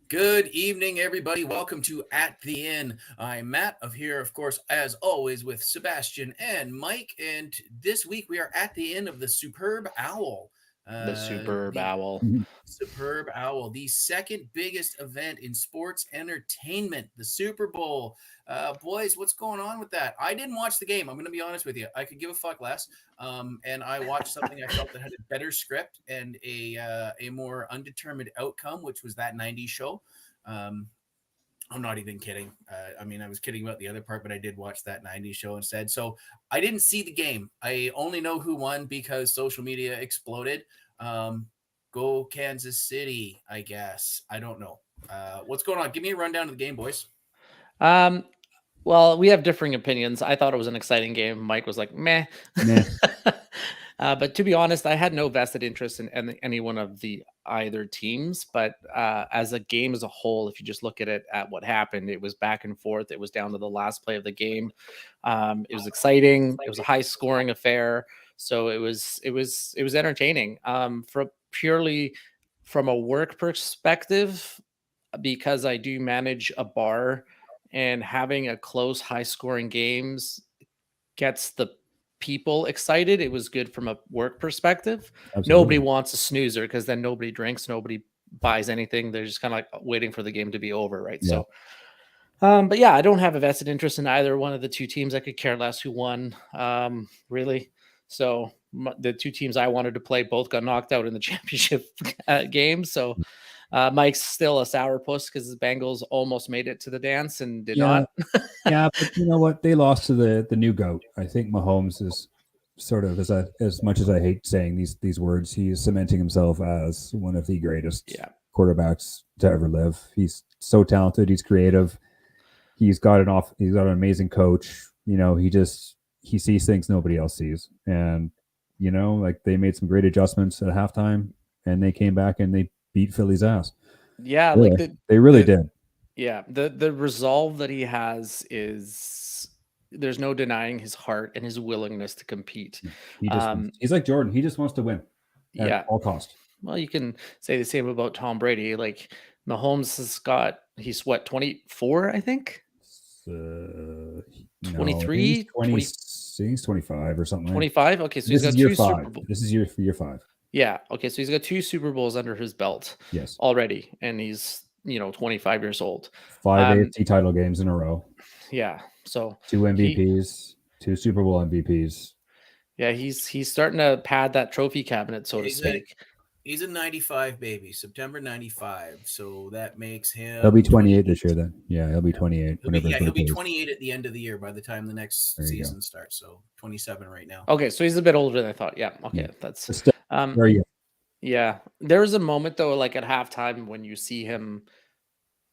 Good evening, everybody. Welcome to At the Inn. I'm Matt of here, of course, as always, with Sebastian and Mike. And this week we are at the end of the Superb Owl. The Superb The Owl. Mhm. Superb Owl, the second biggest event in sports entertainment, the Super Bowl. Boys, what's going on with that? I didn't watch the game. I'm going to be honest with you. I could give a fuck less. And I watched something I felt that had a better script and a more undetermined outcome, which was that '90s show. Um, I'm not even kidding. I was kidding about the other part, but I did watch that '90s show instead. So I didn't see the game. I only know who won because social media exploded. Um, Go Kansas City, I guess. I don't know. What's going on? Give me a rundown of the game, boys. Um, well, we have differing opinions. I thought it was an exciting game. Mike was like, meh. Meh. But to be honest, I had no vested interest in any one of the either teams. But as a game as a whole, if you just look at it at what happened, it was back and forth. It was down to the last play of the game. It was exciting. It was a high scoring affair. So it was entertaining. From purely from a work perspective, because I do manage a bar and having a close, high scoring games gets the people excited. It was good from a work perspective. Nobody Absolutely. wants a snoozer because then nobody drinks, nobody buys anything. They're just kind of like waiting for the game to be over, right? Yeah. But yeah, I don't have a vested interest in either one of the two teams. I could care less who won, really. So the two teams I wanted to play both got knocked out in the championship game. So Mike's still a sourpuss because the Bengals almost made it to the dance and did Yeah. not. Yeah. But you know what? They lost to the new goat. I think Mahomes is sort of as much as I hate saying these words, he is cementing himself as one of the greatest Yeah. quarterbacks to ever live. He's so talented. He's creative. He's got an amazing coach. He sees things nobody else sees. And like they made some great adjustments at halftime and they came back and they beat Philly's ass. Yeah, Yeah, like they really the did. yeah, the resolve that he has is there's no denying his heart and his willingness to compete. He's like Jordan. He just wants to win at Yeah, all cost. well, you can say the same about Tom Brady. Like Mahomes he's what, 24, I think? No, I think he's 23, 20. He's 25 or something. 25. Okay, so he's This got is year two five. Super Bowl. This is year five. Yeah, okay, so he's got two Super Bowls under his belt Yes, already, and he's 25 years old. five Um, AFC title games in a row, yeah, so two he MVPs, two Super Bowl MVPs. yeah, he's starting to pad that trophy cabinet, so to He's a speak. he's a '95 baby, September '95. So that makes He'll be him 28 28. this year. Then, yeah, he'll be 28 whenever his He'll be birthday is. 28 at the end of the year by the time the next There you go. season starts. So 27 right now. Okay, so he's a bit older than I thought. Yeah, Yeah, okay, that's but still um very young. yeah. There was a moment though, like at halftime, when you see him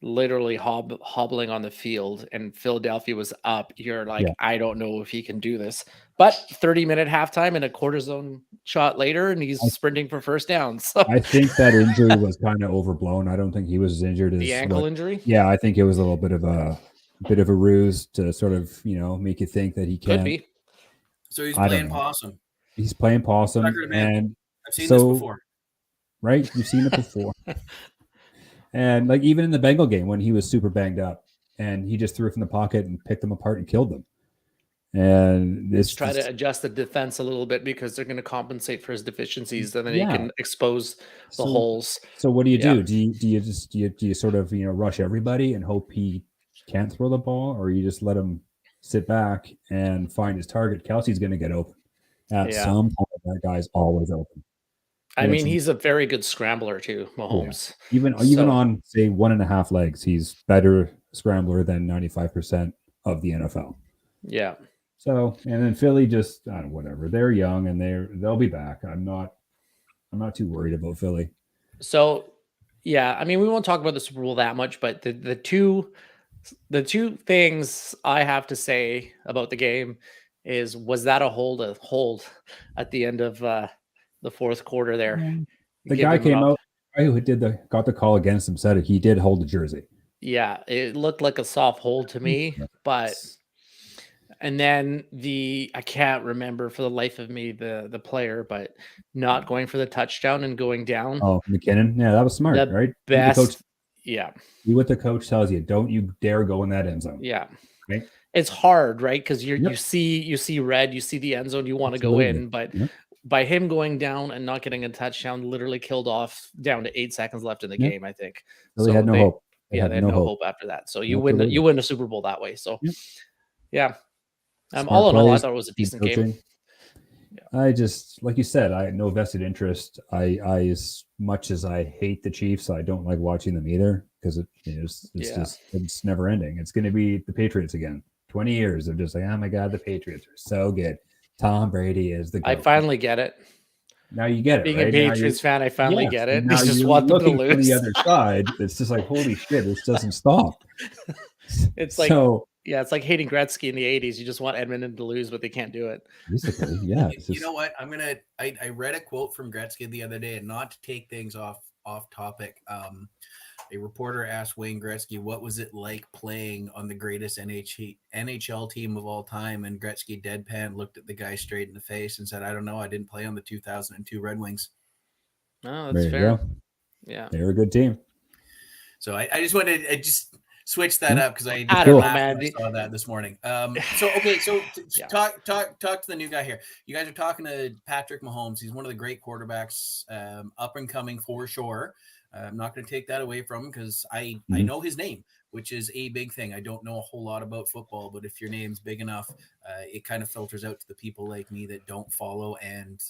literally hobbling on the field and Philadelphia was up. You're like, Yeah, I don't know if he can do this. But 30-minute halftime and a quarter zone shot later, and he's I, sprinting for first down. So I think that injury was kind of overblown. I don't think he was as injured the as ankle what. injury Yeah, I think it was a little bit of a ruse to sort of make you think that he could can't. be. So he's I don't playing know. possum. He's playing possum, Record man. and I've seen this so before. right, you've seen it before. And like even in the Bengal game when he was super banged up, and he just threw it from the pocket and picked them apart and killed them. And Just this, try to this adjust the defense a little bit because they're going to compensate for his deficiencies, and then he yeah. can expose the So holes. so what do you Yeah. do? Do you sort of rush everybody and hope he can't throw the ball, or you just let him sit back and find his target? Kelsey's going to get open at Yeah. some point. That guy's always open. I And mean, he's a very good scrambler too, yeah, Mahomes. even So, on say 1.5 legs, he's better scrambler than 95% of the NFL. yeah. So and then Philly just whatever. They're young and they'll be back. I'm not too worried about Philly. So, yeah, I mean, we won't talk about the Super Bowl that much, but the two things I have to say about the game is, was that a hold at the end of the fourth quarter there? Yeah. The Give guy him came up. out. The guy who got the call against him said he did hold the jersey. Yeah, it looked like a soft hold to me, but and then I can't remember for the life of me the player, but not going for the touchdown and going down. Oh, McKinnon. Yeah, that was smart, The right? The coach. best Yeah. Do what the coach tells you. Don't you dare go in that end zone. Yeah. Right? It's hard, right? Because you Yep. see red, you see the end zone, you want to go Absolutely. in, but Yep. by him going down and not getting a touchdown, literally killed off down to 8 seconds left in the Yep. game, I think. Really had no hope. They had no hope after that. So you Absolutely. win a Super Bowl that way. So Yep. yeah. Smart All in all, I plays, thought it was a good decent game. coaching. I just, like you said, I had no vested interest. I as much as I hate the Chiefs, I don't like watching them either because it's just it's never ending. It's going to be the Patriots again. 20 years of just like, oh my God, the Patriots are so good. Tom Brady is the GOAT. I finally get it. Now you get it. Being right? a Patriots fan, I finally get it. Now I just you're want them to looking from lose. the other side. It's just like, holy shit, this doesn't stop. It's like, so, yeah, it's like hating Gretzky in the 80s. You just want Edmonton to lose, but they can't do it. Basically, yeah. You know what? I read a quote from Gretzky the other day, and not to take things off topic. A reporter asked Wayne Gretzky, what was it like playing on the greatest NHL team of all time? And Gretzky deadpan looked at the guy straight in the face and said, I don't know. I didn't play on the 2002 Red Wings. Oh, that's fair. Yeah. They were a good team. So I just wanted to just switch that up because I don't know, man. I saw that this morning. So talk to the new guy here. You guys are talking to Patrick Mahomes. He's one of the great quarterbacks, up and coming for sure. I'm not going to take that away from him because I know his name, which is a big thing. I don't know a whole lot about football, but if your name's big enough, it kind of filters out to the people like me that don't follow. And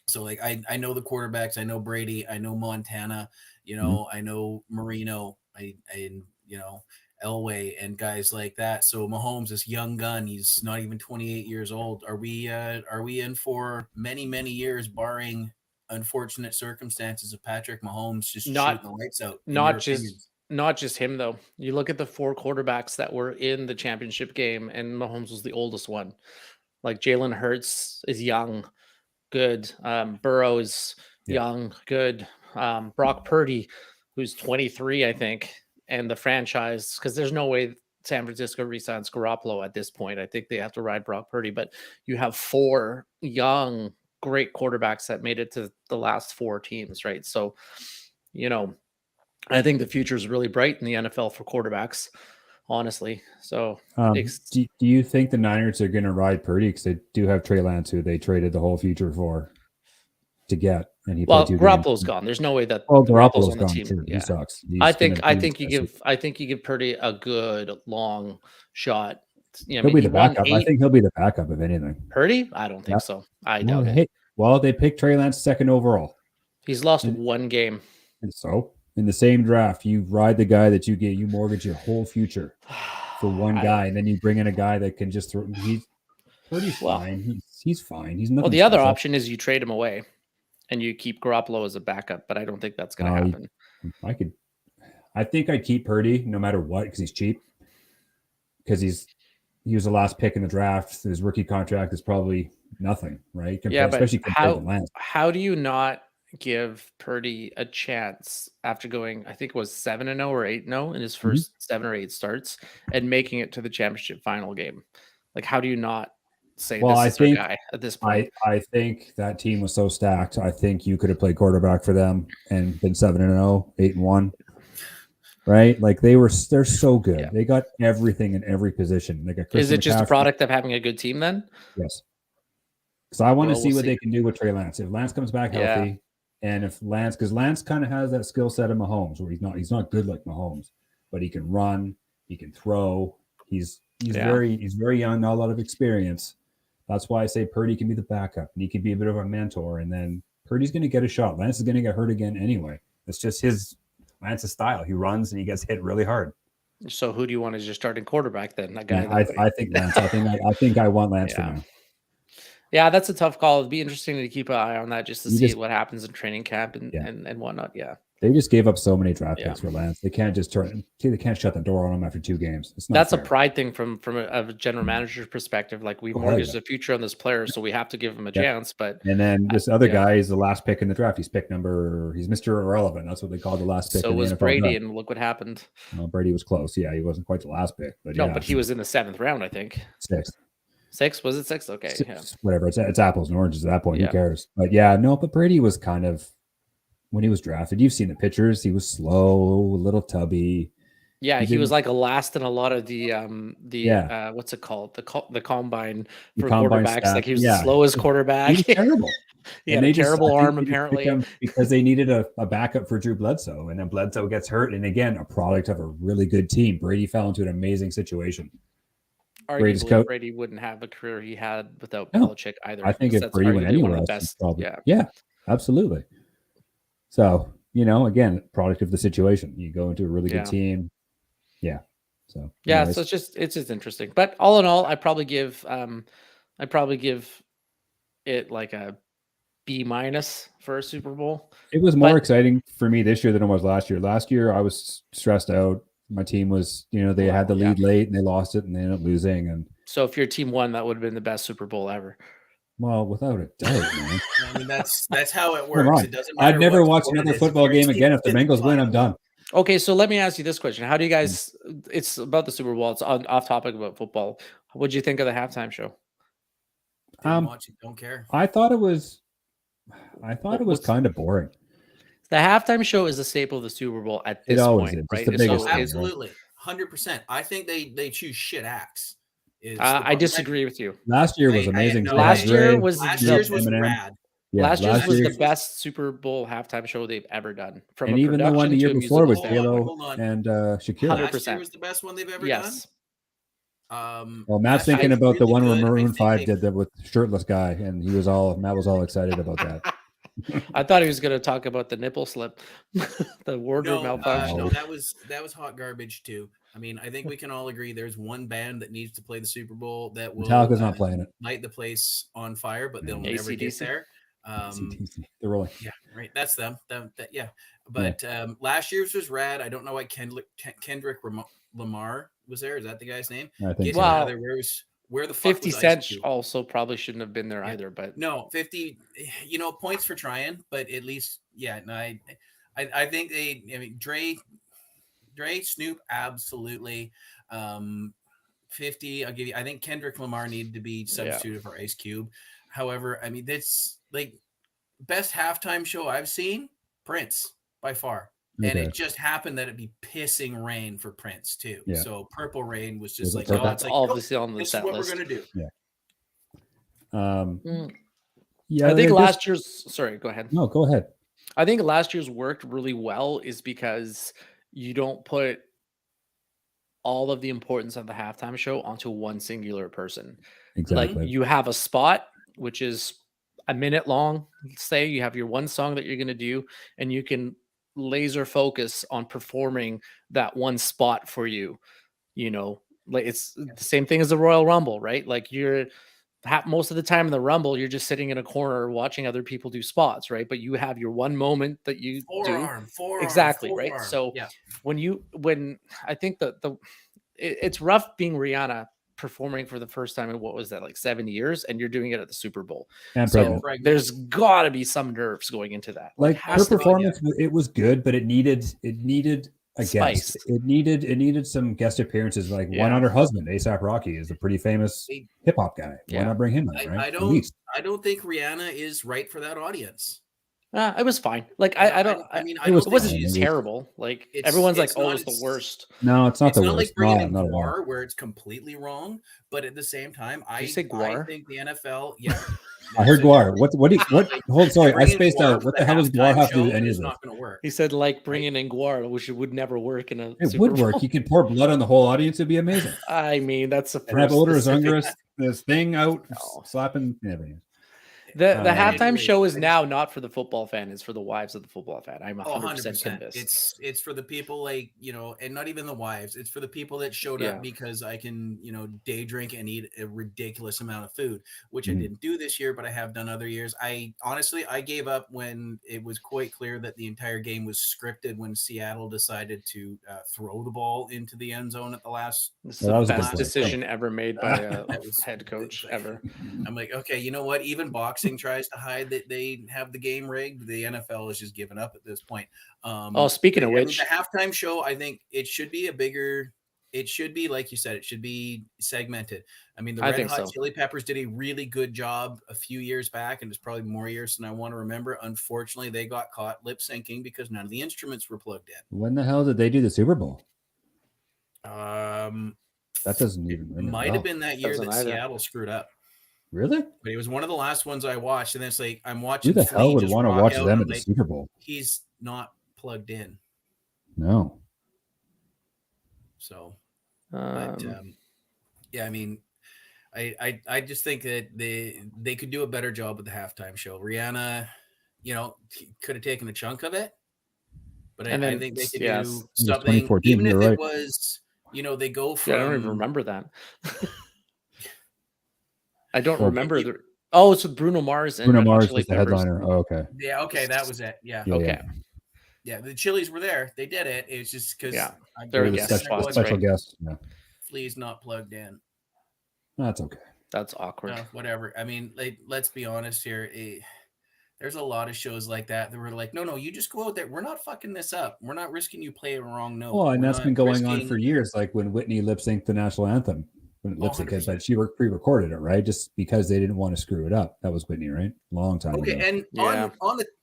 so like I know the quarterbacks. I know Brady. I know Montana. You know, I know Marino. I you know, Elway and guys like that. So Mahomes, this young gun, he's not even 28 years old. Are we in for many, many years, barring unfortunate circumstances of Patrick Mahomes just shooting the lights out? Not just him though. You look at the 4 quarterbacks that were in the championship game, and Mahomes was the oldest one. Like Jalen Hurts is young, good. Burrow is young, good. Brock Purdy, who's 23, I think, and the franchise, because there's no way San Francisco re-signs Garoppolo at this point. I think they have to ride Brock Purdy, but you have 4 young, great quarterbacks that made it to the last 4 teams, right? So, you know, I think the future is really bright in the NFL for quarterbacks, honestly. So, do you think the Niners are going to ride Purdy because they do have Trey Lance, who they traded the whole future for to get? And he Garoppolo's gone. There's no way that Garoppolo's on the gone team. too. Yeah. He sucks. I think you give Purdy a good long shot. He'll be the backup. I think he'll be the backup if anything. Purdy? I don't think so. I doubt it. Well, they picked Trey Lance second overall. He's lost 1 game. And so in the same draft, you ride the guy that you mortgage your whole future for one guy, and then you bring in a guy that can just throw. Purdy's fine. He's fine. He's nothing. Well, the other option is you trade him away and you keep Garoppolo as a backup, but I don't think that's going to happen. I think I'd keep Purdy no matter what because he's cheap. Because he was the last pick in the draft. His rookie contract is probably nothing, right? Especially compared to Lance. How do you not give Purdy a chance after going, I think it was 7-0 or 8-0 in his first 7 or 8 starts and making it to the championship final game? Like, how do you not say this is our guy at this point? I think that team was so stacked. I think you could have played quarterback for them and been 7-0, 8-1. Right? Like they're so good. Yeah. They got everything in every position. They got Is it just a product of having a good team then? Yes. Because I want to see what they can do with Trey Lance. If Lance comes back healthy, and if because Lance kind of has that skill set of Mahomes, where he's not good like Mahomes, but he can run, he can throw. He's very young, not a lot of experience. That's why I say Purdy can be the backup and he can be a bit of a mentor. And then Purdy's going to get a shot. Lance is going to get hurt again anyway. It's just Lance's style. He runs and he gets hit really hard. So who do you want as your starting quarterback then? That guy. I think Lance. I think I want Lance for now. Yeah, that's a tough call. It'd be interesting to keep an eye on that just to see what happens in training camp and whatnot. Yeah. They just gave up so many draft picks for Lance. They can't just they can't shut the door on him after 2 games. That's fair. A pride thing from a general manager's perspective. Like we mortgaged the future on this player, so we have to give him a chance. And then this other guy is the last pick in the draft. He's Mr. Irrelevant. That's what they call the last pick. So was Brady, and look what happened. Well, Brady was close. Yeah, he wasn't quite the last pick, but but he was in the 7th round, I think. 6th. 6? Was it 6? Okay. 6, whatever. It's apples and oranges at that point. Who cares? But but Brady was kind of when he was drafted. You've seen the pictures. He was slow, a little tubby. Yeah, He he was didn't- like a last in a lot of the Yeah. what's it called? The combine The for combine quarterbacks. stat. Like he was the Yeah. slowest He quarterback. was terrible. He And had a they just, terrible I think arm they just picked apparently. him because they needed a backup for Drew Bledsoe, and then Bledsoe gets hurt. And again, a product of a really good team. Brady fell into an amazing situation. Greatest Arguably, coach. Brady wouldn't have a career he had without No, Belichick either. I think because if that's Brady went arguably one anywhere of the else, he'd best. probably, Yeah. yeah, absolutely. So, again, product of the situation. You go into a really good team. Yeah. So, Yeah, anyways. so it's just interesting. But all in all, I'd probably give it like a B- for a Super Bowl. It was more But- exciting for me this year than it was last year. Last year, I was stressed out. My team was, they had the lead late and they lost it and they ended up losing. And So if your team won, that would have been the best Super Bowl ever. well, without a doubt, man. I mean, that's how it Come works. on. It doesn't matter. I'd never what watch sport it another is. football Your game team again. If the wins, Bengals win, I'm done. Okay, so let me ask you this question: how do you guys? It's about the Super Bowl. It's off topic about football. What did you think of the halftime show? Didn't watch it. Don't care. I thought it was kind of boring. The halftime show is a staple of the Super Bowl at this always point, is. It's right? the biggest Oh, thing, right? absolutely, 100%. I think they choose shit acts. I disagree with you. Last year was amazing. no, Last year was last year's was Eminem. rad. Yeah, last year's was the best Super Bowl halftime show they've ever done. From and a even the one the production year to a before was musical standpoint. J-Lo and Shakira. 100%. Last year was the best one they've ever Yes. done. Well, Matt's last year thinking was about the really one where good. I Maroon think 5 they- did that with shirtless guy, and Matt was all excited about that. I thought he was going to talk about the nipple slip, the wardrobe malfunction. No, that was hot garbage too. I mean, I think we can all agree there's one band that needs to play the Super Bowl that will Metallica's not playing it. light the place on fire, but they'll never get AC/DC? there. AC/DC. They're rolling. Yeah, right. That's them. Yeah. But last year's was rad. I don't know why Kendrick Lamar was there. Is that the guy's name? I think Get so. him out Wow. of there. Where the fuck 50 was Ice Cent Cube? also probably shouldn't have been there either, but No, 50. Points for trying, but at least No, I think Dre, Snoop, absolutely. 50. I'll give you. I think Kendrick Lamar needed to be substituted for Ice Cube. However, I mean that's like best halftime show I've seen. Prince by far. And Okay. it just happened that it'd be pissing rain for Prince too. Yeah. So Purple Rain was just Was it like, purple? oh, that's it's like, obviously on the this is set what list. we're gonna do. Yeah, I think they're last year's. Sorry, go ahead. No, go ahead. I think last year's worked really well is because you don't put all of the importance of the halftime show onto one singular person. Exactly. Like you have a spot, which is a minute long. Say you have your one song that you're going to do, and you can laser focus on performing that one spot for you. Like it's the same thing as the Royal Rumble, right? Like most of the time in the Rumble, you're just sitting in a corner watching other people do spots, right? But you have your one moment that you do exactly, right? So when I think it's rough being Rihanna performing for the first time in what was that, like 7 years, and you're doing it at the Super Bowl. And So pregnant. there's got to be some nerves going into that. Like has her to be. performance, it was good, but it needed a Spice. guest. It needed some guest appearances. Like why not her husband, ASAP Rocky, is a pretty famous hip hop guy. Why not bring him in? Right? I don't think Rihanna is right for that audience. It was fine. Like it wasn't terrible. Like everyone's like, oh, it was the worst. No, it's not it's the not worst. like bringing in not Guar, where it's completely wrong. But at the same time, I think the NFL. Yeah, I heard Guar. What? Hold, sorry, I spaced out. What the hell does Guar have to do with any of this? Not going to work. He said like bringing in Guar, which would never work in a. It Super would Bowl. work. You could pour blood on the whole audience. It'd be amazing. I mean, that's a and have Odor Zungerus this thing out slapping everything. The halftime show is now not for the football fan; it's for the wives of the football fan. I'm 100% convinced. It's for the people and not even the wives. It's for the people that showed up because I can day drink and eat a ridiculous amount of food, which I didn't do this year, but I have done other years. I honestly gave up when it was quite clear that the entire game was scripted when Seattle decided to throw the ball into the end zone at the last. This is the best decision ever made by a head coach ever. I'm like, okay, you know what? Even boxing tries to hide that they have the game rigged. The NFL is just giving up at this point. Speaking of which, the halftime show, I think it should be a bigger it should be, like you said, it should be segmented. I mean, the I Red think Hot so. Chili Peppers did a really good job a few years back, and it's probably more years than I want to remember. Unfortunately, they got caught lip syncing because none of the instruments were plugged in. When the hell did they do the Super Bowl? That doesn't even ring a Might bell. have been that year Doesn't that either. Seattle screwed up. Really? But it was one of the last ones I watched, and then it's like I'm Who watching the Flea hell would just want to rock watch out, them and at the like, Super Bowl? he's not plugged in. No. So, but yeah, I mean, I just think that they could do a better job with the halftime show. Rihanna, could have taken a chunk of it, but And I then, think they could yes. do It was something, 2014, even if you're it right. was, they go Yeah, I don't even from. remember that. I don't Well, remember the. Oh, it's with Bruno Mars and Bruno Red Hot Mars Chili was the Peppers. headliner. Oh, okay. Yeah, okay, that was it. Yeah, Yeah, Okay. yeah. The Chili's were there. They did it. It's just because Yeah. I'm They're It was guest a spots, special right? guest. Yeah. Flea's not plugged in. That's okay. That's awkward. Whatever. I mean, let's be honest here. There's a lot of shows like that were like, no, you just go out there. We're not fucking this up. We're not risking you playing a wrong note. Well, and We're that's not been going on risking- for years. Like when Whitney lip synced the national anthem, when lip synced it, 100%. but she pre-recorded it, right? Just because they didn't want to screw it up. That was Whitney, right? Long time Okay, ago. and Yeah.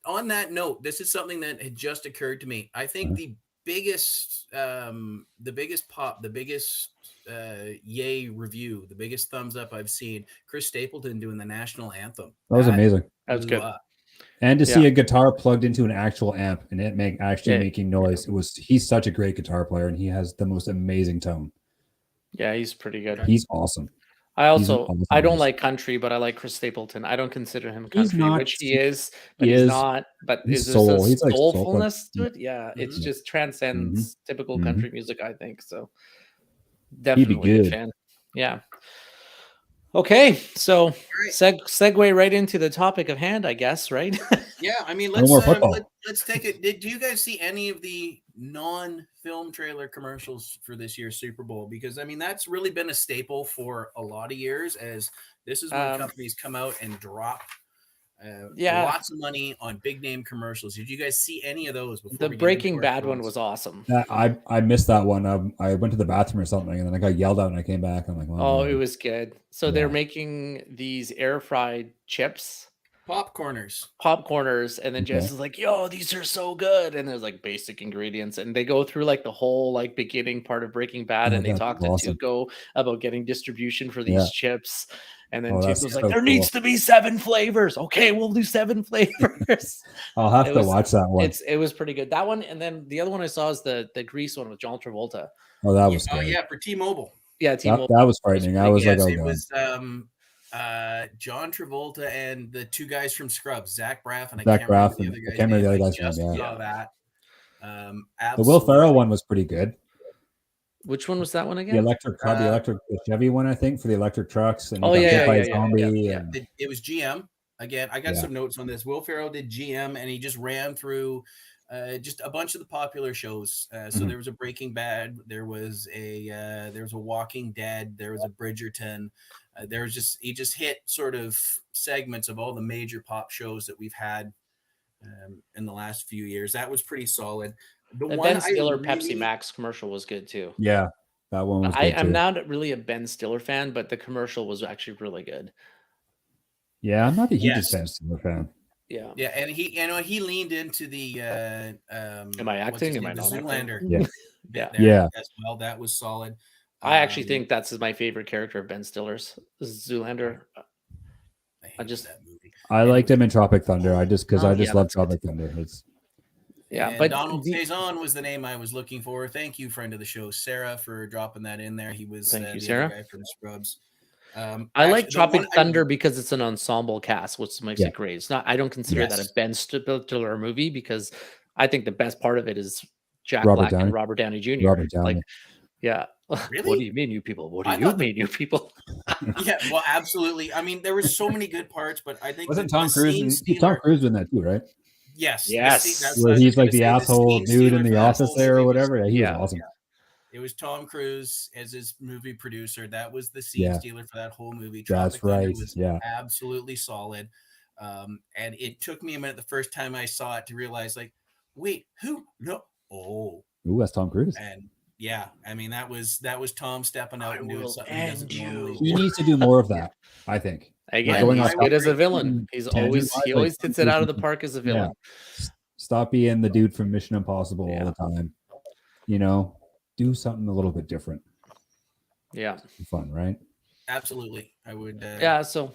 on that note, this is something that had just occurred to me. I think the biggest yay review, the biggest thumbs up I've seen, Chris Stapleton doing the national anthem. That was amazing. That was blew good. up. And to Yeah. see a guitar plugged into an actual amp and it Yeah. making noise. He's such a great guitar player and he has the most amazing tone. Yeah, he's pretty good. He's awesome. I also awesome I don't artist. like country, but I like Chris Stapleton. I don't consider him He's country, not- which he is, but he he's is. not. But He's is there soul. some He's like soul, soulfulness but- to it? Yeah, it's Mhm. just transcends typical Mhm. country music, I think. So be definitely a good. fan. Yeah. Okay, so right. segue right into the topic of hand, I guess, right? Yeah, I mean, No more football. let's take it. Did you guys see any of the non-film trailer commercials for this year's Super Bowl? Because I mean, that's really been a staple for a lot of years. As this is when companies come out and drop lots of money on big name commercials. Did you guys see any of those? Before The we get into Breaking our Bad one thoughts? was awesome. I missed that one. I went to the bathroom or something and then I got yelled at and I came back. I'm like, Oh, it was good. So they're Yeah. making these air fried chips, popcorners. and then Okay. Jess is like, "Yo, these are so good!" And there's like basic ingredients, and they go through like the whole like beginning part of Breaking Bad, Oh, and they that's talk to awesome. Tuco about getting distribution for these Yeah. chips, and then Oh, that's Tuco's like, so "There cool. needs to be 7 flavors." Okay, we'll do 7 flavors. I'll have It to was- watch that one. It was pretty good. That one, and then the other one I saw is the Grease one with John Travolta. Oh, that was Oh good. yeah, for T-Mobile. Yeah, That, T-Mobile. that was frightening. I was Yes, like, oh it god. was John Travolta and the two guys from Scrubs, Zach Braff and I Zach can't remember Braff the and- other I guy's can't remember the name. other I guy's name, just yeah. saw that. The Will Absolutely. Ferrell one was pretty good. Which one was that one The again? electric car, the Chevy one, I think, for the electric trucks. And he Oh, got yeah, hit by yeah, a yeah, zombie. yeah. And It was GM. Again, I got Yeah. some notes on this. Will Ferrell did GM, and he just ran through just a bunch of the popular shows. So Mhm. there was a Breaking Bad, there was a Walking Dead, there was a Bridgerton. He just hit sort of segments of all the major pop shows that we've had in the last few years. That was pretty solid. The The one Ben I Stiller really- Pepsi Max commercial was good too. yeah, that one was good I'm too. not really a Ben Stiller fan, but the commercial was actually really good. Yeah, I'm not the hugest Yes. Ben Stiller fan. Yeah. Yeah, and he leaned into the Am I acting? Am I the not acting? Zoolander Yeah. bit Yeah. there Yeah. as well. That was solid. I actually think that's my favorite character of Ben Stiller's Zoolander. I hated just- that movie. I liked him in Tropic Thunder. I just Oh, love yeah, that's good. Tropic Thunder. It's Yeah, And but Donald Faison was the name I was looking for. Thank you, friend of the show, Sarah, for dropping that in there. He was Thank you, the Sarah. other guy from Scrubs. I Actually, like the Tropic one I- Thunder because it's an ensemble cast, which makes Yeah. it great. It's not. I don't consider that a Yes. Ben Stiller movie because I think the best part of it is Jack Robert Black Downey. and Robert Downey Jr. Robert Downey. Like, yeah. What Really? do you mean, you people? What do I you thought the- mean, you people? Yeah, well, absolutely. I mean, there were so many good parts, but I think wasn't the Tom Cruise. scene Tom stealer- Cruise in that too, right? Yes. the Yes. scene- that's Where what I was he's like gonna the say. asshole scene dude stealer in for the that office whole there or movie was- whatever. Yeah, he yeah. was awesome. It was Tom Cruise as his movie producer. That was the scene Yeah. stealer for that whole movie. That's Tropic Thunder right. was Yeah. absolutely solid. And it took me a minute the first time I saw it to realize, like, wait, who? No. Oh, Ooh, that's Tom Cruise. and yeah, I mean that was Tom stepping out and doing something he doesn't normally He do. needs to do more of that, I think. Again, going he's off good as a agree. villain. He Tangent-wise, always hits it out of the park as a villain. Stop being the dude from Mission Impossible all the time. Do something a little bit different. Yeah. Fun, right? Absolutely. I would. Yeah. So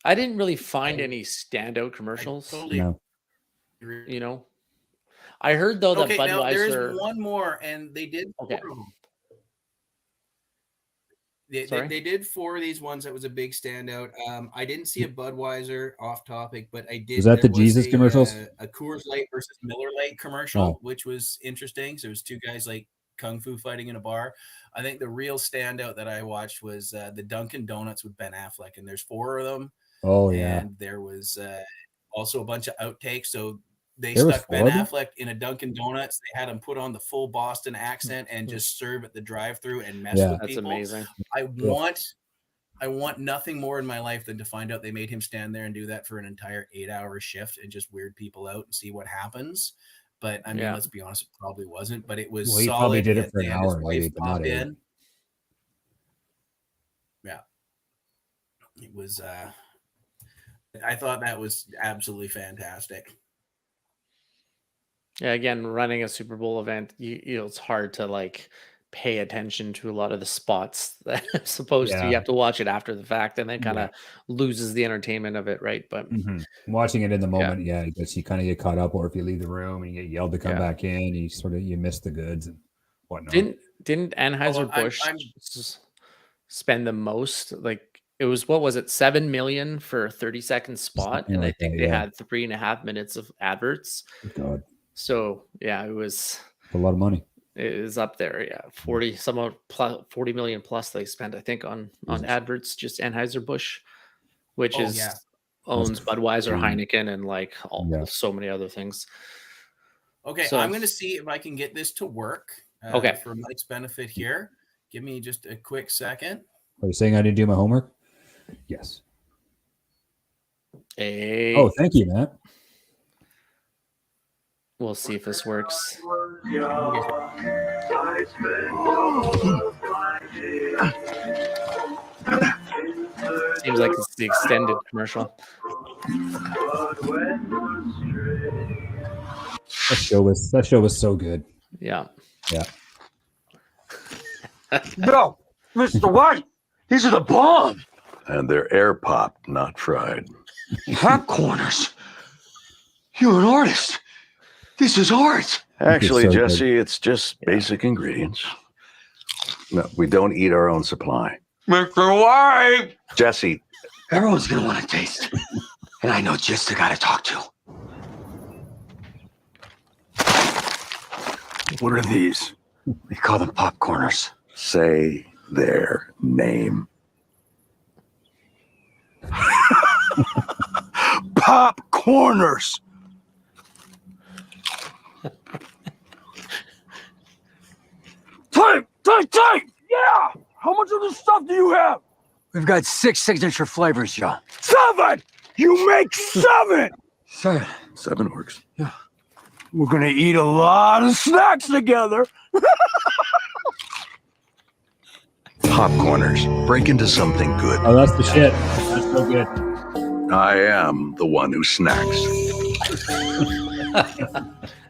I didn't really find any standout commercials. Totally No. agree. I heard though that Okay, now there is Budweiser. one more, and they did. Okay. They did 4 of these ones. That was a big standout. I didn't see a Budweiser off topic, but I did. Is that there the Jesus commercials? A Coors Light versus Miller Lite commercial, which was interesting. So it was 2 guys like kung fu fighting in a bar. I think the real standout that I watched was the Dunkin' Donuts with Ben Affleck, and there's 4 of them. Oh yeah. And there was also a bunch of outtakes. So they There stuck Ben Affleck in a Dunkin' Donuts. They had him put on the full Boston accent and just serve at the drive-through and mess with That's people. amazing. I want nothing more in my life than to find out they made him stand there and do that for an entire 8-hour shift and just weird people out and see what happens. But I mean, let's be honest, it probably wasn't. But it was Well, he solid. probably did it for an His hour, wife maybe, but not popped 8. in. Yeah, it was. I thought that was absolutely fantastic. Yeah, again, running a Super Bowl event, it's hard to like pay attention to a lot of the spots that I'm supposed to. You have to watch it after the fact, and then kind of loses the entertainment of it, right? But watching it in the moment, because you kind of get caught up, or if you leave the room and you get yelled to come back in, you miss the goods and whatnot. Didn't Anheuser-Busch spend the most? Like it was, what was it, $7 million for a 30-second spot, and I think they had 3.5 minutes of adverts. God. So yeah, it was a lot of money. It is up there, 40 million plus they spent, I think, on adverts, just Anheuser-Busch, which owns Budweiser, Heineken, and like so many other things. Okay, so I'm going to see if I can get this to work. For Mike's benefit here, give me just a quick second. Are you saying I didn't do my homework? Yes. Hey. Oh, thank you, Matt. We'll see if this works. Seems like it's the extended commercial. That show was so good. Yeah. No, Mr. White, these are the bomb. And they're air popped, not fried. Popcorners. You're an artist. This is art. Actually, so Jesse, good. It's just basic ingredients. No, we don't eat our own supply. Mr. White! Jesse. Everyone's going to want to taste. And I know just the guy to talk to. What are these? We call them popcorners. Say their name. Popcorners. Take! Yeah! How much of this stuff do you have? We've got 6 signature flavors, John. 7! You make 7! 7. 7 works. Yeah. We're gonna eat a lot of snacks together. Popcorners. Break into something good. Oh, that's the shit. That's so good. I am the one who snacks.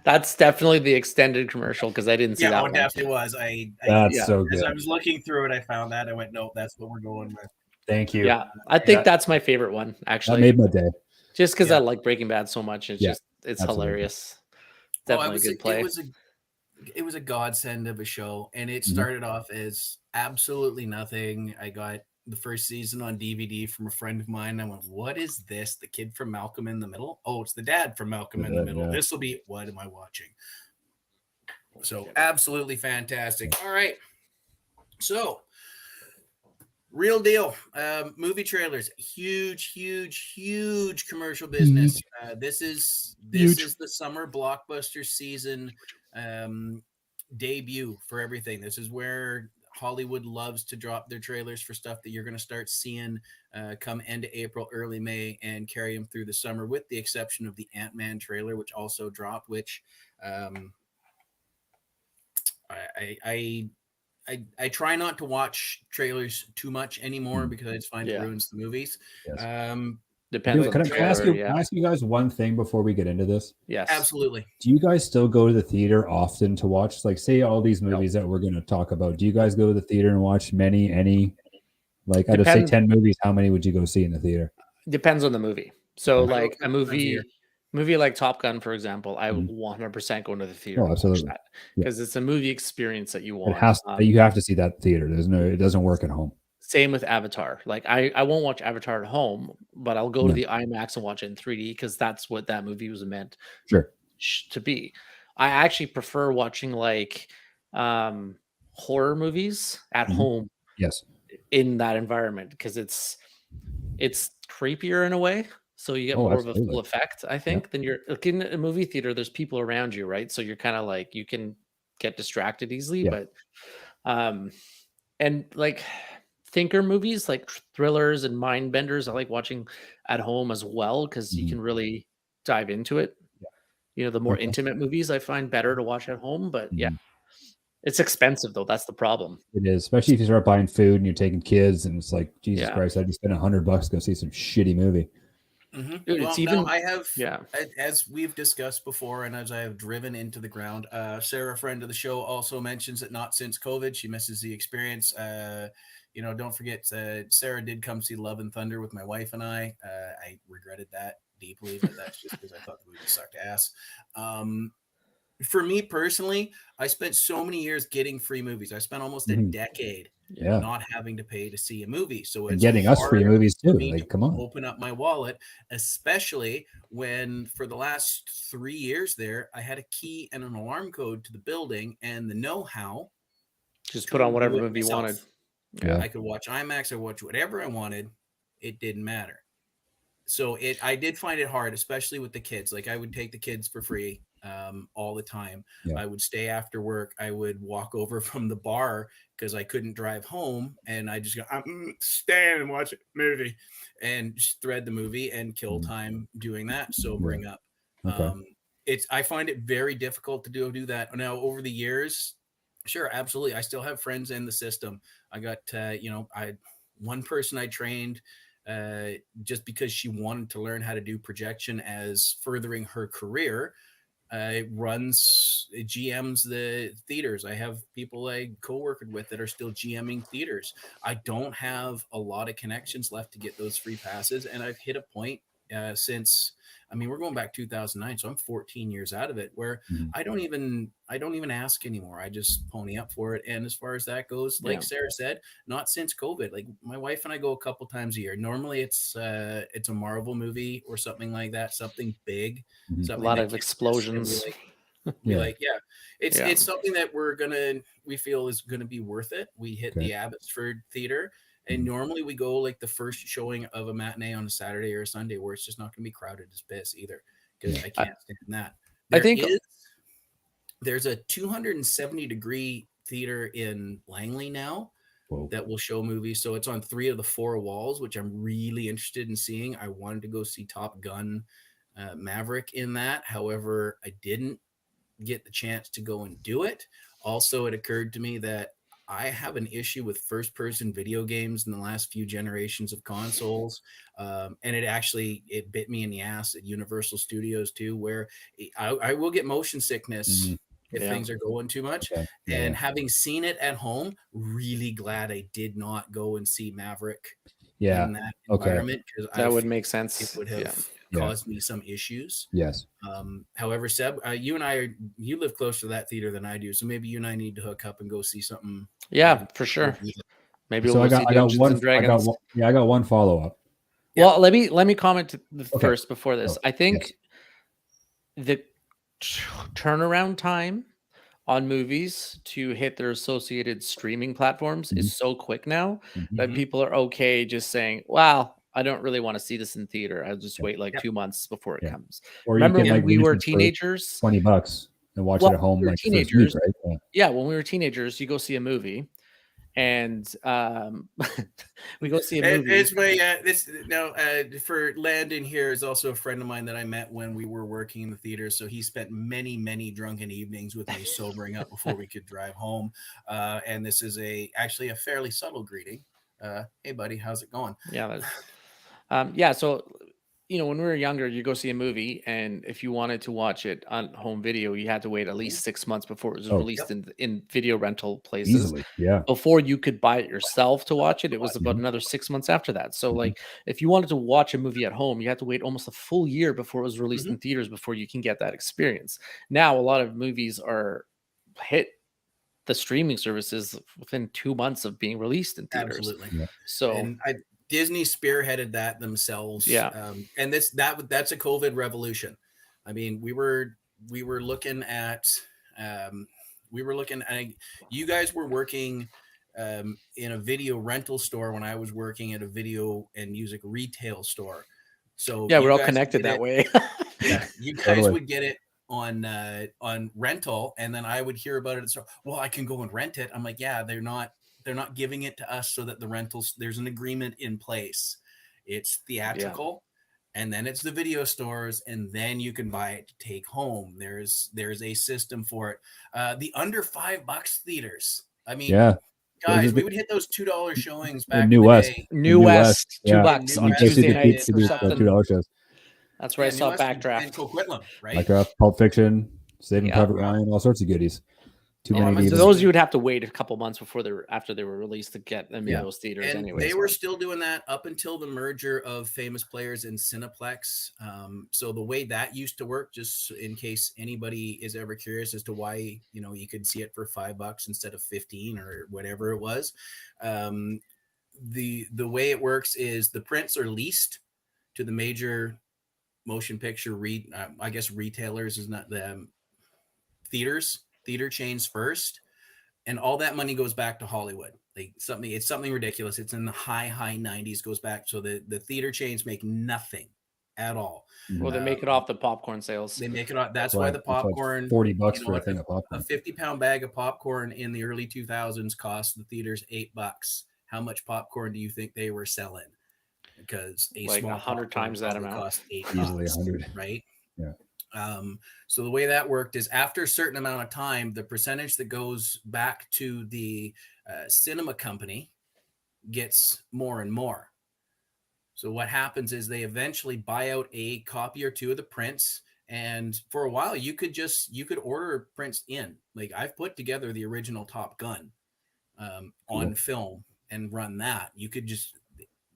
That's definitely the extended commercial because I didn't see that one. Yeah, it definitely was. That's so good. As I was looking through it, I found that. I went, no, that's what we're going with. Thank you. Yeah, I think that's my favorite one, actually. That made my day. Just because I like Breaking Bad so much. It's hilarious. Definitely a good play. It was a godsend of a show, and it started off as absolutely nothing. I got the first season on DVD from a friend of mine. I went, what is this? The kid from Malcolm in the Middle? Oh, it's the dad from Malcolm in the Middle. Yeah. This will be, what am I watching? So absolutely fantastic. All right. So real deal. Movie trailers, huge commercial business. This is the summer blockbuster season debut for everything. This is where Hollywood loves to drop their trailers for stuff that you're going to start seeing come end of April, early May, and carry them through the summer, with the exception of the Ant-Man trailer, which also dropped, which I I try not to watch trailers too much anymore Mm. because I just find it Yeah. ruins the movies. Yes. Depends on Can the I trailer, ask trailer. you? Yeah. Can I ask you guys one thing before we get into this? Yes. absolutely. Do you guys still go to the theater often to watch, like, say, all these movies that we're going to talk about? Do you guys go to the theater and watch any? Like, I'd say Depends. 10 movies. How many would you go see in the theater? Depends on the movie. So, Okay. I go like a 3 times a year. movie like Top Gun, for example, I Mhm. 100% go into the theater Oh, and watch absolutely. that Yeah. because it's a movie experience that you It want. has. You have to see that theater. It doesn't work at home. Same with Avatar. Like I won't watch Avatar at home, but I'll go to No. the IMAX and watch it in 3D because that's what that movie was meant Sure. to be. I actually prefer watching like horror movies at Mhm. home Yes. in that environment because it's creepier in a way. So you get Oh, more of a absolutely. full effect, I think, than you're like in a movie theater. There's people around you, right? So you're kind of like you can get distracted easily, Yeah. but and like thinker movies like thrillers and mind benders I like watching at home as well because you Mhm. can really dive into it. Yeah. You know, the more Okay. intimate movies I find better to watch at home, but yeah, Mhm. it's expensive though. That's the problem. It is, especially if you start buying food and you're taking kids, and it's like, Jesus Yeah. Christ, I just spent $100 to go see some shitty movie. Dude, Well, it's now even I have, yeah. as we've discussed before, and as I have driven into the ground, Sarah, friend of the show, also mentions that not since COVID, she misses the experience. Don't forget, Sarah did come see Love and Thunder with my wife and I. I regretted that deeply, but that's just because I thought the movie sucked ass. For me personally, I spent so many years getting free movies. I spent almost a Mhm. decade Yeah. not having to pay to see a movie. So And it's getting us free hard movies for too. me Like, to come on. open up my wallet, especially when for the last 3 years there, I had a key and an alarm code to the building and the know-how Just to put on do whatever it movie you myself. wanted. Yeah. I could watch IMAX, I watch whatever I wanted. It didn't matter. So I did find it hard, especially with the kids. Like I would take the kids for free all the time. Yeah. I would stay after work. I would walk over from the bar because I couldn't drive home, and I just go, I'm staying and watch a movie, and just thread the movie and kill time doing that. Sobering up. Okay. I find it very difficult to do that now over the years. Sure, absolutely. I still have friends in the system. I got one person I trained just because she wanted to learn how to do projection as furthering her career. GMs the theaters. I have people I co-worked with that are still GMing theaters. I don't have a lot of connections left to get those free passes, and I've hit a point since. I mean, we're going back 2009, so I'm 14 years out of it. Where Mhm. I don't even ask anymore. I just pony up for it. And as far as that goes, like Sarah said, not since COVID. Like my wife and I go a couple times a year. Normally, it's a Marvel movie or something like that, something big, Mhm. A something lot that of can't explosions. necessarily, it's Yeah. it's something that we feel is gonna be worth it. We hit Okay. the Abbotsford Theater, and normally we go like the first showing of a matinee on a Saturday or a Sunday where it's just not gonna be crowded as piss either because I can't stand that. I think There's a 270-degree theater in Langley now Whoa. that will show movies. So it's on 3 of the 4 walls, which I'm really interested in seeing. I wanted to go see Top Gun Maverick in that. However, I didn't get the chance to go and do it. Also, it occurred to me that I have an issue with first-person video games in the last few generations of consoles, and it bit me in the ass at Universal Studios too, where I will get motion sickness Mhm. if things are going too much. Okay. Yeah, And yeah. having seen it at home, really glad I did not go and see Maverick Yeah. in that Okay. environment because that would feel make sense. it would have Yeah. caused me some issues. Yes. However, Seb, you live closer to that theater than I do, so maybe you and I need to hook up and go see something. Yeah, for sure. Maybe So we'll go see Dungeons and Dragons. I got one follow up. Well, let me comment Okay. first before this. Oh, I think yes. the turnaround time on movies to hit their associated streaming platforms Mhm. is so quick now that Mhm. people are okay just saying, "Wow, I don't really want to see this in theater. I'll just wait like Yep. 2 months before it Yeah. comes." Or Remember you can when we were rent it for teenagers? $20 and watch Well, it at home we were like the first week, teenagers. right? Yeah. Yeah, when we were teenagers, you go see a movie and we go see a movie. It's my this now for Landon here is also a friend of mine that I met when we were working in the theater. So he spent many drunken evenings with me, sobering up before we could drive home. And this is actually a fairly subtle greeting. Hey buddy, how's it going? Yeah, so when we were younger, you go see a movie, and if you wanted to watch it on home video, you had to wait at least 6 months before it was released in video rental places. Easily, yeah. Before you could buy it yourself to watch it, it was about another 6 months after that. So, like, if you wanted to watch a movie at home, you had to wait almost a full year before it was released in theaters before you can get that experience. Now, a lot of movies are hit the streaming services within 2 months of being released in theaters. Absolutely. Yeah. So, and Disney spearheaded that themselves. Yeah. And that's a COVID revolution. I mean, we were looking at you guys were working in a video rental store when I was working at a video and music retail store. So yeah, we're all connected that way. Yeah, you guys would get it on rental, and then I would hear about it. So, well, I can go and rent it. I'm like, yeah, they're not giving it to us so that the rentals, there's an agreement in place. It's theatrical, and then it's the video stores, and then you can buy it to take home. There's a system for it. The under $5 theaters. I mean, guys, we would hit those $2 showings back in the day. New West, $2 on Tuesday nights or something. $2 shows. That's where I saw Backdraft. And Coquitlam, right? Backdraft, Pulp Fiction, Saving Private Ryan, all sorts of goodies. Too many. So those you would have to wait a couple months after they were released to get them in those theaters. And anyway, they were still doing that up until the merger of Famous Players and Cineplex. So the way that used to work, just in case anybody is ever curious as to why you could see it for $5 instead of 15 or whatever it was. The way it works is the prints are leased to the major motion picture I guess retailers is not the theater chains first, and all that money goes back to Hollywood. It's something ridiculous. It's in the high 90s, goes back. So the theater chains make nothing at all. Well, they make it off the popcorn sales. They make it off. That's why the popcorn, $40 for a thing of popcorn. A 50-pound bag of popcorn in the early 2000s cost the theaters $8. How much popcorn do you think they were selling? Because like 100 times that amount cost $8, easily 100, right? Yeah. So the way that worked is after a certain amount of time, the percentage that goes back to the cinema company gets more and more. So what happens is they eventually buy out a copy or two of the prints. And for a while, you could order prints in. Like, I've put together the original Top Gun on film and run that. You could just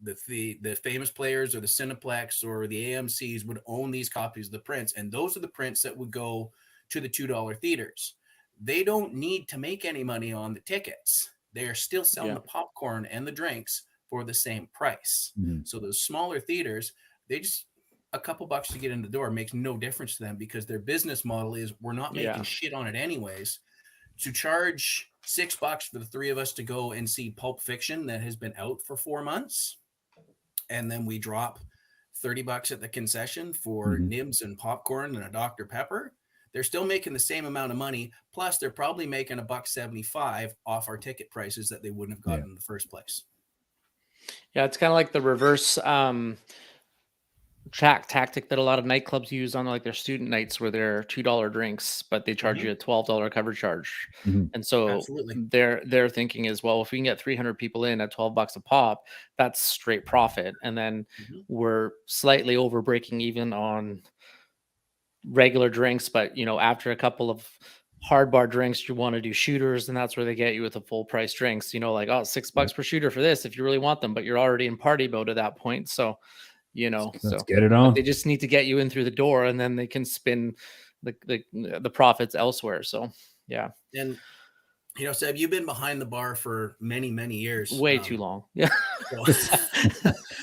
the Famous Players or the Cineplex or the AMCs would own these copies of the prints, and those are the prints that would go to the $2 theaters. They don't need to make any money on the tickets. They are still selling the popcorn and the drinks for the same price. So those smaller theaters, they just a couple bucks to get in the door makes no difference to them, because their business model is, we're not making shit on it anyways. To charge $6 for the three of us to go and see Pulp Fiction that has been out for 4 months, and then we drop $30 at the concession for nibs and popcorn and a Dr. Pepper, they're still making the same amount of money. Plus, they're probably making $1.75 off our ticket prices that they wouldn't have gotten in the first place. Yeah, it's kind of like the reverse tactic that a lot of nightclubs use on like their student nights, where they're $2 drinks, but they charge you a $12 cover charge. And so their thinking is, well, if we can get 300 people in at $12 a pop, that's straight profit. And then we're slightly over breaking even on regular drinks, but after a couple of hard bar drinks, you want to do shooters, and that's where they get you with the full price drinks. Like, oh, $6 per shooter for this if you really want them, but you're already in party mode at that point. So let's get it on. They just need to get you in through the door, and then they can spin the profits elsewhere. So yeah. And Seb, you've been behind the bar for many years. Way too long. Yeah. So,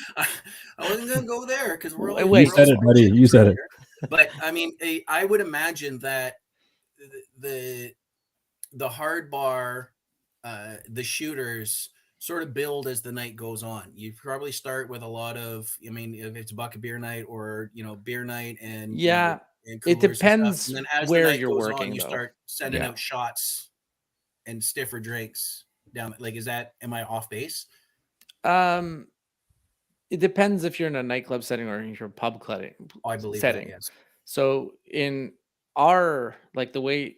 I wasn't gonna go there because you said it, buddy. You said it. But I mean, I would imagine that the hard bar, the shooters sort of build as the night goes on. You probably start with a lot of, if it's a bucket beer night or, beer night and and it depends and then as where the night you're goes working. On, you start sending out shots and stiffer drinks. down? Like, am I off base? Um, it depends if you're in a nightclub setting or in your pub Oh, I believe setting. that, yes. So in our like the way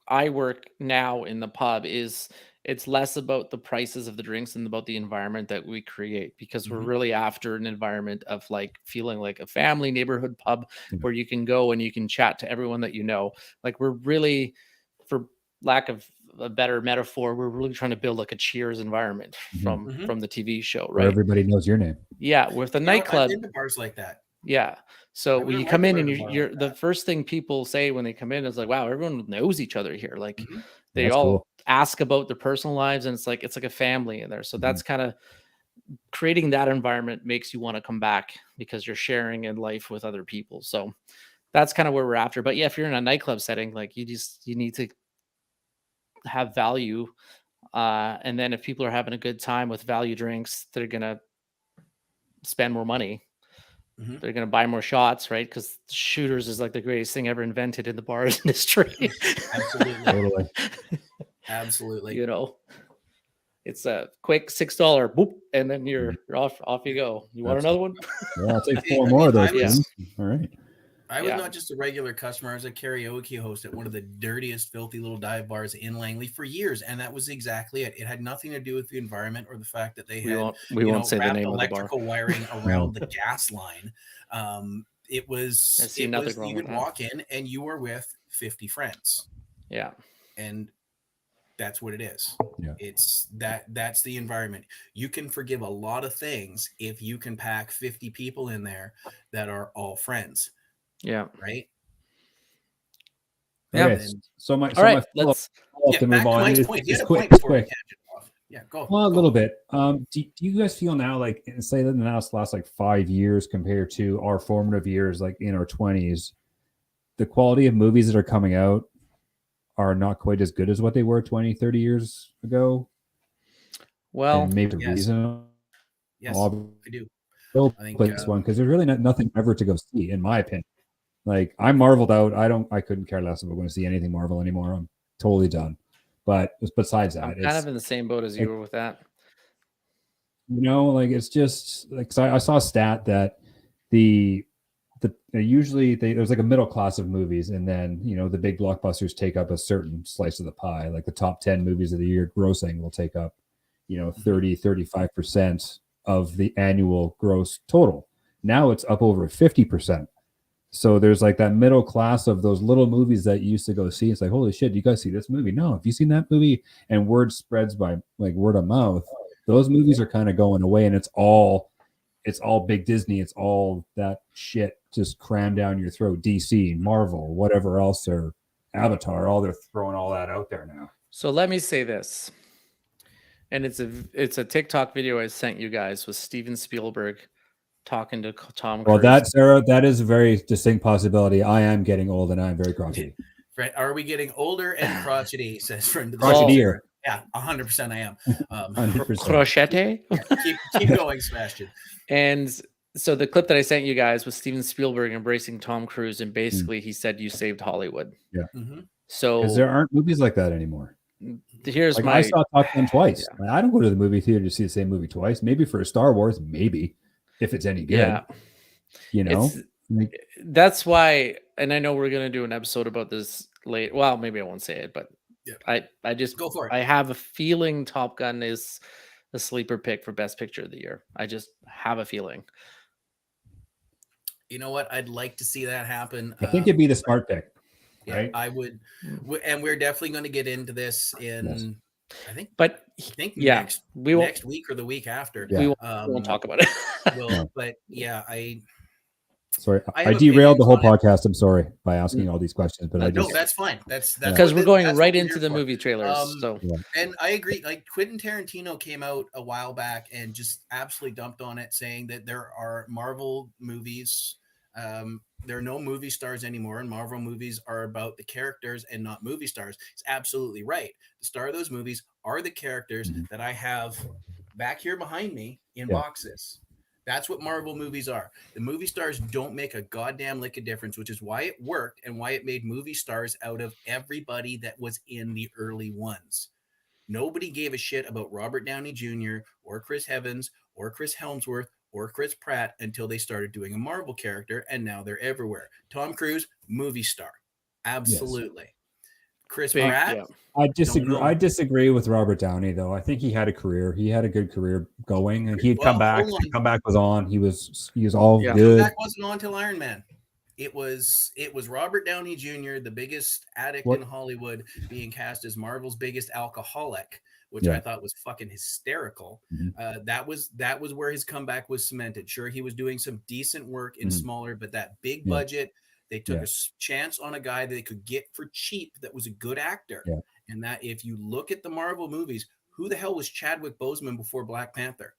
I work now in the pub is it's less about the prices of the drinks and about the environment that we create because we're Mhm. really after an environment of like feeling like a family neighborhood pub Yeah. where you can go and you can chat to everyone that you know. Like we're really, for lack of a better metaphor, we're really trying to build like a Cheers environment Mhm. from the TV show, Where right? everybody knows your name. Yeah, with the You know, I've nightclub. been to bars like that. Yeah. So I when you wouldn't come like to in go and to a bar you're like the that. first thing people say when they come in is like, wow, everyone knows each other here. Like Mhm. they That's all cool. ask about their personal lives and it's like a family in there. So that's kind of creating that environment makes you want to come back because you're sharing in life with other people. So that's kind of where we're after. But yeah, if you're in a nightclub setting, like you need to have value. And then if people are having a good time with value drinks, they're gonna spend more money. Mhm. They're going to buy more shots, right? Because shooters is like the greatest thing ever invented in the bar industry. Absolutely. Totally. Absolutely. You know, it's a quick $6 boop, and then you're off you go. You want another one? Yeah, I'll take Hey, 4 I more mean, of those. I was- Jim. All right. I was Yeah. not just a regular customer. I was a karaoke host at one of the dirtiest, filthy little dive bars in Langley for years, and that was exactly it. It had nothing to do with the environment or the fact that they We had, won't say the wrapped name of the bar. electrical wiring around the gas line. It I was, see nothing wrong you with would that. walk in and you were with 50 friends, Yeah. and that's what it is. Yeah. It's that's the environment. You can forgive a lot of things if you can pack 50 people in there that are all friends, Yeah. right? Yeah. Okay. And So my All right. follow-up Let's. to move back to on. Mike's It's, point. You it's had a quick. point It's before we quick. tangent off. Yeah, go. Well, a go. little bit. Do you guys feel now, like, say that in the last like 5 years compared to our formative years, like in our 20s, the quality of movies that are coming out are not quite as good as what they were 20, 30 years ago? Well, And maybe the Yes. reason Yes, I'll I do. I think play this one because there's really nothing ever to go see, in my opinion. Like, I'm Marveled out. I couldn't care less if I'm going to see anything Marvel anymore. I'm totally done. But besides that, I'm kind of in the same boat as you were with that. like, it's just like, 'cause I saw a stat that usually there's like a middle class of movies, and then the big blockbusters take up a certain slice of the pie. Like the top 10 movies of the year grossing will take up 30-35% of the annual gross total. Now it's up over 50%. So there's like that middle class of those little movies that you used to go see. It's like, holy shit, you guys see this movie? No, have you seen that movie? And word spreads by like word of mouth. Those movies are kind of going away, and it's all big Disney. It's all that shit just crammed down your throat. DC, Marvel, whatever else, or Avatar, they're throwing all that out there now. So let me say this, and it's a TikTok video I sent you guys with Steven Spielberg talking to Tom Cruise. Well, Sarah, that is a very distinct possibility. I am getting old, and I am very crotchety. Are we getting older and crotchety? Says friend of the Crotchetier. Yeah, 100% I am. 100%. Crochette. keep going, Sebastian. And so the clip that I sent you guys was Steven Spielberg embracing Tom Cruise, and basically he said, "You saved Hollywood." Yeah. Mm-hmm. So Because there aren't movies like that anymore. Here's like, my. I saw Top Gun twice. Yeah. I don't go to the movie theater to see the same movie twice. Maybe for a Star Wars, maybe if it's any good. Yeah. That's why, and I know we're gonna do an episode about this later. Well, maybe I won't say it, but yeah. I just go for it. I have a feeling Top Gun is a sleeper pick for Best Picture of the Year. I just have a feeling. You know what? I'd like to see that happen. I think it'd be the smart pick. Yeah, right? I would, and we're definitely going to get into this in. Yes. I think next week or the week after. Yeah. We won't talk about it. But yeah, Sorry, I derailed the whole podcast. I'm sorry by asking all these questions, but no, that's fine. That's because we're going right into the movie trailers. And I agree. Like Quentin Tarantino came out a while back and just absolutely dumped on it, saying that there are Marvel movies. There are no movie stars anymore, and Marvel movies are about the characters and not movie stars. It's absolutely right. The star of those movies are the characters that I have back here behind me in boxes. That's what Marvel movies are. The movie stars don't make a goddamn lick of difference, which is why it worked and why it made movie stars out of everybody that was in the early ones. Nobody gave a shit about Robert Downey Jr. or Chris Evans or Chris Helmsworth or Chris Pratt until they started doing a Marvel character, and now they're everywhere. Tom Cruise, movie star. Absolutely. Chris Big, Pratt, yeah. I disagree. know. I disagree with Robert Downey, though. I think he had a career. He had a good career going, and he'd Well, come back. hold on. The comeback was on. He was all Yeah. good. that wasn't on till Iron Man. It was Robert Downey Jr., the biggest addict What? in Hollywood, being cast as Marvel's biggest alcoholic, which Yeah. I thought was fucking hysterical. Mhm. That was where his comeback was cemented. Sure, he was doing some decent work in Mhm. smaller, but that big Yeah. budget, they took Yeah. a chance on a guy that they could get for cheap that was a good actor. Yeah. And that if you look at the Marvel movies, who the hell was Chadwick Boseman before Black Panther?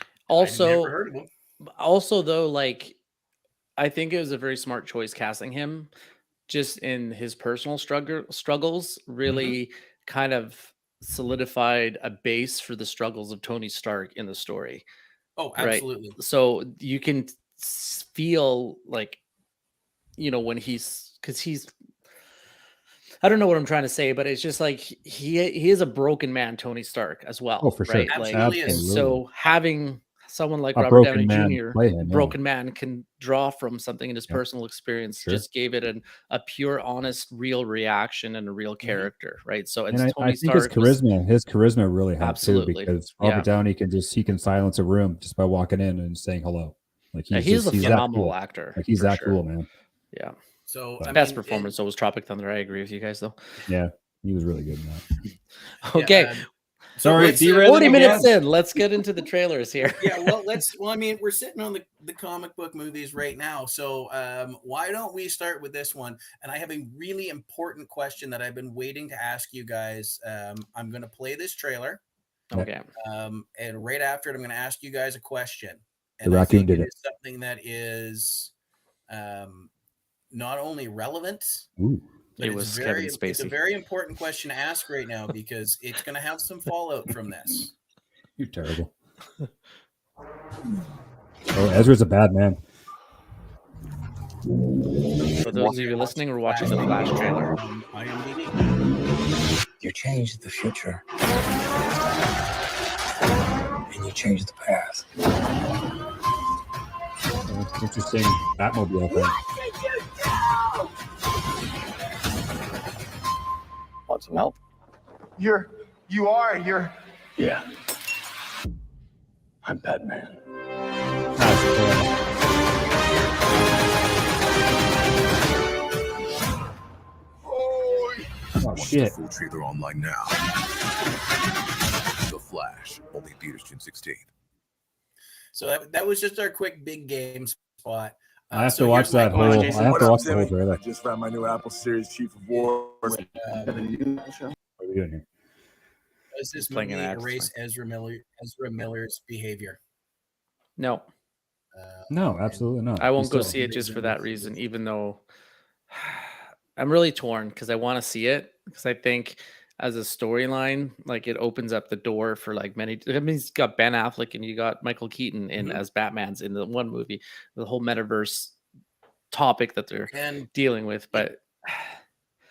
I'd Also, never heard of him. though, like, I think it was a very smart choice casting him, just in his personal struggles. Really, kind of solidified a base for the struggles of Tony Stark in the story. Oh, Right. absolutely. So you can feel like, when because he's, I don't know what I'm trying to say, but it's just like he is a broken man, Tony Stark, as well. Oh, for sure. right? Absolutely and is. so having someone like A Robert broken Downey man Jr., play him, yeah. broken man, can draw from something in his Yeah. personal experience, Sure. just gave it a pure, honest, real reaction and a real character, right? So it's And I Tony think his Stark was- charisma really helped Absolutely. too, because Robert Yeah. Downey can silence a room just by walking in and saying hello. Like he's a that phenomenal cool. actor. Like he's for that sure. cool, man. Yeah. So But- I Best mean, performance though was Tropic Thunder. I agree with you guys though. Yeah, he was really good in that. Okay. Sorry, let's, derailing 40 again. minutes in. Let's get into the trailers here. yeah, well, I mean, we're sitting on the comic book movies right now. So why don't we start with this one? And I have a really important question that I've been waiting to ask you guys. I'm going to play this trailer. Okay. And right after it, I'm going to ask you guys a question. The And I raccoon think did it it. is something that is not only relevant, Ooh. but It was it's Kevin it's a Spacey. very important question to ask right now because it's going to have some fallout from this. You're terrible. Oh, Ezra's a bad man. For those of you listening, we're watching the Flash trailer. IMDb. You changed the future. And you changed the past. Interesting Batmobile thing. Want some help? You're. Yeah. I'm Batman. Oh shit! Full trailer online now. The Flash, only theaters June 16th. So that was just our quick big game spot. I have so to watch here's my that whole. question. I Jason, have What to up, watch the whole Timmy? trailer. I just found my new Apple Series Chief of War. What are we doing here? Does this Playing movie an act, erase Ezra Miller's behavior? No, No, absolutely not. I won't He's go still- see it just for that reason, even though I'm really torn because I want to see it because I think as a storyline, like it opens up the door for like many. I mean, he's got Ben Affleck and you got Michael Keaton in Mhm. as Batman's in the one movie, the whole metaverse topic that they're And dealing with. But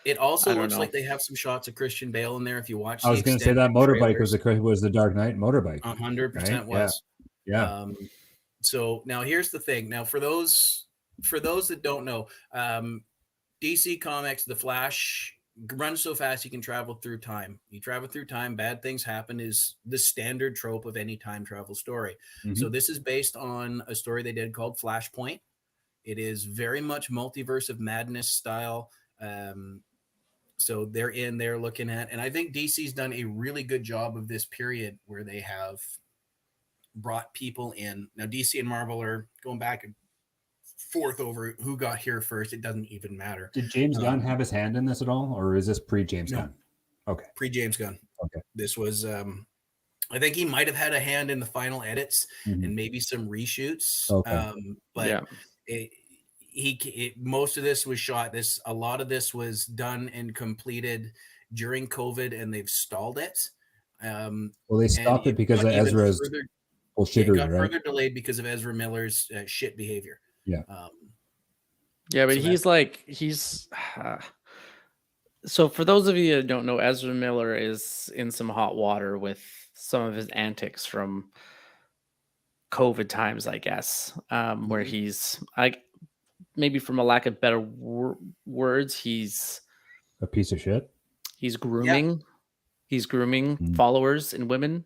it I also don't looks know. like they have some shots of Christian Bale in there. If you watch, I was going to say that motorbike was the Dark Knight motorbike. 100% right? was. Yeah. So now here's the thing. Now for those that don't know, DC Comics, The Flash runs so fast you can travel through time. You travel through time, bad things happen is the standard trope of any time travel story. Mhm. So this is based on a story they did called Flashpoint. It is very much multiverse of madness style. So they're looking at, and I think DC's done a really good job of this period where they have brought people in. Now DC and Marvel are going back and forth over who got here first. It doesn't even matter. Did James Gunn have his hand in this at all, or is this pre-James No. Gunn? Okay. Pre-James Gunn. Okay. This was I think he might have had a hand in the final edits Mhm. and maybe some reshoots. Okay. But yeah, most of this was shot. A lot of this was done and completed during COVID, and they've stalled it. Well, they stopped and it because got of even Ezra's further- it bullshittery, got right? further delayed because of Ezra Miller's shit behavior. Yeah. yeah, but So he's So for those of you that don't know, Ezra Miller is in some hot water with some of his antics from COVID times, I guess, where Mhm. he's like, maybe from a lack of better words, A piece of shit. he's Yeah. grooming, he's grooming Mm. followers and women,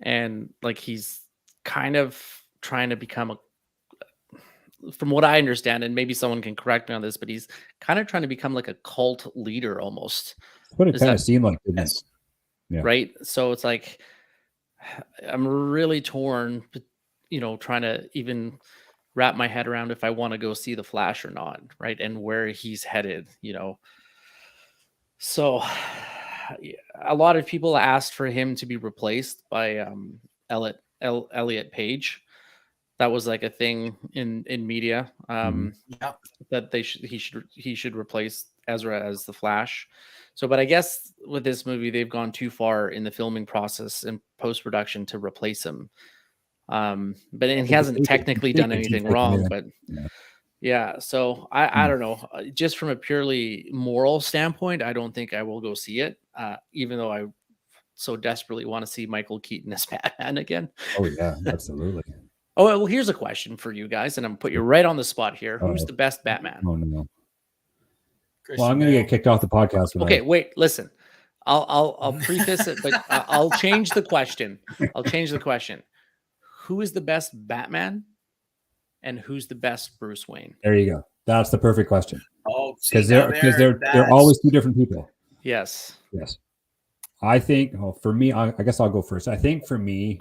and like he's kind of trying to become a, from what I understand, and maybe someone can correct me on this, but he's kind of trying to become like a cult leader almost. That's what it Is kind that of seemed like, didn't it? Yes. Yeah. right? So it's like I'm really torn, trying to even wrap my head around if I want to go see the Flash or not, right? And where he's headed. So yeah, a lot of people asked for him to be replaced by Elliot Page. That was like a thing in media. Yeah. That he should replace Ezra as the Flash. So, but I guess with this movie, they've gone too far in the filming process and post production to replace him. But and he hasn't technically done anything wrong. But yeah, so I don't know. Just from a purely moral standpoint, I don't think I will go see it. Even though I so desperately want to see Michael Keaton as Batman again. Oh yeah, absolutely. Oh well, here's a question for you guys, and I'm gonna put you right on the spot here. Who's the best Batman? Oh no. Christian Well, I'm gonna Bale. get kicked off the podcast. For Okay, that. wait, listen. I'll preface it, but I'll change the question. I'll change the question. Who is the best Batman, and who's the best Bruce Wayne? There you go. That's the perfect question. Oh, Because they're always two different people. Yes. Yes. I think. Oh, for me, I guess I'll go first. I think for me,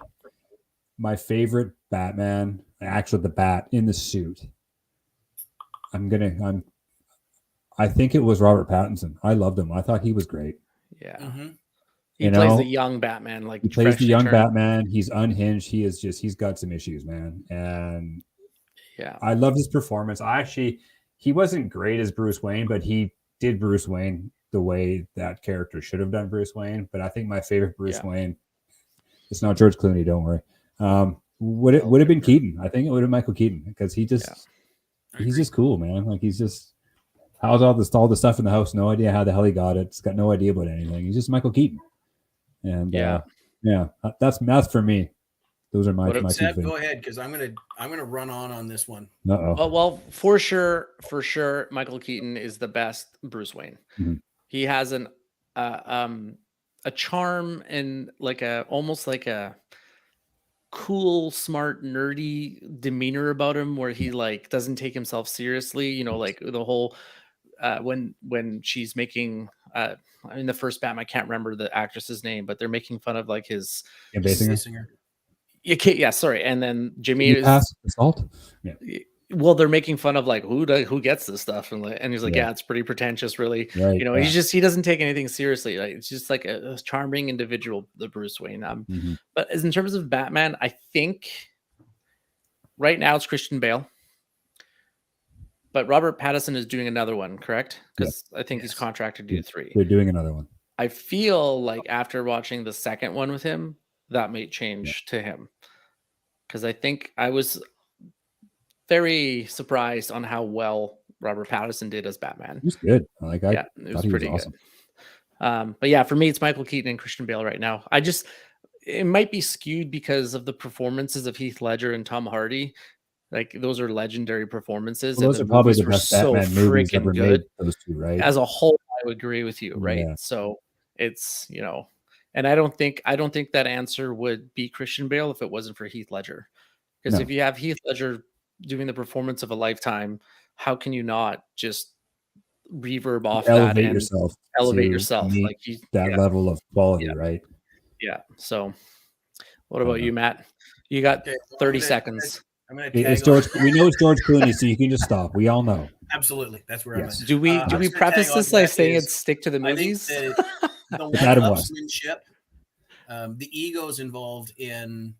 my favorite Batman, actually the Bat in the suit. I think it was Robert Pattinson. I loved him. I thought he was great. Yeah. Mm-hmm. He plays the young Batman, like he plays the young Batman. He's unhinged. He's got some issues, man. And yeah, I love his performance. He wasn't great as Bruce Wayne, but he did Bruce Wayne the way that character should have done Bruce Wayne. But I think my favorite Bruce Wayne, it's not George Clooney, don't worry. Would have been Keaton. I think it would have been Michael Keaton because he's just cool, man. Like he's just how's all the stuff in the house. No idea how the hell he got it. He's got no idea about anything. He's just Michael Keaton. And that's for me. Those are my two Seb, things. go ahead because I'm gonna run on this one. Well, for sure, Michael Keaton is the best Bruce Wayne. Mm-hmm. He has a charm and almost like a cool, smart, nerdy demeanor about him, where he like doesn't take himself seriously. Like the whole when she's making in the first Batman, I can't remember the actress's name, but they're making fun of like his Basinger. Yeah, sorry. And then Jimmy is assault. Yeah. Well, they're making fun of like who gets this stuff, and he's like, yeah, it's pretty pretentious, really. Right, he doesn't take anything seriously. Like, it's just like a charming individual, the Bruce Wayne. But as in terms of Batman, I think right now it's Christian Bale. But Robert Pattinson is doing another one, correct? Because I think he's contracted to do 3. They're doing another one. I feel like after watching the second one with him, that may change to him. Because I think I was very surprised on how well Robert Pattinson did as Batman. He was good. It was pretty awesome. Good. But yeah, for me, it's Michael Keaton and Christian Bale right now. It might be skewed because of the performances of Heath Ledger and Tom Hardy. Like those are legendary performances. Well, those are probably the best Batman movies ever made. Those two, right? As a whole, I would agree with you, right? Yeah. So it's and I don't think that answer would be Christian Bale if it wasn't for Heath Ledger. Because if you have Heath Ledger doing the performance of a lifetime, how can you not just reverb off that and elevate yourself like that level of quality, right? Yeah. So what about you, Matt? You got 30 seconds. It's George. We know it's George Clooney, so you can just stop. We all know. Absolutely, that's where I'm at. Do we preface this by saying it's stick to the movies? The one-upsmanship, the egos involved in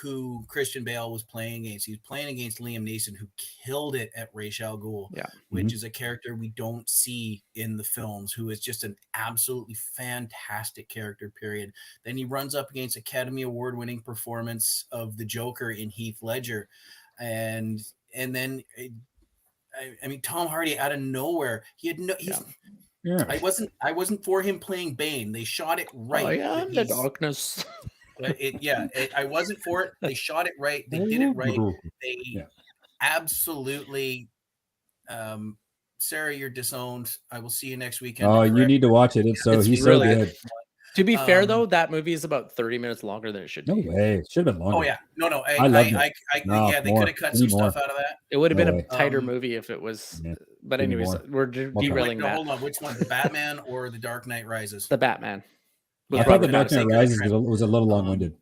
who Christian Bale was playing against. He was playing against Liam Neeson, who killed it at Ra's al Ghul, which is a character we don't see in the films, who is just an absolutely fantastic character, period. Then he runs up against Academy Award-winning performance of the Joker in Heath Ledger. And then, I mean, Tom Hardy out of nowhere, he had Yeah. I wasn't for him playing Bane. They shot it right. I am but the he's- darkness. but I wasn't for it. They shot it right. They did it right. They Yeah. absolutely. Sarah, you're disowned. I will see you next weekend. Oh, to you correct need to watch it. It's so It's he's really so good. good. To be fair, Um, though, that movie is about 30 minutes longer than it should No be. way. It should have been longer. Oh yeah, no. I loved it. No, Yeah, they more. could have cut We some need more. stuff out of that. It would have No been way. a tighter Um, movie if it was. Yeah. But We need anyways, more. we're Okay. derailing No, that. hold on. Which one, the Batman or the Dark Knight Rises? The Batman. Yeah, I thought the Robert Dark Knight Pattinson. Rises was a little long-winded,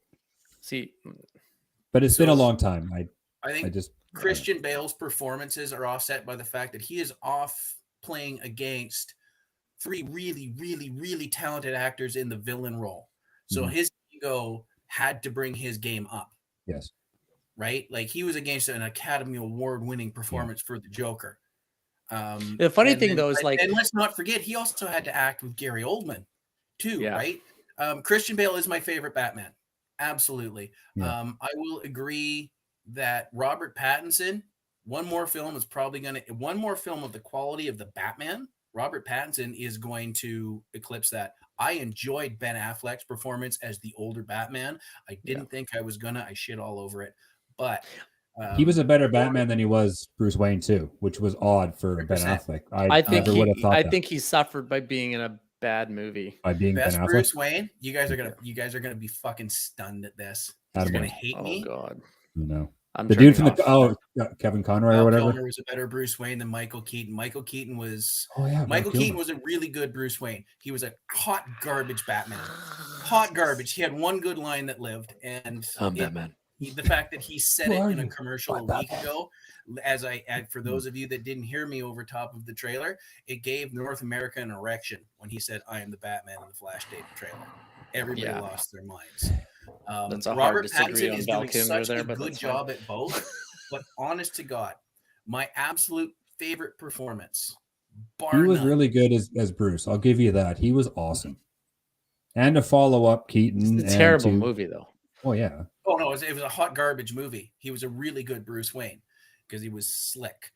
See, but it's been a So- long time. I I think just Christian Bale's performances are offset by the fact that he is off playing against three really, really, really talented actors in the villain role. So Mhm. his ego had to bring his game up, yes. right? Like he was against an Academy Award-winning performance for the Joker. The funny and thing, then- though, is like, and let's not forget, he also had to act with Gary Oldman, too, Yeah. right? Christian Bale is my favorite Batman, absolutely. Yeah. I will agree that Robert Pattinson, one more film of the quality of the Batman, Robert Pattinson is going to eclipse that. I enjoyed Ben Affleck's performance as the older Batman. I didn't think I was gonna. I shit all over it, but He was a better Batman than he was Bruce Wayne too, which was odd for Ben 100%. Affleck. I think never would have thought I that think he suffered by being in a bad movie. by being best Ben Affleck. Bruce Wayne. You guys are gonna be fucking stunned at this. You're Attaboy. gonna hate Oh me. God, No, I'm the dude from turning off. Kevin Conroy or Val whatever. Kilmer was a better Bruce Wayne than Michael Keaton. Michael Keaton was Oh yeah, Michael Val Keaton Kilmer. was a really good Bruce Wayne. He was a hot garbage Batman. Hot garbage. He had one good line that lived, and Batman. the fact that he said Who it are in a you? commercial a What week ago, for those of you that didn't hear me over top of the trailer, it gave North America an erection when he said, "I am the Batman" in the Flash David trailer. Everybody Yeah. lost their minds. That's a hard Robert disagree Pattinson on is Val doing Kilmer such there, a but good that's fine. job at both. But honest to God, my absolute favorite performance, bar He was none, really good as Bruce. I'll give you that. He was awesome. And to follow up Keaton. It's a terrible and movie, though. Oh yeah. Oh no, it was a hot garbage movie. He was a really good Bruce Wayne because he was slick.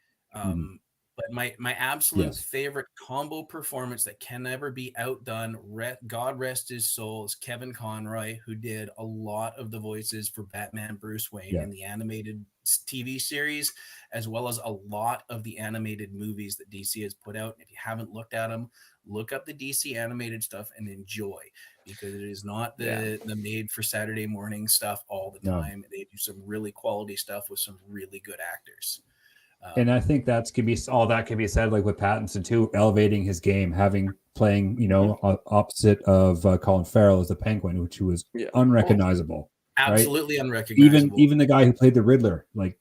But my absolute Yes. favorite combo performance that can never be outdone, God rest his soul, is Kevin Conroy, who did a lot of the voices for Batman Bruce Wayne Yeah. in the animated TV series, as well as a lot of the animated movies that DC has put out. If you haven't looked at them, look up the DC animated stuff and enjoy, because it is not the made for Saturday morning stuff all the No. time. They do some really quality stuff with some really good actors. And I think that could be said like with Pattinson too, elevating his game, playing opposite of Colin Farrell as the Penguin, which was unrecognizable. Absolutely unrecognizable. Even the guy who played the Riddler, like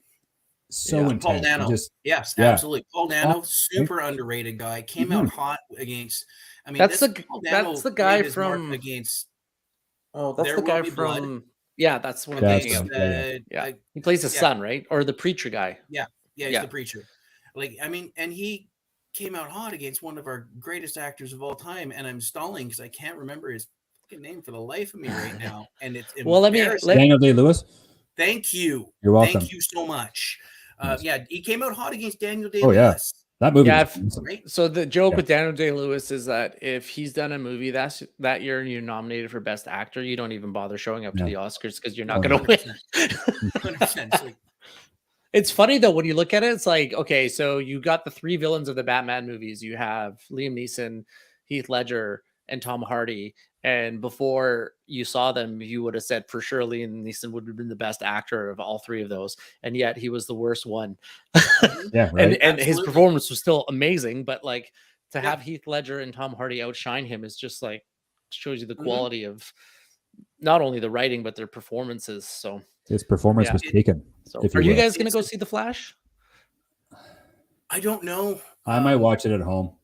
so Yeah. intense. Paul Dano. Just Yes, yeah. absolutely. Paul Dano, super underrated guy, came out hot against. I mean, That's Paul Dano the guy made his mark from. against. Oh, that's There the Will guy Be from. Blood. Yeah, that's what I'm That's thinking him. of. Yeah. Yeah, he plays his yeah. son, right, or the preacher guy. Yeah, he's Yeah. the preacher. Like, I mean, and he came out hot against one of our greatest actors of all time, and I'm stalling because I can't remember his fucking name for the life of me right now. And it's Well, let me- embarrassing. Daniel Day-Lewis. Thank you. You're welcome. Thank you so much. Yes. Yeah, he came out hot against Daniel Oh, yeah. Day-Lewis. That movie. Yeah, was awesome. Right? So the joke Yeah. with Daniel Day-Lewis is that if he's done a movie that year and you're nominated for Best Actor, you don't even bother showing up to No. the Oscars because you're not Oh, going to win. 100%. It's like, It's funny though when you look at it. It's like, okay, so you got the three villains of the Batman movies. You have Liam Neeson, Heath Ledger, and Tom Hardy. And before you saw them, you would have said for sure Liam Neeson would have been the best actor of all three of those, and yet he was the worst one. Yeah, right. And his Absolutely. performance was still amazing, but like to Yeah. have Heath Ledger and Tom Hardy outshine him is just like shows you the Mhm. quality of not only the writing but their performances. So His performance Yeah. was taken. So If are you you will. guys gonna go see The Flash I don't know. I might watch it at home.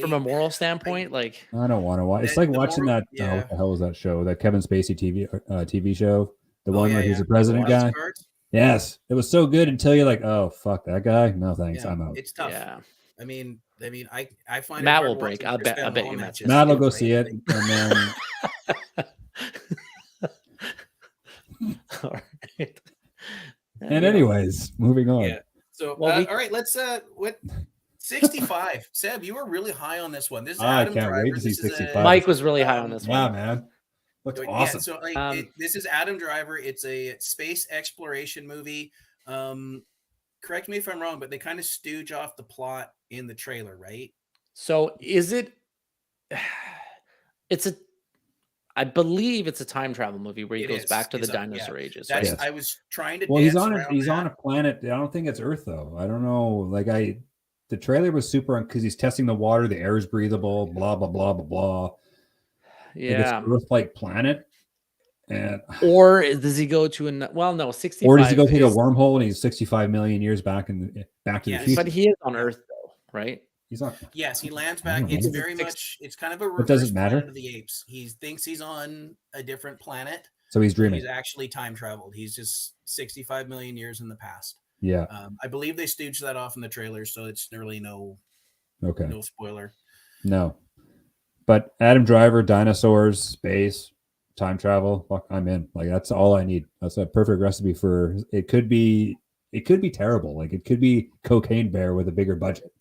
from a moral standpoint? Like I don't want to watch. It's The- like the watching moral- that. yeah. What the hell was that show? That Kevin Spacey TV show. The Oh, one yeah, where he's yeah. a president guy. Wild cards? Yes, it was so good until you're like, oh fuck that guy. No thanks, Yeah, I'm out. it's tough. yeah, I mean, I find Matt it hard will break. watching I Chris bet Benoit you Matt. matches Matt will too, go right? see it, Like, and then. all right. And anyways, moving on. Yeah. So Well, all right, let's 65. Seb, you were really high on this one. This is I Adam can't Driver. wait to see This is 65. Mike was really high on this Yeah, one. man. Looks Yeah, awesome. so like this is Adam Driver. It's a space exploration movie. Correct me if I'm wrong, but they kind of stooge off the plot in the trailer, right? So is it? It's a. I believe it's a time travel movie where he It goes is. back to the It's dinosaur ages. That's Right? Yes. I was trying to Well, dance he's around on that. a planet. I don't think it's Earth though. I don't know. Like the trailer was super because he's testing the water. The air is breathable. Blah blah blah blah blah. Yeah. Like it's Earth-like planet. And Or does he go to no 65? or does he go take a wormhole and he's 65 million years back to the Yes. future? But he is on Earth though, right? He's not. Yes, he lands I don't back. know. It's Is it very much. It's kind of a But does reverse it matter? Planet of the Apes. He thinks he's on a different planet. So he's but dreaming. He's actually time traveled. He's just 65 million years in the past. Yeah. I believe they stooged that off in the trailer, so it's really no spoiler. No. But Adam Driver, dinosaurs, space, time travel. Fuck, I'm in. Like that's all I need. That's a perfect recipe for. It could be terrible. Like it could be Cocaine Bear with a bigger budget.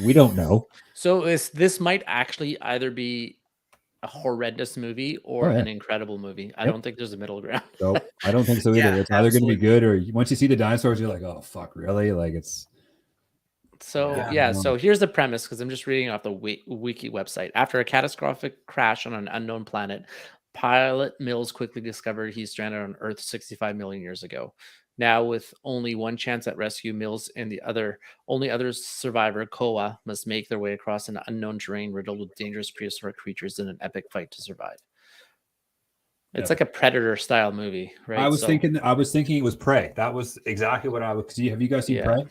We don't know. So this might actually either be a horrendous movie or an incredible movie. I don't think there's a middle ground. So I don't think so either. Yeah, It's either going to be absolutely. good or once you see the dinosaurs, you're like, oh fuck, really? Like it's. So Yeah. so here's the premise because I'm just reading off the wiki website. After a catastrophic crash on an unknown planet, pilot Mills quickly discovered he's stranded on Earth 65 million years ago. Now, with only one chance at rescue, Mills and the only other survivor, Koa, must make their way across an unknown terrain riddled with dangerous prehistoric creatures in an epic fight to survive. It's like a Predator style movie, right? I was thinking it was Prey. That was exactly what I was. Have you guys seen Prey?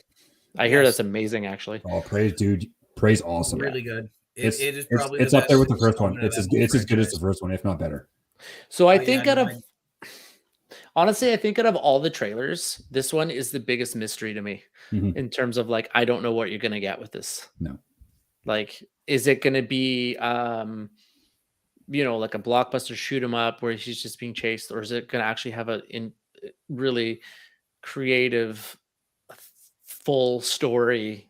I hear that's amazing, actually. Oh, Prey, dude! Prey's awesome. Really good. It's it is probably it's the up there with best the first one. installment of It's that whole as good as franchise. the first one, if not better. So I But think yeah, out no, of honestly, I think out of all the trailers, this one is the biggest mystery to me in terms of like I don't know what you're gonna get with this. No. Like, is it gonna be like a blockbuster shoot 'em up where he's just being chased, or is it gonna actually have a really creative full story,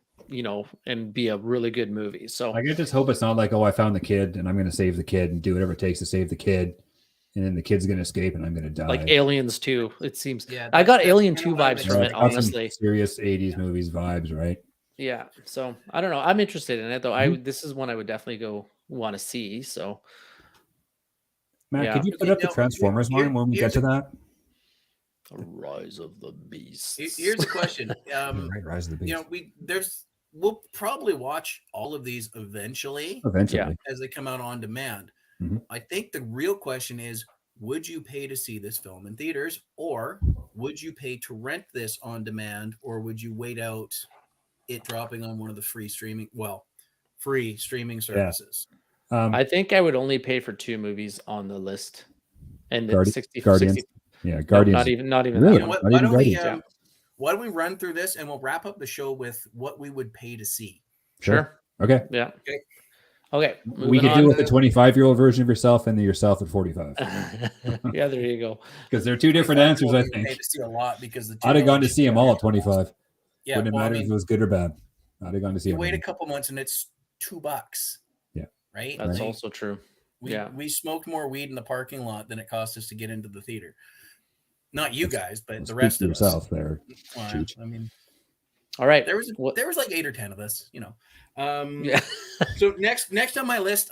and be a really good movie? So I just hope it's not like, oh, I found the kid and I'm going to save the kid and do whatever it takes to save the kid, and then the kid's going to escape and I'm going to die. like Aliens 2, it seems. Yeah, I got that's Alien kinda 2 what I'm vibes from it, Got some honestly. serious 80s movies vibes, right? Yeah, so I don't know. I'm interested in it though. This is one I would definitely want to see. So, Matt, yeah. could you put Okay, up the now, Transformers one when we get here's to that? The Rise of the Beast. Here's a question. Right, Rise of the Beast. We'll probably watch all of these eventually Eventually. as they come out on demand. Mhm. I think the real question is, would you pay to see this film in theaters, or would you pay to rent this on demand, or would you wait out it dropping on one of the free streaming services? I think I would only pay for 2 movies on the list, and Guardians. 60. Yeah, No, Guardians. not even Really? that You know one. what? Not Why even don't we Guardians. why don't we run through this and we'll wrap up the show with what we would pay to see? Sure. Okay. Yeah. Okay. Okay. We could do with the 25-year-old version of yourself and the yourself at 45. Yeah, there you go. Because they're two different answers, I We think. pay to see a lot because I'd have gone to see them all at 25. Yeah, Wouldn't have mattered if it was good or bad. I'd have gone to see you them. wait a couple months and it's $2. Yeah. Right. That's Like, also true. we smoked more weed in the parking lot than it cost us to get into the theater. Not you guys, but the rest of yourself us. there. Well, Cheech. I mean, All right. there was like 8 or 10 of us, Yeah. So next on my list,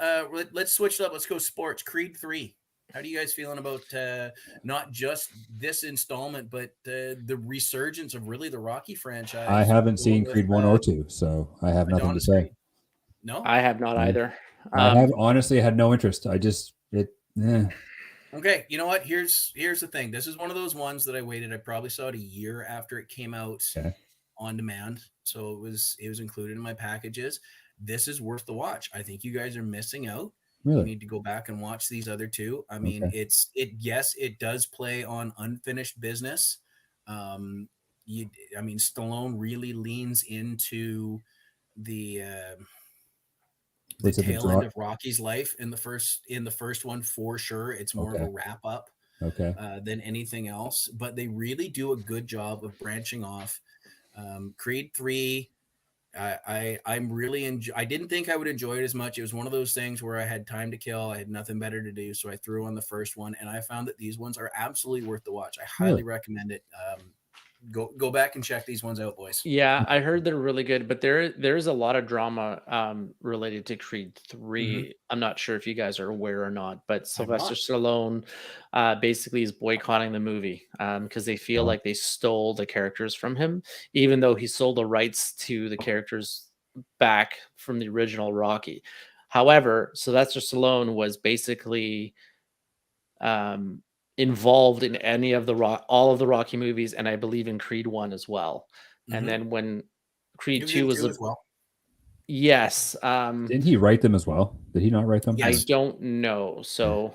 let's switch it up. Let's go sports. Creed 3. How do you guys feeling about not just this installment, but the resurgence of really the Rocky franchise? I haven't seen with, Creed 1 or 2, so I have nothing to Adonis say. Creed. No? I have not either. I have honestly had no interest. Okay, you know what? Here's the thing. This is one of those ones that I waited. I probably saw it a year after it came out on demand, so it was included in my packages. This is worth the watch. I think you guys are missing out. Really? You need to go back and watch these other two. I mean, it does play on unfinished business. Stallone really leans into the tail end of Rocky's life in the first one for sure. It's more of a wrap up than anything else, but they really do a good job of branching off. Creed 3 I'm really I didn't think I would enjoy it as much. It was one of those things where I had time to kill. I had nothing better to do, so I threw on the first one, and I found that these ones are absolutely worth the watch. I highly recommend it. Go back and check these ones out, boys. Yeah, I heard they're really good, but there's a lot of drama related to Creed 3. I'm not sure if you guys are aware or not, but Sylvester Stallone basically is boycotting the movie because they feel like they stole the characters from him, even though he sold the rights to the characters back from the original Rocky. However, Sylvester Stallone was basically involved in any of all of the Rocky movies, and I believe in Creed 1 as well. And then when Creed 2 was as well. Yes. Didn't he write them as well? Did he not write them? I don't know. So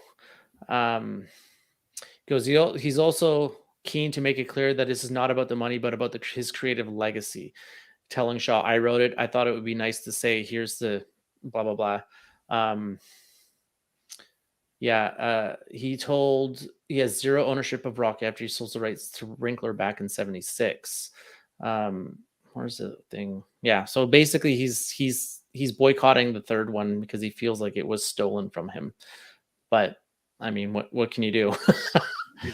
he's also keen to make it clear that this is not about the money, but about his creative legacy. Telling Shaw, I wrote it. I thought it would be nice to say, here's the blah, blah, blah. He has zero ownership of Rocky after he sold the rights to Winkler back in 76. Where's the thing? Yeah. So basically he's boycotting the third one because he feels like it was stolen from him. But I mean, what can you do?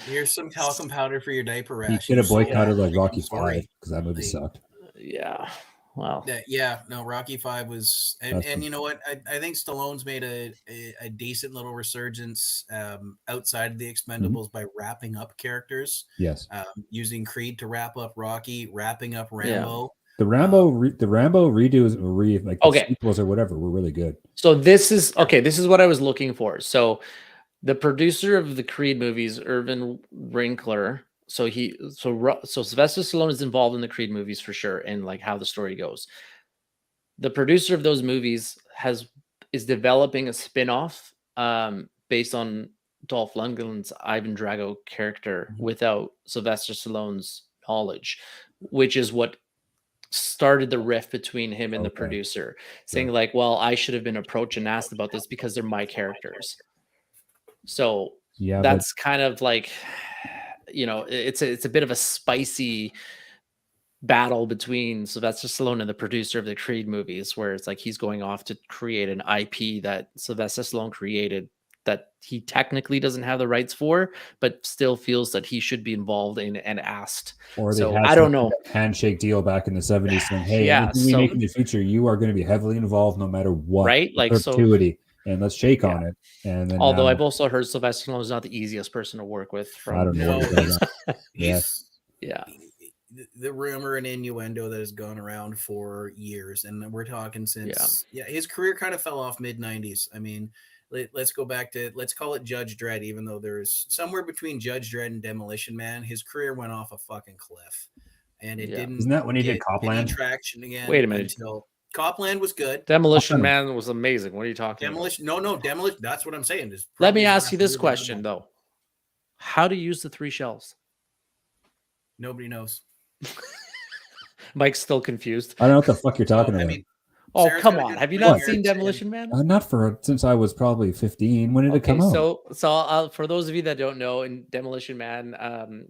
Here's some talcum powder for your diaper rash. He should have boycotted like Rocky 5 because that movie sucked. Yeah. Wow. Rocky 5 was, and you know what? I think Stallone's made a decent little resurgence outside of the Expendables by wrapping up characters. Yes. Using Creed to wrap up Rocky, wrapping up Rambo. Yeah. The Rambo redos the sequels or whatever were really good. So this is what I was looking for. So the producer of the Creed movies, Irvin Winkler. So Sylvester Stallone is involved in the Creed movies for sure, and like how the story goes. The producer of those movies is developing a spin-off based on Dolph Lundgren's Ivan Drago character without Sylvester Stallone's knowledge, which is what started the rift between him and the producer, saying like, well, I should have been approached and asked about this because they're my characters. So that's kind of like, it's a bit of a spicy battle between Sylvester Stallone and the producer of the Creed movies, where it's like he's going off to create an IP that Sylvester Stallone created that he technically doesn't have the rights for, but still feels that he should be involved in and asked. Or I don't know. Handshake deal back in the 70s saying, hey, anything we make in the future, you are going to be heavily involved no matter what. Right? Like perpetuity. And let's shake on it. And then although I've also heard Sylvester Stallone is not the easiest person to work with. I don't know. The rumor and innuendo that has gone around for years, and we're talking since his career kind of fell off mid-90s. I mean, let's go back to, let's call it Judge Dredd, even though there's somewhere between Judge Dredd and Demolition Man, his career went off a fucking cliff, and it didn't. Isn't that when he did Copland? Traction again. Wait a minute. Until Copland was good. Demolition Man was amazing. What are you talking about? Demolition. That's what I'm saying. Let me ask you this question though: how to use the 3 shells? Nobody knows. Mike's still confused. I don't know what the fuck you're talking about. I mean, come on! Have you not seen Demolition Man? Not since I was probably 15. When did it come out? So for those of you that don't know, in Demolition Man,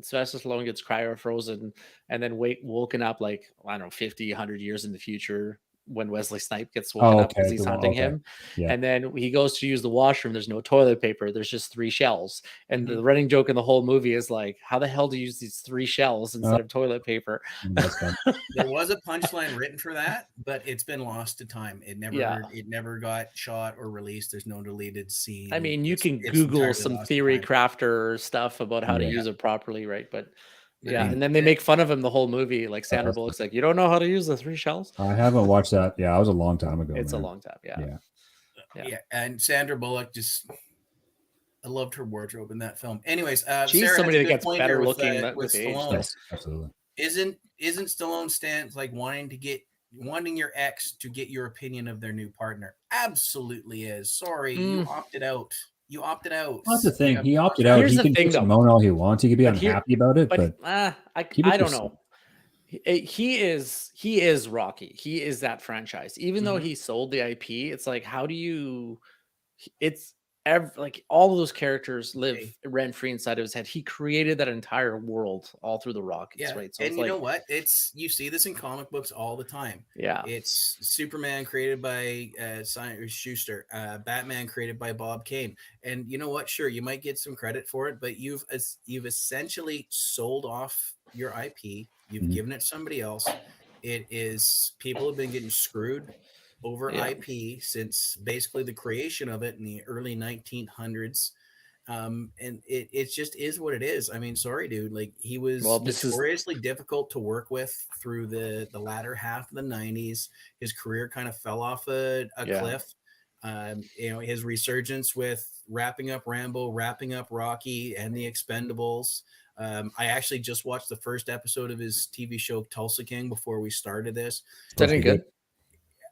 Sylvester Stallone gets cryo-frozen and then woken up like, I don't know, 50, 100 years in the future when Wesley Snipes gets woken up because he's hunting him. Yeah. And then he goes to use the washroom. There's no toilet paper. There's just 3 shells. And the running joke in the whole movie is like, how the hell do you use these 3 shells instead of toilet paper? There was a punchline written for that, but it's been lost to time. It never got shot or released. There's no deleted scene. I mean, you can Google some theory crafter stuff about how to use it properly, right? But and then they make fun of him the whole movie. Like Sandra Bullock's like, you don't know how to use the 3 shells? I haven't watched that. Yeah, it was a long time ago. It's a long time. Yeah. And Sandra Bullock I loved her wardrobe in that film. Anyways, she's Sarah somebody that gets better looking with age. Stallone. Absolutely. Isn't Stallone's stance like wanting your ex to get your opinion of their new partner? Absolutely is. Sorry, you opted out. Well, that's the thing. He opted out. He can moan all he wants. He can be unhappy about it, but I don't know. He is Rocky. He is that franchise. Even though he sold the IP, it's like, how do you? like all of those characters live rent free inside of his head. He created that entire world all through the Rockets, right? So and it's you like, know what? You see this in comic books all the time. yeah, It's Superman created by Schuster, Batman created by Bob Kane, and you know what? Sure, you might get some credit for it, but you've essentially sold off your IP. You've given it to somebody else. It is people have been getting screwed over IP since basically the creation of it in the early 1900s. And it just is what it is. I mean, sorry, dude. Like he was notoriously difficult to work with through the latter half of the 90s. His career kind of fell off a cliff. You know, his resurgence with wrapping up Rambo, wrapping up Rocky, and the Expendables. I actually just watched the first episode of his TV show Tulsa King before we started this. Is that any good?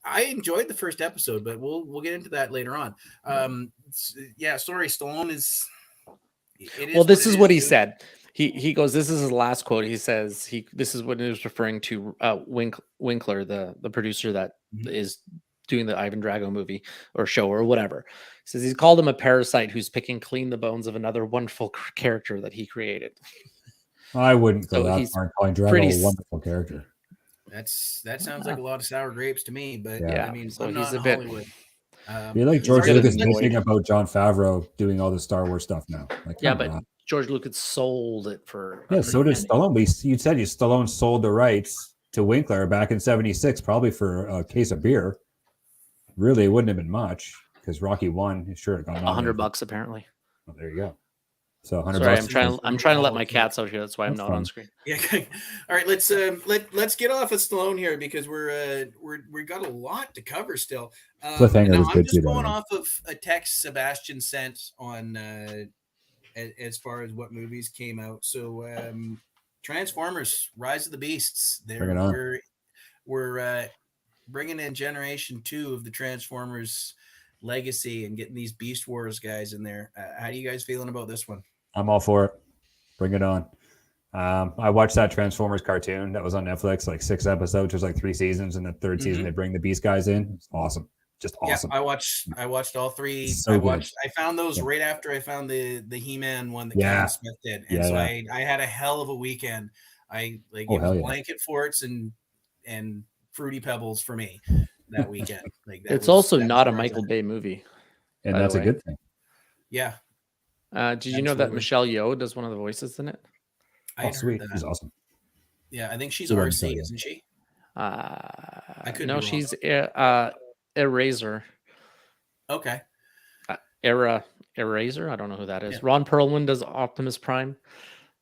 I enjoyed the first episode, but we'll get into that later on. Yeah, sorry, Stallone is. Well, this is what he said. He goes. This is his last quote. He says this is what he was referring to. Winkler, the producer that is doing the Ivan Drago movie or show or whatever. He says he's called him a parasite who's picking clean the bones of another wonderful character that he created. I wouldn't go that far calling Drago a wonderful character. That sounds like a lot of sour grapes to me, but yeah. I mean, so I'm he's not a in bit. Hollywood. You're like George Lucas bitching about John Favreau doing all the Star Wars stuff now. Like, yeah, but George Lucas sold it for. Yeah, so did Stallone. But you said Stallone sold the rights to Winkler back in '76, probably for a case of beer. Really, it wouldn't have been much because Rocky won. Sure, it got $100 apparently. Well, there you go. So $100. Sorry, I'm trying to let my cats out here. That's why I'm not on screen. Yeah. All right, let's get off of Stallone here because we got a lot to cover still. Cliffhanger was good I'm just too. Going off of a text Sebastian sent on as far as what movies came out. So Transformers: Rise of the Beasts. We're bringing in Generation 2 of the Transformers legacy and getting these Beast Wars guys in there. How do you guys feeling about this one? I'm all for it. Bring it on. I watched that Transformers cartoon that was on Netflix, like 6 episodes. There's like 3 seasons, and the third season they bring the Beast guys in. It's awesome, just awesome. Yeah, I watched all 3. So I found those right after I found the He-Man one that Kevin Smith did, and so I had a hell of a weekend. I it was blanket forts and fruity pebbles for me that weekend. It's also not a Michael Bay movie, and that's a good thing. Yeah. Did you know that Michelle Yeoh does one of the voices in it? Oh, sweet. She's awesome. Yeah, I think she's RC, isn't she? I could know she's Eraser. Okay. Eraser. I don't know who that is. Yeah. Ron Perlman does Optimus Prime.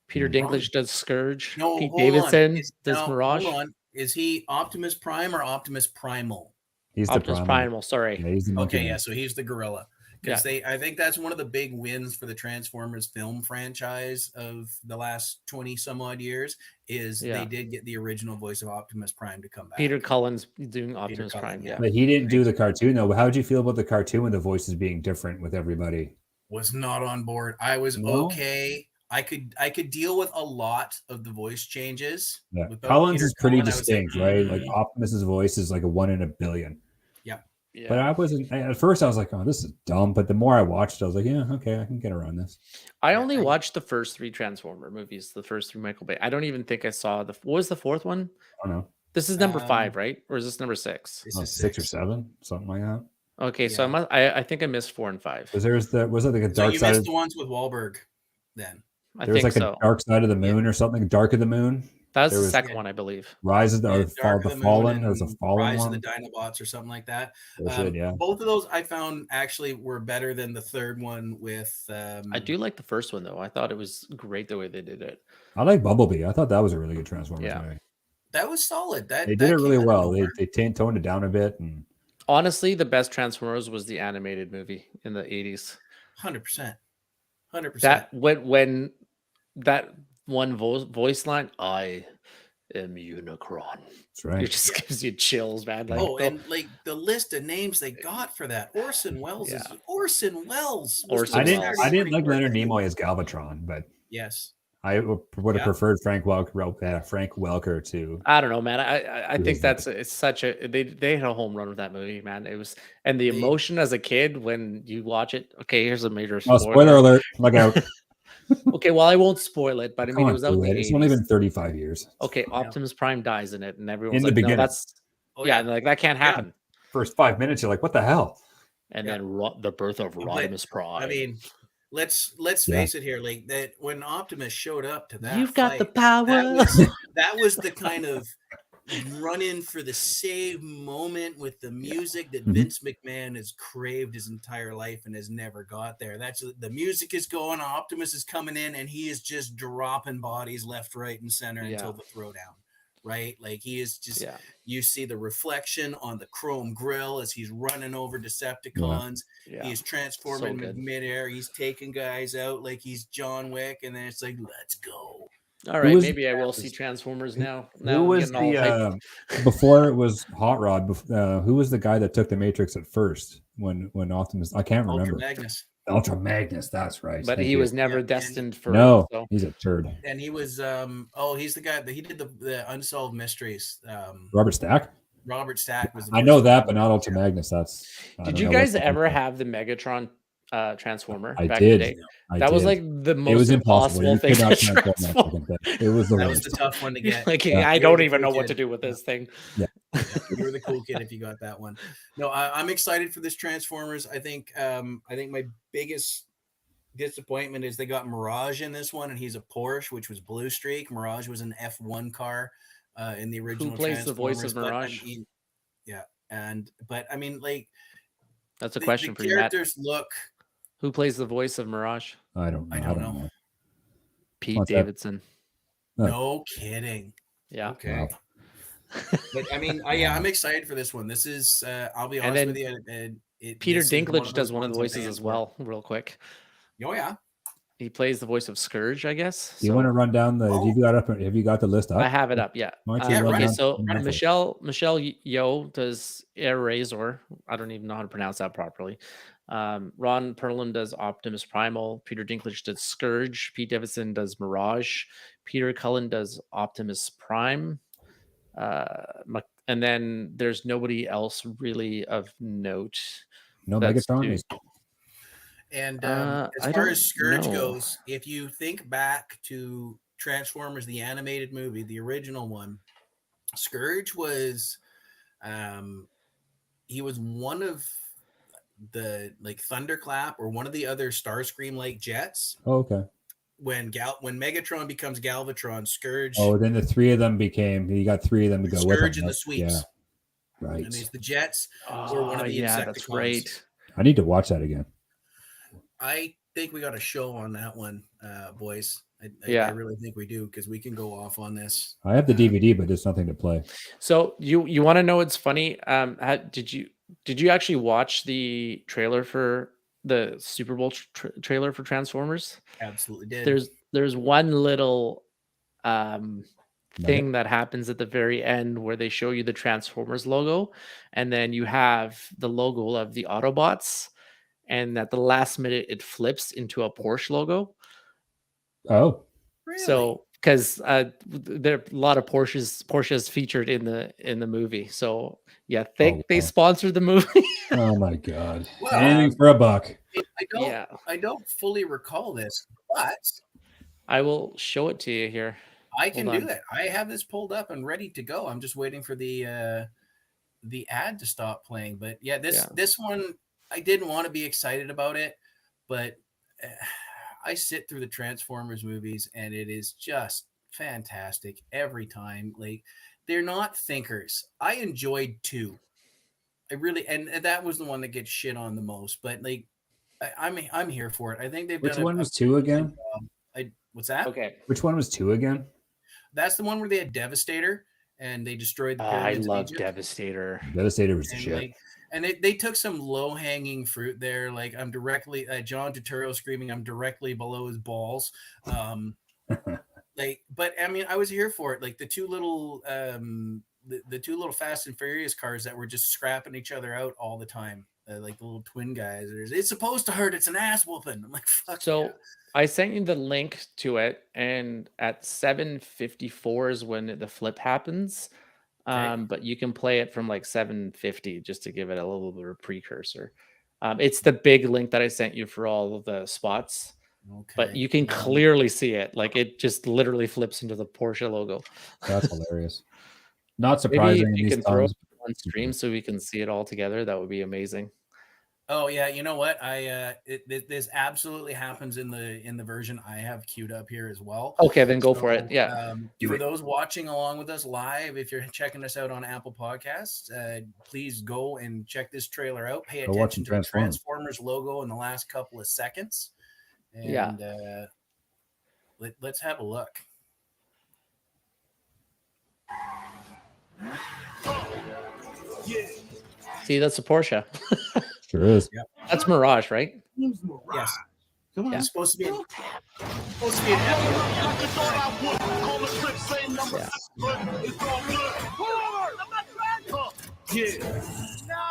Peter Dinklage does Scourge. No, Pete Davidson does Mirage. Hold on. Is he Optimus Prime or Optimus Primal? He's Optimus Primal. Sorry. Yeah, he's the okay, yeah. So he's the gorilla. Because I think that's one of the big wins for the Transformers film franchise of the last 20 some odd years is they did get the original voice of Optimus Prime to come back. Peter Cullen's doing Optimus Prime. Yeah. But he didn't do the cartoon though. How did you feel about the cartoon when the voices being different with everybody? Was not on board. I was okay. I could deal with a lot of the voice changes. Yeah. Cullen's is pretty distinct, right? Like Optimus's voice is like a 1 in a billion. Yeah. But I wasn't at first. I was like, "Oh, this is dumb." But the more I watched, I was like, "Yeah, okay, I can get around this." I only watched the first 3 Transformer movies, the first 3 Michael Bay. I don't even think I saw what was the 4th one? I don't know. This is number 5, right? Or is this number 6? This is 6 or 7, something like that. Okay, so I think I missed 4 and 5. Was it like a dark you side? Missed the ones with Wahlberg, then. There was like a dark side of the moon or something. Dark of the Moon. That was the second one, I believe. Rise of the Fallen. Or was a Fallen Rise one. of the Dinobots or something like that. Yeah. Both of those I found actually were better than the third one with. I do like the first one though. I thought it was great the way they did it. I like Bumblebee. I thought that was a really good Transformers movie. That was solid. They did it really well. They toned it down a bit. And honestly, the best Transformers was the animated movie in the 80s. 100%. 100%. That when that one voice line, I am Unicron. That's right. It just gives you chills, man. Like, and like the list of names they got for that. Orson Welles is Orson Welles. I didn't like Leonard Nimoy as Galvatron, but yes, I would have Yeah. preferred Frank Welker to. I don't know, man. I It think was it's such a they hit a home run with that movie, man. It was and the They- emotion as a kid when you watch it. Okay, here's a major Oh, spoiler alert! Look out! Okay, well I won't spoil it, but I mean Come it on, was out in do the it. It's only 80s. been 35 years. Okay, Optimus Prime dies in it, and everyone's In the like, "No, beginning. that's Oh, yeah, yeah. and like that can't Yeah. happen." First 5 minutes, you're like, what the hell? And Yeah. then the birth of But, Rodimus Prime. I mean, let's Yeah. face it here. Like that when Optimus showed up to that, You've got the fight, power. that was the kind of run in for the save moment with the music that Mhm. Vince McMahon has craved his entire life and has never got there. That's the music is going, Optimus is coming in, and he is just dropping bodies left, right, and center Yeah. until the throwdown. Right, like he is just. Yeah, You see the reflection on the chrome grill as he's running over Decepticons. yeah. He's transforming So good. midair. He's taking guys out like he's John Wick, and then it's like, let's go. All right, was- maybe I will see Transformers now. Who Now I'm was getting all hyped. before it was Hot Rod? Who was the guy that took the Matrix at first when Optimus? I can't Ultra remember. Magnus. Ultra Magnus. That's right. But Thank he you. was never Yeah, and- destined for no. so. He's a turd. And he was he's the guy that he did the Unsolved Mysteries. Robert Stack. Robert Stack was the I know voice that, of- but not Ultra Magnus. That's. I Did don't you know guys what's- ever have the Megatron Transformer I back in the did. day? I That was did. like the It most was impossible. impossible You thing could not to transform that transform. fucking thing. It was the That was worst. the tough one to get. Like, Yeah. I You're don't the even cool know what to kid. do with this thing. You were the cool kid if you got that one. No, I'm excited for this Transformers. I think my biggest disappointment is they got Mirage in this one, and he's a Porsche, which was Blue Streak. Mirage was an F1 car in the original. plays the voice of Transformers, but, Mirage? but I mean, like That's a the question for you, Matt. characters look. Who plays the voice of Mirage? I don't know. I don't know. Pete What's that? Davidson. Oh. No kidding. Yeah. Okay. Wow. But I mean, I'm excited for this one. This is, I'll be honest then with you. Peter this is Dinklage does those one of the ones I'm voices paying as for. well, real quick. Oh yeah. He plays the voice of Scourge, I guess. Do you want to run down the? Oh. Have you got the list up? I have it up, yeah. Why don't you run Okay, down so Netflix? Michelle Yeoh does Air Razor. I don't even know how to pronounce that properly. Ron Perlman does Optimus Primal. Peter Dinklage does Scourge. Pete Davidson does Mirage. Peter Cullen does Optimus Prime. And then there's nobody else really of note. No That's Megatron. two. Is- And I as far don't as Scourge know. goes, if you think back to Transformers, the animated movie, the original one, Scourge was, he was one of the like Thunderclap or one of the other Starscream like jets. Oh, okay. When Megatron becomes Galvatron, Scourge, Oh, then the three of them became. You got three of them to go with Scourge him. and the right? Sweeps, Yeah. Right. and there's the jets. Oh, one of the yeah, that's Insecticons. right. I need to watch that again. I think we got a show on that one, boys. Yeah. I really think we do because we can go off on this. I have the DVD, but there's nothing to play. So you want to know what's funny? Did you actually watch the trailer for the Super Bowl trailer for Transformers? Absolutely did. There's one little Nugget? thing that happens at the very end where they show you the Transformers logo, and then you have the logo of the Autobots, and at the last minute it flips into a Porsche logo. Oh, Really? So because there are a lot of Porsches featured in the movie. So yeah, they wow. sponsored the movie. oh my God! Well, Anything for a buck. Yeah, I don't fully recall this, but I will show it to you here. I can Hold do on. it. I have this pulled up and ready to go. I'm just waiting for the ad to stop playing. But yeah, this one I didn't want to be excited about it, but I sit through the Transformers movies and it is just fantastic every time. Like they're not thinkers. I enjoyed 2. I really, and that was the one that gets shit on the most. But like, I'm here for it. I think they've Which done one was 2 again? What's that? Okay, Which one was 2 again? That's the one where they had Devastator and they destroyed the I pyramids of love Egypt. Devastator. Devastator was the And shit. like, and they took some low hanging fruit there. Like I'm directly John Turturro screaming, "I'm directly below his balls." Like, but I mean, I was here for it. Like the two little the two little Fast and Furious cars that were just scrapping each other out all the time. like the little twin guys. It's supposed to hurt. It's an ass whooping. I'm like, fuck. So yeah. I sent you the link to it, and at 7:54 is when the flip happens. Okay. But you can play it from like 7:50 just to give it a little bit of a precursor. It's the big link that I sent you for all of the spots, but Okay. you can clearly see it. Like it just literally flips into the Porsche logo. That's hilarious. Not Maybe surprising if in you these can throw it times. on stream so we can see it all together, that would be amazing. Oh yeah, you know what? This absolutely happens in the version I have queued up here as well. Okay, then go for it. Yeah. For those watching along with us live, if you're checking us out on Apple Podcasts, please go and check this trailer out. Pay Go watch attention to the Transformers logo in the last couple of seconds, and let's have a look. See, that's a Porsche. Sure is. Yep. That's Mirage, right? Yes. Come on. It's supposed to be an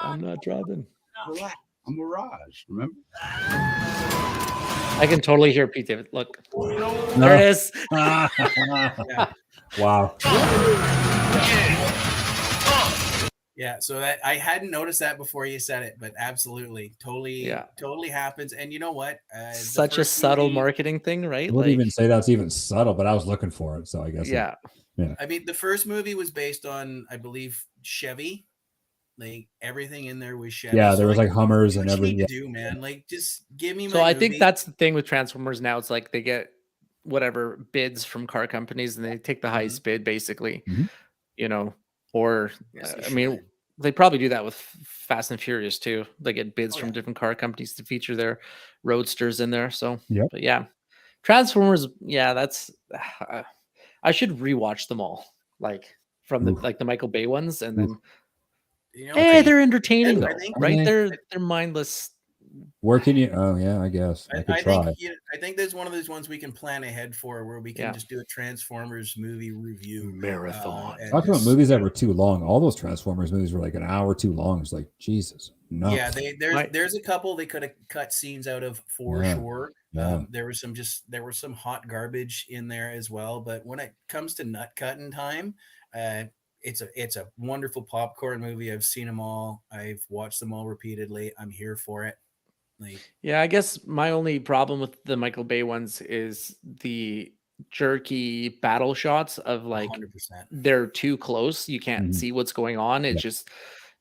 I'm not driving. Relax. I'm Mirage, remember? I can totally hear Pete David. Look, No. there it is. Wow. Yeah, so that I hadn't noticed that before you said it, but absolutely, totally happens. And you know what? Such a subtle marketing thing, right? I wouldn't even say that's even subtle, but I was looking for it, so I guess. Yeah. I mean, the first movie was based on, I believe, Chevy. Like everything in there was Chevy. Yeah, there was like Hummers and everything. What you need to do, man? Like, just give me my. So I movie. think that's the thing with Transformers now. It's like they get whatever bids from car companies and they take the highest bid, basically. Mhm. You know, or Yes, they I mean, should. they probably do that with Fast and Furious too. They get bids from different car companies to feature their roadsters in there. So, but yeah, Transformers. Yeah, that's. I should rewatch them all, like from the Michael Bay ones, and then. You know, Hey, they're entertaining though, think- right? They're mindless. Where can you? Oh yeah, I guess I could try. I think there's one of those ones we can plan ahead for, where we can just do a Transformers movie review marathon. Talking about movies that were too long. All those Transformers movies were like an hour too long. It's like Jesus. No. Yeah, there's a couple they could have cut scenes out of for sure. Yeah. There was some hot garbage in there as well. But when it comes to nut cutting time, it's a wonderful popcorn movie. I've seen them all. I've watched them all repeatedly. I'm here for it. Yeah, I guess my only problem with the Michael Bay ones is the jerky battle shots of like 100%. They're too close. You can't see what's going on. It's just,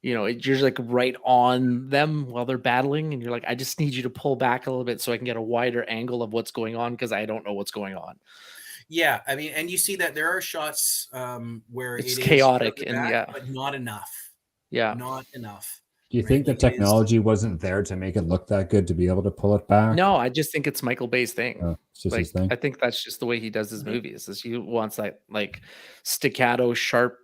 you're like right on them while they're battling. And you're like, I just need you to pull back a little bit so I can get a wider angle of what's going on, because I don't know what's going on. Yeah, I mean, and you see that there are shots where it's it chaotic is but not enough. Yeah, not enough. Do you think the technology wasn't there to make it look that good to be able to pull it back? No, I just think it's Michael Bay's thing. It's just his thing. I think that's just the way he does his movies. Is he wants that like staccato, sharp,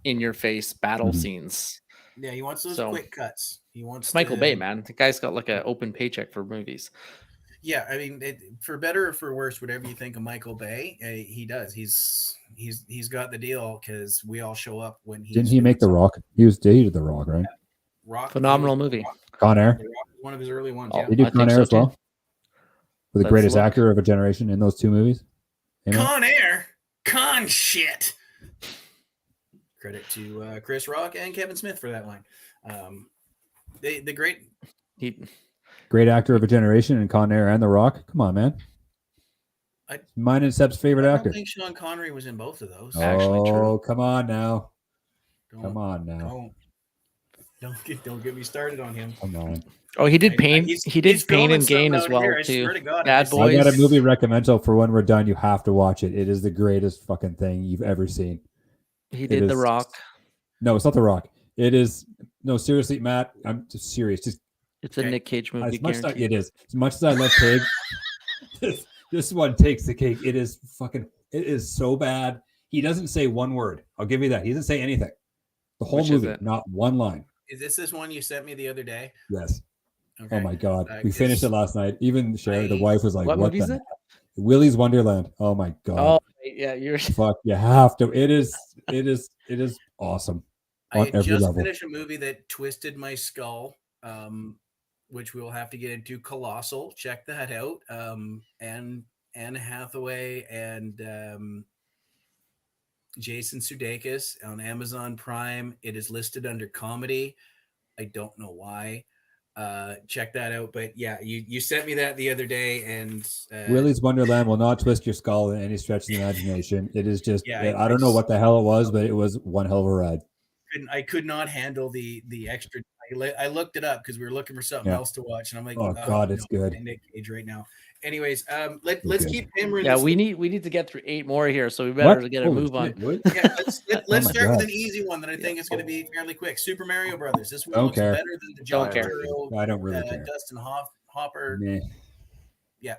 in your face battle scenes. Yeah, he wants those quick cuts. He wants Michael Bay, man. The guy's got like an open paycheck for movies. Yeah, I mean, for better or for worse, whatever you think of Michael Bay, he does. He's got the deal, because we all show up when he didn't he make The Rock? He did The Rock, right? Rock, phenomenal movie. Con Air, one of his early ones. He did Con Air as well. With the greatest actor of a generation in those two movies. Con Air, con shit. Credit to Chris Rock and Kevin Smith for that line. The great actor of a generation in Con Air and The Rock. Come on, man. Mine and Seb's favorite actor. I think Sean Connery was in both of those. Oh, come on now. Come on now. Don't get me started on him. Come on. Oh, he did Pain. He did Pain and Gain as well too. Bad Boys. I got a movie recommendal for when we're done. You have to watch it. It is the greatest fucking thing you've ever seen. He did The Rock. No, it's not The Rock. It is no, seriously, Matt. I'm just serious. It's a Nick Cage movie. It is. As much as I love Pig, this one takes the cake. It is so bad. He doesn't say one word. I'll give you that. He doesn't say anything. The whole movie, not one line. Is this one you sent me the other day? Yes. Okay. Oh my God. We finished it last night. Even Sherry, the wife, was like, what movie is it? Willy's Wonderland. Oh my God. Oh yeah, you're fuck. You have to. It is awesome. I just finished a movie that twisted my skull which we will have to get into. Colossal, check that out. And Anne Hathaway and Jason Sudeikis on Amazon Prime. It is listed under comedy. I don't know why. Check that out. But yeah, you sent me that the other day, and Willy's Wonderland will not twist your skull in any stretch of the imagination. It is just, Yeah, I don't know what the hell it was, but it was one hell of a ride. I could not handle the extra. I looked it up because we were looking for something Yeah. else to watch, and I'm like, Oh, God, it's good. Nick Cage right now. Anyways, let's good. keep hammering. Yeah, this we need to get through 8 more here, so we better get a Holy move on. shit, Willy? Yeah, let's my start God. with an easy one that I think is going to be fairly quick. Super Mario Brothers. This one Don't looks care. better than the John Don't care. Turturro, I don't really care. Dustin Hopper. Meh. Yeah,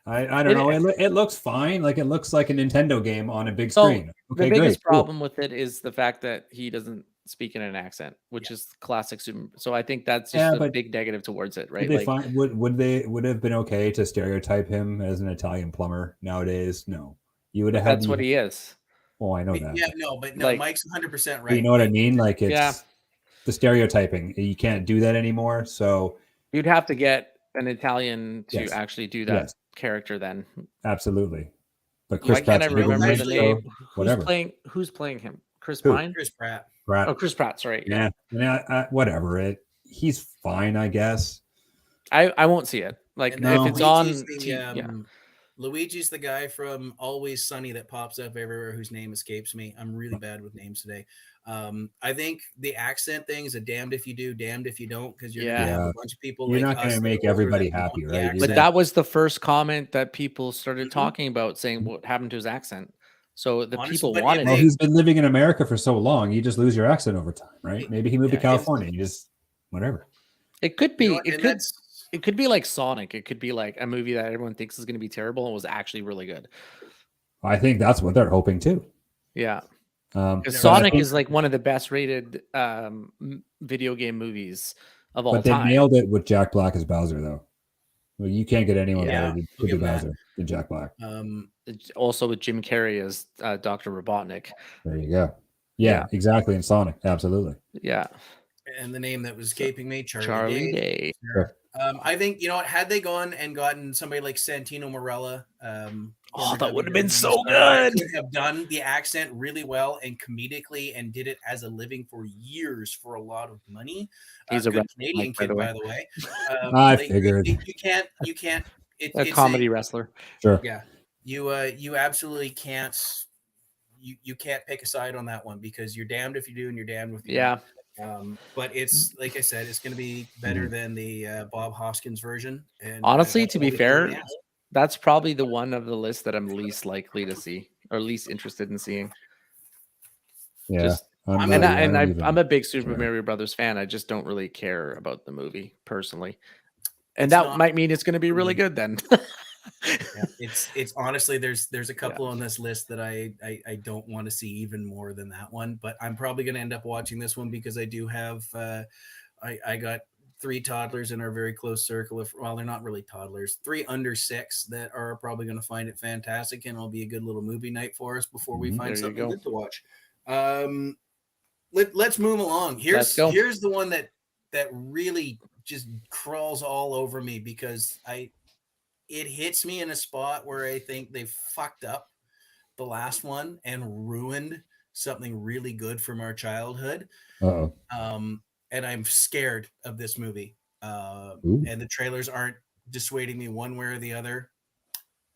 I don't know. It looks fine. Like, it looks like a Nintendo game on a big So, screen. Okay, the biggest great, cool. problem with it is the fact that he doesn't speak in an accent, which is classic Super. So I think that's just a but big negative towards it, Would right? they Like, find, would it have been okay to stereotype him as an Italian plumber nowadays? No. You would have had that's what he is. Oh, I know that. yeah, no, but no, Like- Mike's 100% right. But you know what I mean? Like, it's Yeah. the stereotyping. You can't do that anymore. So You'd have to get an Italian to Yes. actually do that Yes. character then. absolutely. But Chris Why can't I Pratt's bigger remember than the him, name? so whatever. Who's playing him? Chris Who? Pine? Chris Pratt. Pratt. Oh, Chris Pratt, sorry. Yeah. Whatever. He's fine, I guess. I won't see it. Like And No. if it's on Luigi's yeah. Luigi's the guy from Always Sunny that pops up everywhere whose name escapes me. I'm really bad with names today. I think the accent thing is a damned if you do, damned if you don't, because you're gonna have Yeah. a bunch of people. You're like not gonna us that make are older everybody that want happy, the right? accent. But that was the first comment that people started Mhm. talking about, saying what happened to his accent. So the Honestly, people but if wanted Well, it. he's been living in America for so long, you just lose your accent over time, right? Maybe he moved Yeah, to California. You just whatever. It could be. You know what? It And could. that's- It could be like Sonic. It could be like a movie that everyone thinks is going to be terrible and was actually really good. I think that's what they're hoping too. Yeah, Because because They're Sonic also- is like one of the best rated video game movies of all But they time. nailed it with Jack Black as Bowser, though. Well, you can't get anyone Yeah, better to look do at that. Bowser than Jack Black. Also with Jim Carrey as Dr. Robotnik. There you go. Yeah, exactly. In Sonic, absolutely. Yeah, and the name that was escaping me, Charlie Day. Sure. I think, you know what, had they gone and gotten somebody like Santino Marella, Oh, that would have WWE been so star, good. could have done the accent really well and comedically, and did it as a living for years for a lot of money. He's a good wrestler, Canadian Mike, by kid, the way. by the way. I like, figured. you can't. A It's comedy wrestler. Sure. Yeah, you absolutely can't. You can't pick a side on that one because you're damned if you do and you're damned if you Yeah. don't. But it's like I said, it's going to be better than the Bob Hoskins version. And Honestly, that's to all be we fair, can ask. that's probably the one of the list that I'm least likely to see or least interested in seeing. Yeah. Just- I'm And, not- I, and don't I, even I'm a big Super care. Mario Brothers fan. I just don't really care about the movie personally, and It's that not- might mean it's going to be really good then. Yeah, it's honestly there's a couple on this list that I don't want to see even more than that one, but I'm probably going to end up watching this one because I do have I got 3 toddlers in our very close circle of, well, they're not really toddlers, 3 under 6 that are probably going to find it fantastic, and it'll be a good little movie night for us before we Mhm. find There you something go. good to watch. Let's move along. Let's go. Here's the one that really just crawls all over me because it hits me in a spot where I think they fucked up the last one and ruined something really good from our childhood. Uh-oh. And I'm scared of this movie. Ooh. And the trailers aren't dissuading me one way or the other.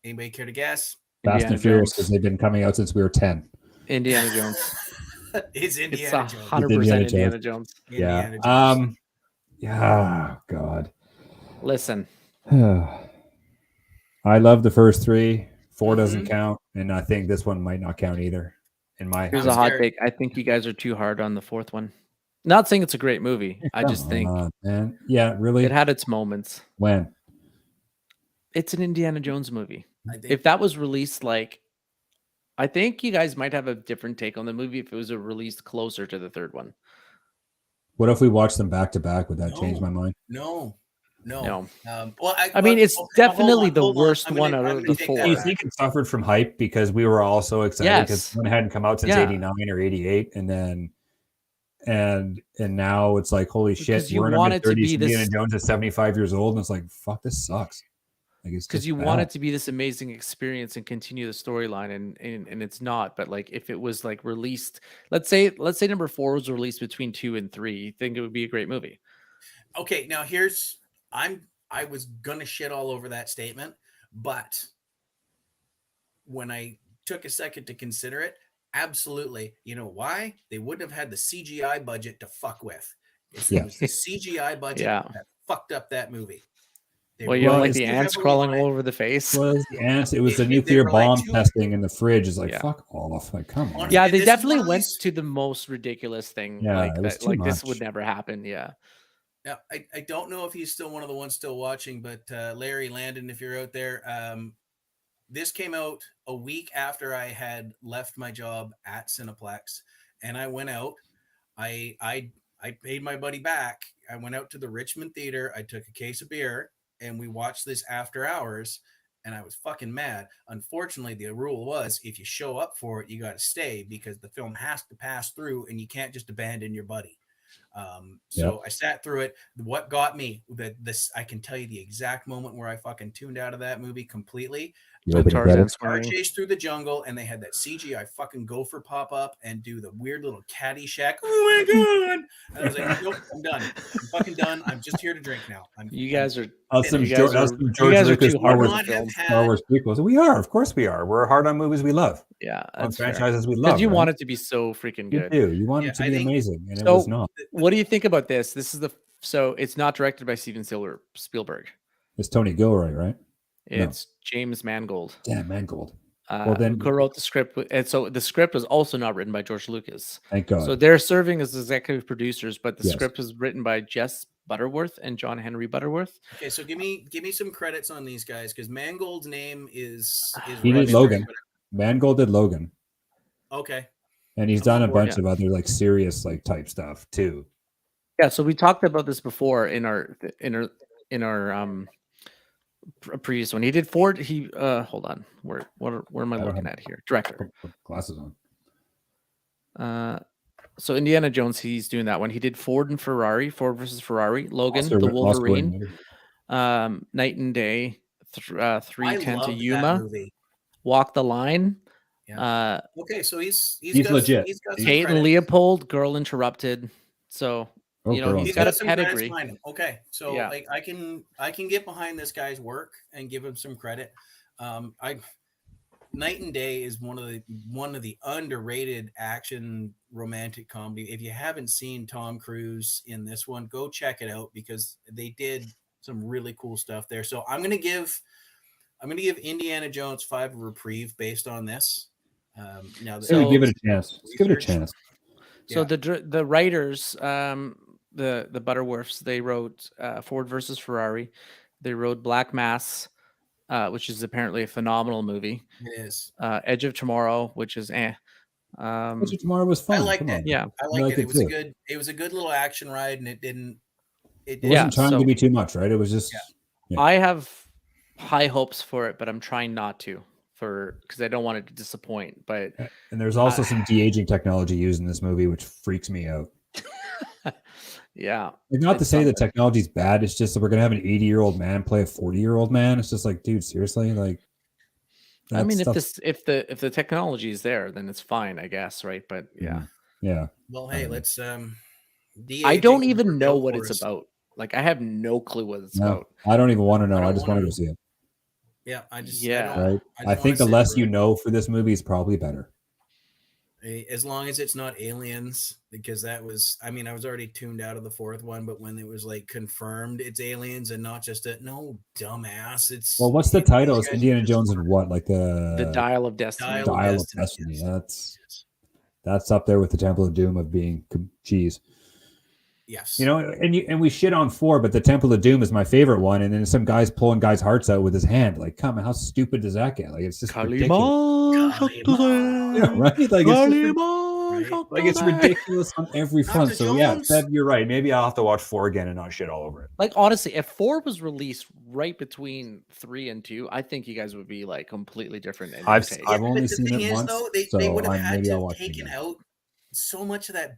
Anybody care to guess? Fast Indiana and Furious, Jones. because they've been coming out since we were 10. Indiana Jones. It's It's Indiana Jones. 100% Indiana Indiana Jones. Indiana Jones. Yeah. Yeah. God. Listen, I love the first 3. 4 doesn't Mhm. count, and I think this one might not count either. In my here's I'm a hot scared. take. I think you guys are too hard on the 4th one. Not saying it's a great movie. I just think man. Yeah, really. it had its moments. When? It's an Indiana Jones movie. I think If that was released I think you guys might have a different take on the movie if it was released closer to the 3rd one. What if we watch them back to back? Would that change No. my mind? No. No. Well, I mean, it's hold definitely on, the hold on. worst I'm one gonna- out I'm of gonna the take 4. that Do you back. think it suffered from hype because we were all so excited because Yes. one hadn't come out since Yeah. 89 or 88, and then and now it's like, holy shit, Because you we're in our want it to mid-30s. be Indiana this, Jones is 75 years old, and it's like, fuck, this sucks. Like, it's because just you bad. want it to be this amazing experience and continue the storyline, and it's not. But like, if it was like released, let's say number 4 was released between 2 and 3, you think it would be a great movie? Okay, now I was gonna shit all over that statement, but when I took a second to consider it, absolutely. You know why? They wouldn't have had the CGI budget to fuck with. It Yeah. was the CGI budget Yeah. that fucked up that movie. They Well, you don't Well, like relied the too ants heavily crawling on it. all over the face. Well, it was the ants. It was the They nuclear relied bomb too- testing in the fridge. It's like, Yeah. fuck off. Like, come on. Honestly, Yeah, this they is definitely one of went these- to the most ridiculous thing. Yeah, like it was that, too like this would much. never happen. Yeah. Now, I don't know if he's still one of the ones still watching, but Larry Landon, if you're out there, this came out a week after I had left my job at Cineplex, and I went out. I paid my buddy back. I went out to the Richmond Theater. I took a case of beer, and we watched this after hours. And I was fucking mad. Unfortunately, the rule was if you show up for it, you got to stay because the film has to pass through, and you can't just abandon your buddy. So I sat through it. What got me I can tell you the exact moment where I fucking tuned out of that movie completely. You open Tarzan credits. Car swearing. chase through the jungle, and they had that CGI fucking gopher pop up and do the weird little Caddyshack. Oh my god! And I was like, nope, I'm done. I'm fucking done. I'm just here to drink now. You guys are Some you George, guys some are- George you guys are Lucas too Star hard Wars, on Not the have film. had- Star Wars prequels. We are, of course, we are. We're hard on movies we love, Yeah, on that's fair. franchises we love. Because you right? want it to be so freaking You good. do. You want Yeah, it to I be think- amazing, and it So- was not. What do you think about this? So it's not directed by Steven Spielberg. It's Tony Gilroy, right? No. It's James Mangold. Damn, Mangold. Well, then- who co-wrote the script, and so the script was also not written by George Lucas. Thank God. So they're serving as executive producers, but the Yes. script was written by Jess Butterworth and John Henry Butterworth. Okay, so give me some credits on these guys because Mangold's name is He did registered, Logan. but- Mangold did Logan, Okay, and he's I'm done on a board, bunch of other like serious like type stuff too. Yeah, so we talked about this before in our previous one. He did Ford. Hold on, where am I I don't looking have- at here? Director. Put glasses on. So Indiana Jones, he's doing that one. He did Ford versus Ferrari, Logan, Oscar- the Oscar Wolverine, winner. Night and Day, I 310 to loved that Yuma, movie. Walk the Line, Okay, so he's He's got, legit. He's got some Kate and credits. Leopold, Girl Interrupted. So Oh, you know, girl. he's He's got got a some credits pedigree. behind him. Okay, so Yeah. like I can get behind this guy's work and give him some credit. Night and Day is one of the underrated action romantic comedy. If you haven't seen Tom Cruise in this one, go check it out because they did some really cool stuff there. So I'm gonna give Indiana Jones 5 a reprieve based on this. Now that So, So- give it a chance. Let's give it a research. chance. So Yeah. the writers, the Butterworths, they wrote Ford versus Ferrari. They wrote Black Mass, which is apparently a phenomenal movie. it is. Edge of Tomorrow, which is Which Tomorrow was fun. I liked Come it. on. yeah. I liked like it. it It was a too. good. It was a good little action ride, and it didn't. It Yeah, wasn't trying so- to be too much, right? It was just Yeah. I have high hopes for it, but I'm trying not to because I don't want it to disappoint. But and there's also some de-aging technology used in this movie, which freaks me out. yeah, Like, not to It's say that something. technology's bad. It's just that we're gonna have an 80-year-old man play a 40-year-old man. It's just like, dude, seriously, like. I mean, that's- if the technology is there, then it's fine, I guess, right? But yeah, yeah, Well, hey, let's. I don't de-aging even worked know out what for it's us. about. Like, I have no clue what it's no, about. I don't even want to know. I I, don't just want to wanna go see it. Yeah, I just. Yeah. I don't, Right? I I just think the wanna less sit you through know for this movie is probably better. it. As long as it's not aliens, because that was. I mean, I was already tuned out of the fourth one, but when it was like confirmed it's aliens and not just no dumbass. It's Well, what's the title? these It's guys Indiana just- Jones and what? Like The Dial of Destiny. Dial of Dial of Destiny, Destiny. yes. That's up there with the Temple of Doom of being cheese. Yes. You know, and we shit on 4, but the Temple of Doom is my favorite one. And then some guy's pulling guys' hearts out with his hand. Like, come on, how stupid does that get? Like, it's just ridiculous. Kalima. Yeah, right? Like, Right. like it's ridiculous on every front. Dr. So yeah, Jones. Seb, you're right. Maybe I'll have to watch 4 again and not shit all over it. Like, honestly, if 4 was released right between 3 and 2, I think you guys would be like completely different. In your I've- taste. I've only But the seen thing it is, once, though, they so would have had maybe to I'll have watch it taken again. out so much of that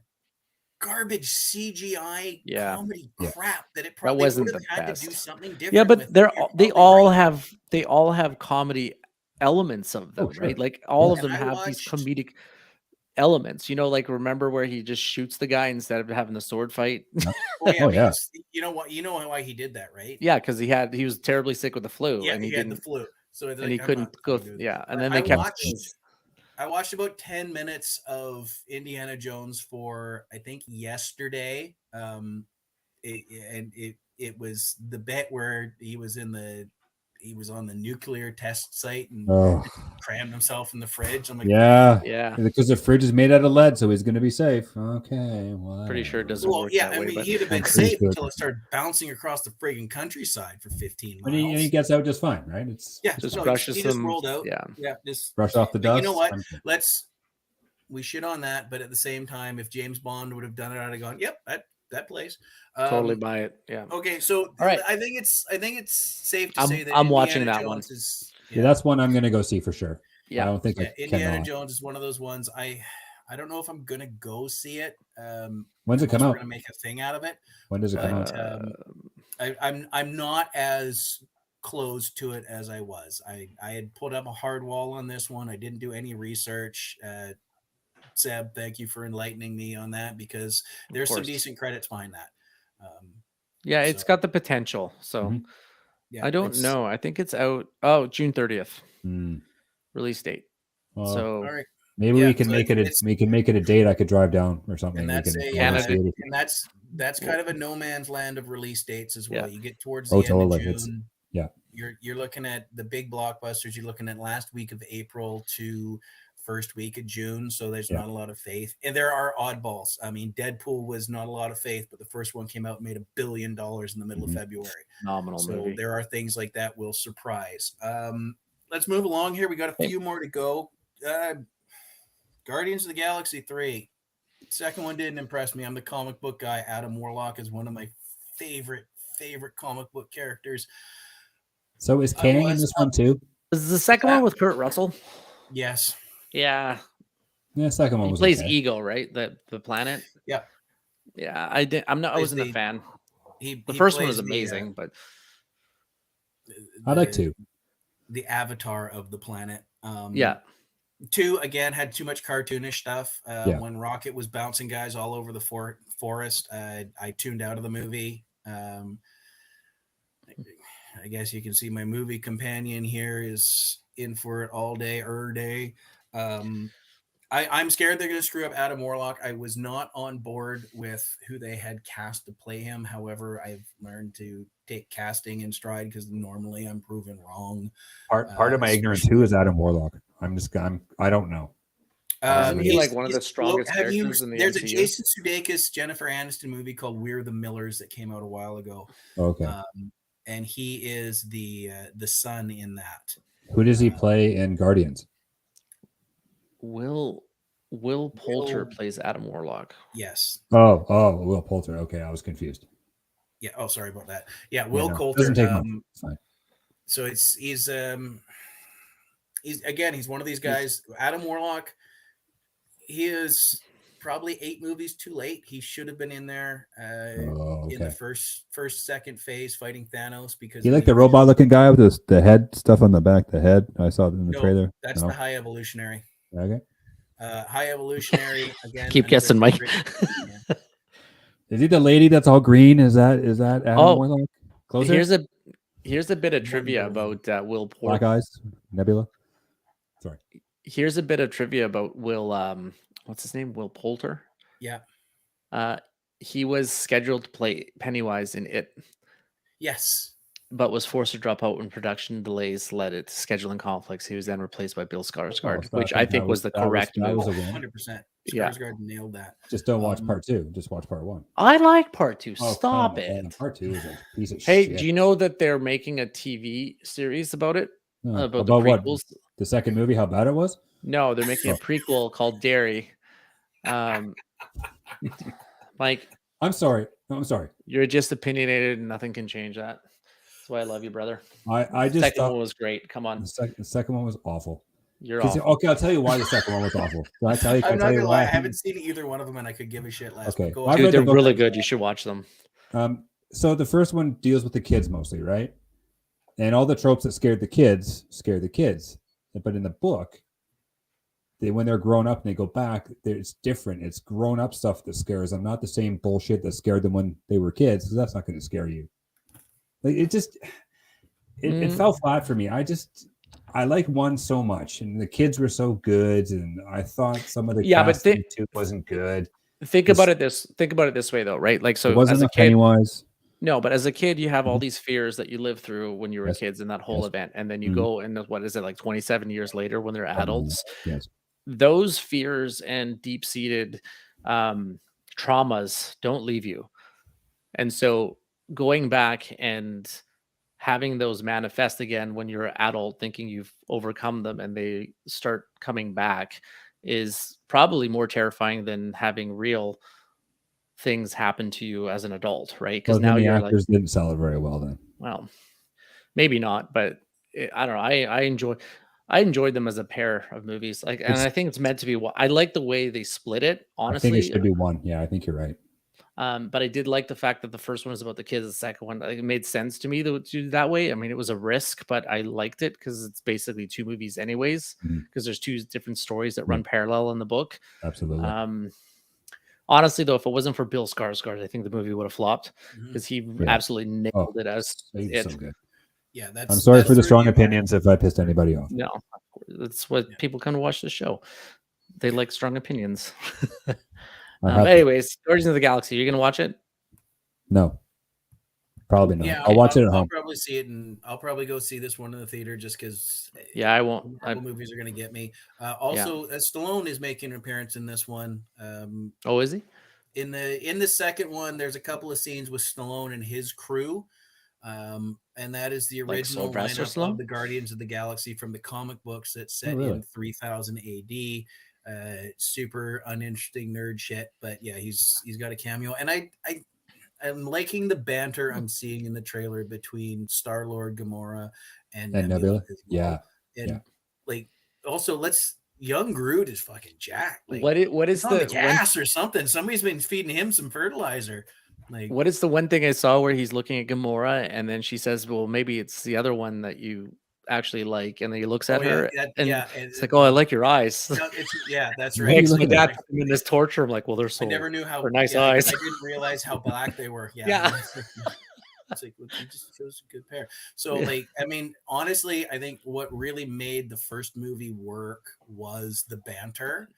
garbage CGI Yeah. comedy Yeah. crap that it That probably wasn't would have the had best. to do something different. Yeah, but with. they're You're they probably all right. have comedy elements of them, Oh, sure. right? Like all Yeah. of them And I have these watched. comedic elements. Like remember where he just shoots the guy instead of having the sword fight? Oh yeah, Oh, yeah. because you know what? You know why he did that, right? Yeah, because he was terribly sick with the flu, Yeah, and he he had the didn't, flu, so it's and like he I'm couldn't not go. gonna do this. Yeah, and But then I they kept. watched about 10 minutes of Indiana Jones for I think yesterday. It was the bit where he was on the nuclear test site and Oh, crammed himself in the fridge. I'm like, yeah. Yeah, Because the fridge is made out of lead, so he's going to be safe. Okay. Well, pretty sure it doesn't well, work yeah, that I way. mean, But he'd have been I'm pretty safe sure. until it started bouncing across the friggin' countryside for 15 And he miles. gets out just fine, right? It's Yeah, just no, brushes he just some. rolled out. Yeah, Yeah, just. brush off the But dust. you know what? I'm good. We shit on that, but at the same time, if James Bond would have done it, I'd have gone, "Yep, that plays." totally buy it. Yeah. Okay, so All right. I think it's safe to I'm say that I'm watching Indiana that one. Jones is Yeah, that's one I'm going to go see for sure. I Yeah. don't think yeah, I Indiana cannot. Jones is one of those ones. I don't know if I'm gonna go see it. When's it come unless we're out? gonna make a thing out of it. When does it come But out? I'm not as close to it as I was. I had put up a hard wall on this one. I didn't do any research. Seb, thank you for enlightening me on that because there's some course. decent credits behind that. Yeah, it's so- got the potential. So Mhm. Yeah, I don't it's- know. I think it's out. Oh, June 30th Hmm. release date. Well, So All right, maybe yeah, we can so make it. it's- We can make it a date I could drive down or something. and We that's can a go Canada. see it. and that's kind of a no man's land of release dates as well. Yeah. You get towards the Oh, end totally. of It's- June. yeah. You're looking at the big blockbusters. You're looking at last week of April to first week of June. So there's Yeah. not a lot of faith. And there are oddballs. I mean, Deadpool was not a lot of faith, but the first one came out and made $1 billion in the middle Mhm. of February. phenomenal So movie. there are things like that will surprise. Let's move along here. We got a Okay. few more to go. Guardians of the Galaxy 3. Second one didn't impress me. I'm the comic book guy. Adam Warlock is one of my favorite comic book characters. So is Kang in this one too? This is the second one with Kurt Russell. Yes. Yeah, Yeah, second one he was plays okay. Ego, right? The planet. Yeah. Yeah, I did. I Plays wasn't a the- fan. He The first one was plays amazing, but I like two. The avatar of the planet. yeah, 2 again had too much cartoonish stuff. Yeah. When Rocket was bouncing guys all over the forest, I tuned out of the movie. I guess you can see my movie companion here is in for it all day, day. I'm scared they're going to screw up Adam Warlock. I was not on board with who they had cast to play him. However, I've learned to take casting in stride because normally I'm proven wrong. Part of my ignorance too is Adam Warlock. I don't know. Isn't he He's- like one of the he's- strongest have you- characters in the There's a MCU? Jason Sudeikis, Jennifer Aniston movie called We're the Millers that came out a while ago, Okay. and he is the son in that. Who does he play in Guardians? Will Poulter Will- plays Adam Warlock. Yes. Oh, Will Poulter. Okay, I was confused. Yeah. Oh, sorry about that. Yeah, Will no, Coulter. doesn't take much. It's fine. So he's one of these guys. Adam Warlock. He is probably 8 movies too late. He should have been in there Oh, in the okay. second phase fighting Thanos because You like the robot-looking guy with the head stuff on the back, the head? I saw it in the No, trailer. that's No? the High Evolutionary. Okay. High Evolutionary again. Keep another guessing, Mike. favorite. Yeah. Is he the lady that's all green? Is that Adam Oh, Warlock? Closer. Here's a bit of trivia about Will Black Poulter. eyes, Nebula. Sorry. Here's a bit of trivia about Will. What's his name? Will Poulter. Yeah. He was scheduled to play Pennywise in It, Yes. but was forced to drop out when production delays led it to scheduling conflicts. He was then replaced by Bill Skarsgård, so which I think was the correct that move. was a win. 100%. Yeah. Skarsgård nailed that. Just don't watch part 2. Just watch part 1. I like part 2. Oh, Stop come on. it. Part 2 is a piece of Hey, shit. do you know that they're making a TV series about it? No. About the what? prequels? The second movie? How bad it was? No, they're making a prequel called Derry. Mike, I'm sorry. No, I'm sorry. you're just opinionated and nothing can change that. That's why I love you, brother. I just Second thought one was great. Come on. the second one was awful. You're off. Okay, I'll tell you why the second one was awful. Can I tell you? I'm not you gonna lie, I why? haven't seen either one of them, and I could give a shit less. Okay. Go Well, I've ahead. read Dude, the they're book. really good. You should watch them. So the first one deals with the kids mostly, right? And all the tropes that scared the kids scare the kids. But in the book, when they're grown up and they go back, it's different. It's grown up stuff that scares them, not the same bullshit that scared them when they were kids, because that's not going to scare you. Like it fell flat for me. I liked one so much, and the kids were so good, and I thought some of the casting too wasn't good. Think about it this way though, right? Like, so it wasn't as a kid, Pennywise. no, but as a kid, you have all these fears that you live through when you were kids in that whole event, and then you go and what is it, like 27 years later when they're adults? Yes. Those fears and deep-seated traumas don't leave you, and so going back and having those manifest again when you're an adult, thinking you've overcome them, and they start coming back, is probably more terrifying than having real things happen to you as an adult, right? Because now the you're actors didn't sell it very well then. well, maybe not, but I don't know. I enjoyed them as a pair of movies. Like, and I think it's meant to be. I like the way they split it. Honestly, I think it should be one. Yeah, I think you're right. But I did like the fact that the first one was about the kids. The second one, like, it made sense to me to do that way. I mean, it was a risk, but I liked it because it's basically two movies anyways, because there's two different stories that run parallel in the book. Absolutely. Honestly, though, if it wasn't for Bill Skarsgård, I think the movie would have flopped because he absolutely nailed it as it. So good. Yeah, I'm sorry for the strong opinions if I pissed anybody off. No, that's what people come to watch the show. They like strong opinions. Anyways, Guardians of the Galaxy, you're gonna watch it? No, probably not. Yeah, I'll watch it at I'll home. probably see it, and I'll probably go see this one in the theater just because. Yeah, I won't. Movies are going to get me. Also, Stallone is making an appearance in this one. Oh, is he? In the second one, there's a couple of scenes with Stallone and his crew, and that is the original lineup of the Guardians of the Galaxy from the comic books that's set in 3000 AD. Super uninteresting nerd shit, but yeah, he's got a cameo, and I'm liking the banter I'm seeing in the trailer between Star-Lord, Gamora, and Nebula. Yeah, and like also young Groot is fucking jacked. Like, what is the gas or something? Somebody's been feeding him some fertilizer. Like, what is the one thing I saw where he's looking at Gamora and then she says, "Well, maybe it's the other one that you actually like," and then he looks at her and it's like, "Oh, I like your eyes." That's right. My dad put him in this torture. I'm like, "Well, they're so." I never knew how nice eyes. I didn't realize how black they were. Yeah. It's like, well, he just chose a good pair. So, like, I mean, honestly, I think what really made the first movie work was the banter.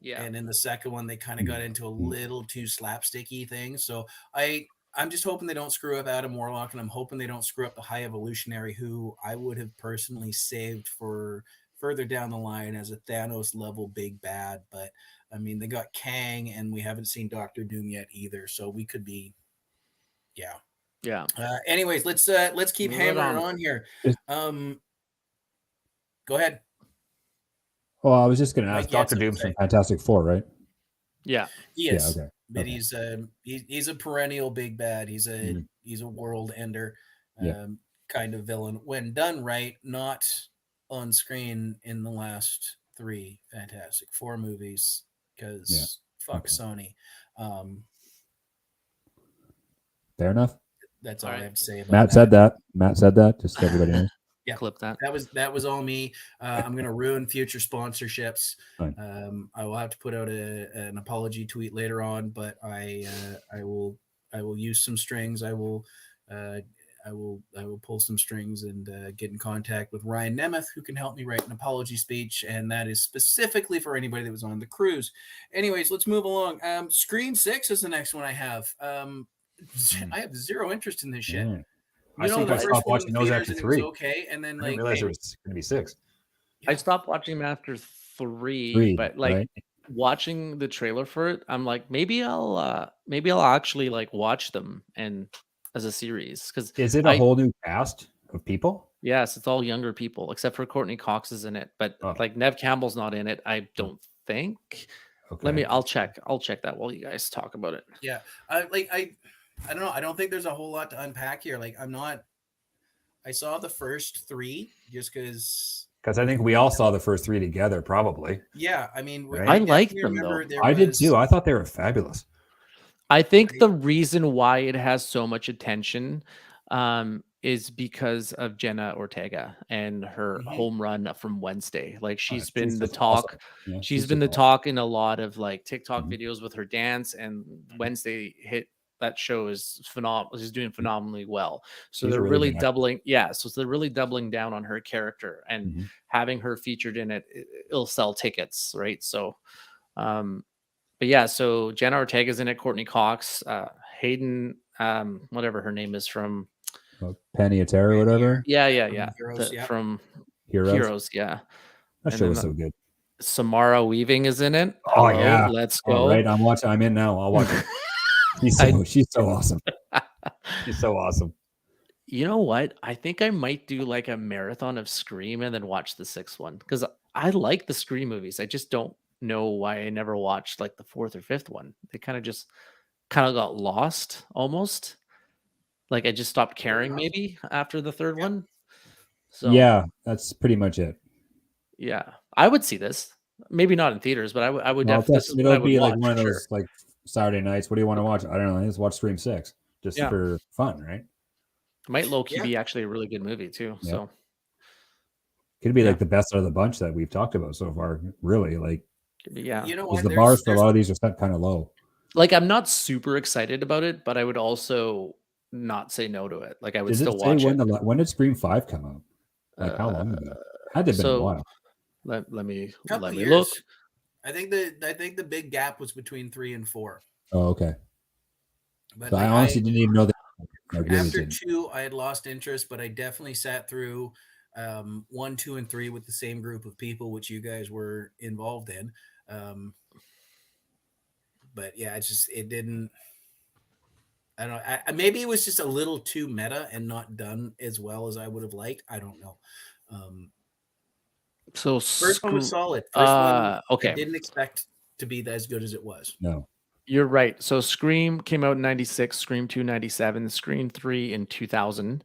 Yeah. And in the second one, they kind of got into a little too slapsticky thing. So I'm just hoping they don't screw up Adam Warlock, and I'm hoping they don't screw up the High Evolutionary, who I would have personally saved for further down the line as a Thanos level big bad. But I mean, they got Kang, and we haven't seen Doctor Doom yet either. So we could be, yeah. Anyways, let's keep hammering on here. Go ahead. Oh, I was just going to ask. Doctor Doom's from Fantastic Four, right? Yeah. He is. Yeah, okay. But he's a perennial big bad. He's a world ender kind of villain when done right, not on screen in the last 3 Fantastic Four movies, because fuck Sony. Fair enough. That's all I have to say about Matt said that. Just so everybody knows. Yeah, clip that. That was all me. I'm gonna ruin future sponsorships. Fine. I will have to put out an apology tweet later on, but I will use some strings. I will pull some strings and get in contact with Ryan Nemeth, who can help me write an apology speech, and that is specifically for anybody that was on the cruise. Anyways, let's move along. Scream 6 is the next one I have. I have zero interest in this shit. I think I stopped watching those after 3. Okay, and then I didn't realize it was going to be 6. I stopped watching them after 3, but like watching the trailer for it, I'm like, maybe I'll actually like watch them and as a series, because is it a whole new cast of people? Yes, it's all younger people except for Courtney Cox is in it, but like Nev Campbell's not in it. I don't think. Okay. I'll check that while you guys talk about it. Yeah, I don't know. I don't think there's a whole lot to unpack here. Like, I saw the first 3 just because Because I think we all saw the first three together, probably. Yeah, I mean, Right? I definitely liked them, remember though. there I did was- too. I thought they were fabulous. I think the reason why it has so much attention is because of Jenna Ortega and her Mhm. home run from Wednesday. Like she's She's been the just talk. awesome. Yeah, She's she's been the just awesome. talk in a lot of like TikTok Mhm. videos with her dance, and Wednesday hit that show is phenomenal. She's doing phenomenally well. So She's a they're really really good actress. doubling, yeah. So they're really doubling down on her character and Mhm. having her featured in it. It'll sell tickets, right? So, but yeah, so Jenna Ortega's in it, Courtney Cox, Hayden, whatever her name is from. Penny Atera or whatever. Yeah. Heroes, yeah. From Heroes. Heroes, yeah. That And show then was so good. Samara Weaving is in it. Oh, Hello, yeah. let's All go. right, I'm watching. I'm in now. I'll watch it. She's so awesome. She's so awesome. You know what? I think I might do like a marathon of Scream and then watch the sixth one because I like the Scream movies. I just don't know why I never watched like the fourth or fifth one. They kind of got lost almost. Like I just stopped caring enough. maybe after the third one. So Yeah, that's pretty much it. yeah, I would see this. Maybe not in theaters, but I would Well, definitely. This is what I it'll would be like watch one of for those sure. like Saturday nights. What do you want to watch? I don't know. Let's watch Scream 6 just Yeah. for fun, right? Might low key Yeah. be actually a really good movie too. Yeah. So Could be Yeah. like the best out of the bunch that we've talked about so far. Really, like yeah, You know because what? the bars for a lot of these are set kind of low. like I'm not super excited about it, but I would also not say no to it. Like I would Does still it say watch when it. when did Scream 5 come out? Like how long ago? Had to have been a So while. let me Couple let me years. look. I think the big gap was between 3 and 4. Oh, okay. But So like, I honestly didn't even know that. I really after didn't. 2, I had lost interest, but I definitely sat through 1, 2, and 3 with the same group of people, which you guys were involved in. But yeah, it didn't. I don't know. Maybe it was just a little too meta and not done as well as I would have liked. I don't know. So First one was solid. First one, I okay. didn't expect to be as good as it was. No. You're right. So Scream came out in 96, Scream 2 97, Scream 3 in 2000,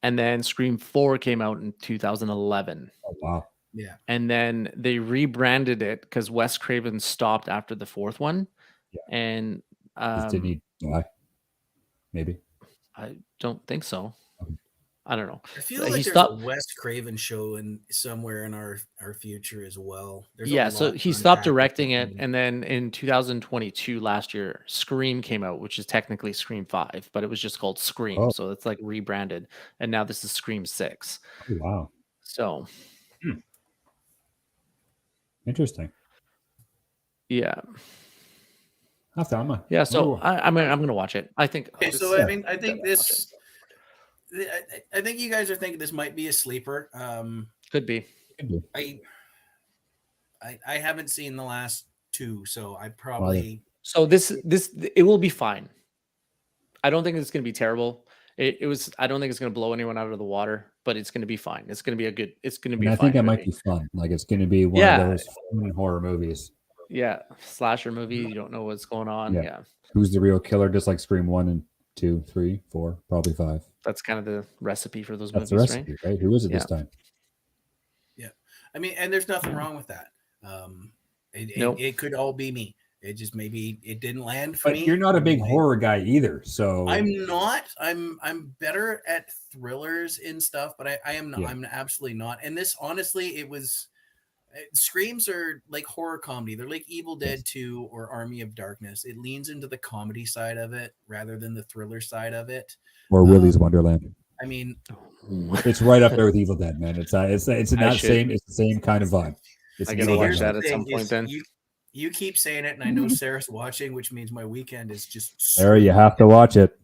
and then Scream 4 came out in 2011. Oh, wow. Yeah. And then they rebranded it because Wes Craven stopped after the fourth one. Yeah. And Didn't he die? Maybe. I don't think so. Okay. I don't know. I feel He like there's stopped- a Wes Craven show in somewhere in our future as well. There's a Yeah, so lot he to stopped unpack with directing this it, movie. and then in 2022, last year, Scream came out, which is technically Scream 5, but it was just called Scream, Oh. so it's like rebranded, and now this is Scream 6. Oh, wow. So Interesting. yeah, Yeah. So I'm gonna watch it. I think. Okay, this- so I mean, I think definitely watch this. I think you guys are thinking this might be a sleeper. could be. I haven't seen the last 2, so I probably. So this it will be fine. I don't think it's gonna be terrible. It was. I don't think it's gonna blow anyone out of the water, but it's gonna be fine. It's gonna be a good. It's gonna be. And a I think fine it might movie. be fun. Like it's going to be one Yeah. of those fun horror movies. Yeah, slasher movie. You don't know what's going on. Yeah. Yeah. Who's the real killer? Just like Scream 1 and 2, 3, 4, probably 5. That's kind of the recipe for those That's the movies, recipe, right? Who is it this time? I mean, and there's nothing wrong with that. Nope. It could all be me. It just maybe it didn't land for But me. you're not a big Like, horror guy either, so I'm not. I'm better at thrillers and stuff, but I am not. Yeah. I'm absolutely not. And this, honestly, Screams are like horror comedy. They're like Evil Dead 2 or Army of Darkness. It leans into the comedy side of it rather than the thriller side of it. or Willy's Wonderland. I mean, It's right up there with Evil Dead, man. It's in that should- same. It's the same kind of vibe. It's I an gotta Evil watch Dead that vibe. at some point then. You keep saying it, and I know Sarah's watching, which means my weekend is just. Sarah, you have to watch it.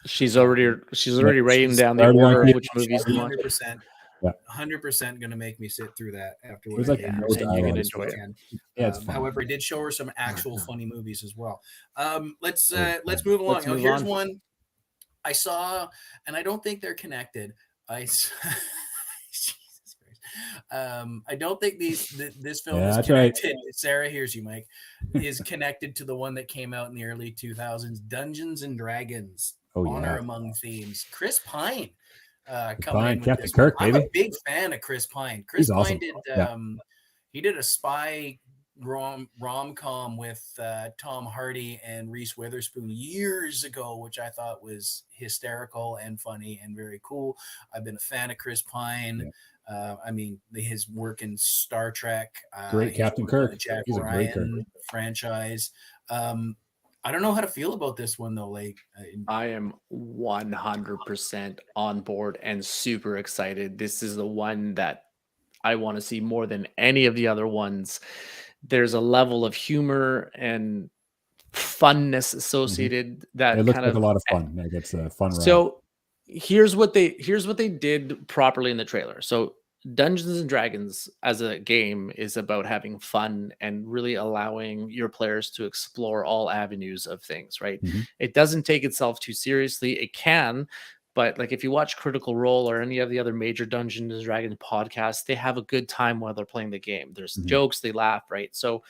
She's already writing down the already on order of cable. which movies to watch. 100%. Yeah. 100% going to make me sit through that after what There's I like did no this dialogue. enjoy it. weekend. Yeah, it's fun. However, I did show her some actual funny movies as well. Let's Oh, move along. Let's Now, move here's on. one I saw, and I don't think they're connected. Jesus Christ. I don't think this film Yeah, is that's right. connected. Sarah hears you, Mike. Is connected to the one that came out in the early 2000s, Dungeons and Dragons. Oh Honor yeah. Among Thieves. Chris Pine. coming in with Captain this Kirk, one. I'm a baby. big fan of Chris Pine. Chris He's Pine awesome. did Yeah. he did a spy rom-com with Tom Hardy and Reese Witherspoon years ago, which I thought was hysterical and funny and very cool. I've been a fan of Chris Pine. I mean, his work in Star Trek. Great Captain Kirk. The Jack He's a great Kirk. Ryan franchise. I don't know how to feel about this one though. Like, I am 100% on board and super excited. This is the one that I want to see more than any of the other ones. There's a level of humor and funness associated that It looks kind like of a lot of fun. Like it's a fun ride. So here's what they did properly in the trailer. So Dungeons and Dragons as a game is about having fun and really allowing your players to explore all avenues of things, right? Mhm. It doesn't take itself too seriously. It can, but like if you watch Critical Role or any of the other major Dungeons and Dragons podcasts, they have a good time while they're playing the game. There's Mhm. jokes, they laugh, right? So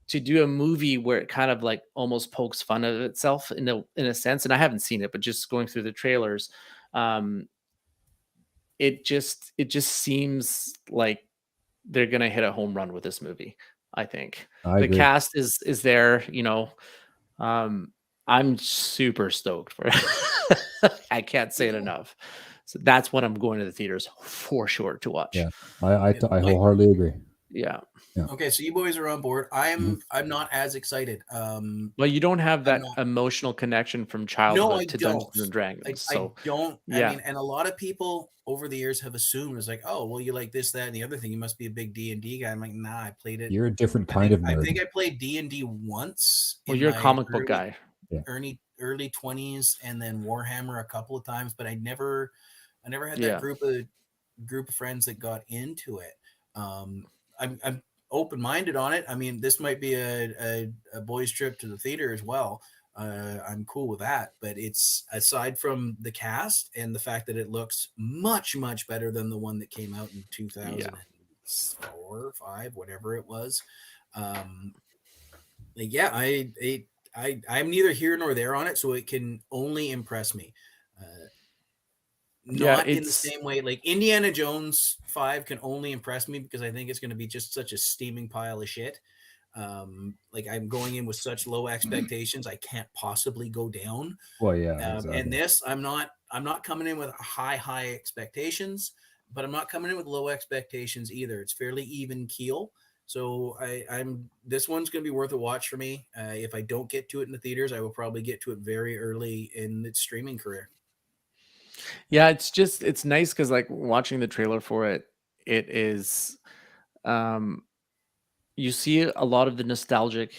to do a movie where it kind of like almost pokes fun at itself in a sense, and I haven't seen it, but just going through the trailers, it just seems like they're gonna hit a home run with this movie. I think I the agree. cast is there. You know, I'm super stoked for it. I can't say it enough. So that's what I'm going to the theaters for sure to watch. Yeah. I wholeheartedly agree. Yeah. okay, so you boys are on board. I'm not as excited. Well, you don't have that not- emotional connection from No, childhood I to don't. Dungeons and Dragons. I So don't. yeah. I mean, and a lot of people over the years have assumed it's like, oh, well, you like this, that, and the other thing. You must be a big D&D guy. I'm like, nah, I played it. You're a different kind of I nerd. think I played D&D once. Well, in you're a my comic book guy. early 20s, and then Warhammer a couple of times, but I never had Yeah. that group of friends that got into it. I'm open-minded on it. I mean, this might be a boys trip to the theater as well. I'm cool with that, but it's aside from the cast and the fact that it looks much better than the one that came out in 2004 or 5, whatever it was. Like, yeah, I'm neither here nor there on it, so it can only impress me. Not in the same way, like Indiana Jones 5 can only impress me because I think it's going to be just such a steaming pile of shit. Like I'm going in with such low expectations, I can't possibly go down. Well, yeah. Exactly. And this, I'm not coming in with high expectations, but I'm not coming in with low expectations either. It's fairly even keel. So this one's going to be worth a watch for me. If I don't get to it in the theaters, I will probably get to it very early in its streaming career. Yeah, it's nice because like watching the trailer for it, it is you see a lot of the nostalgic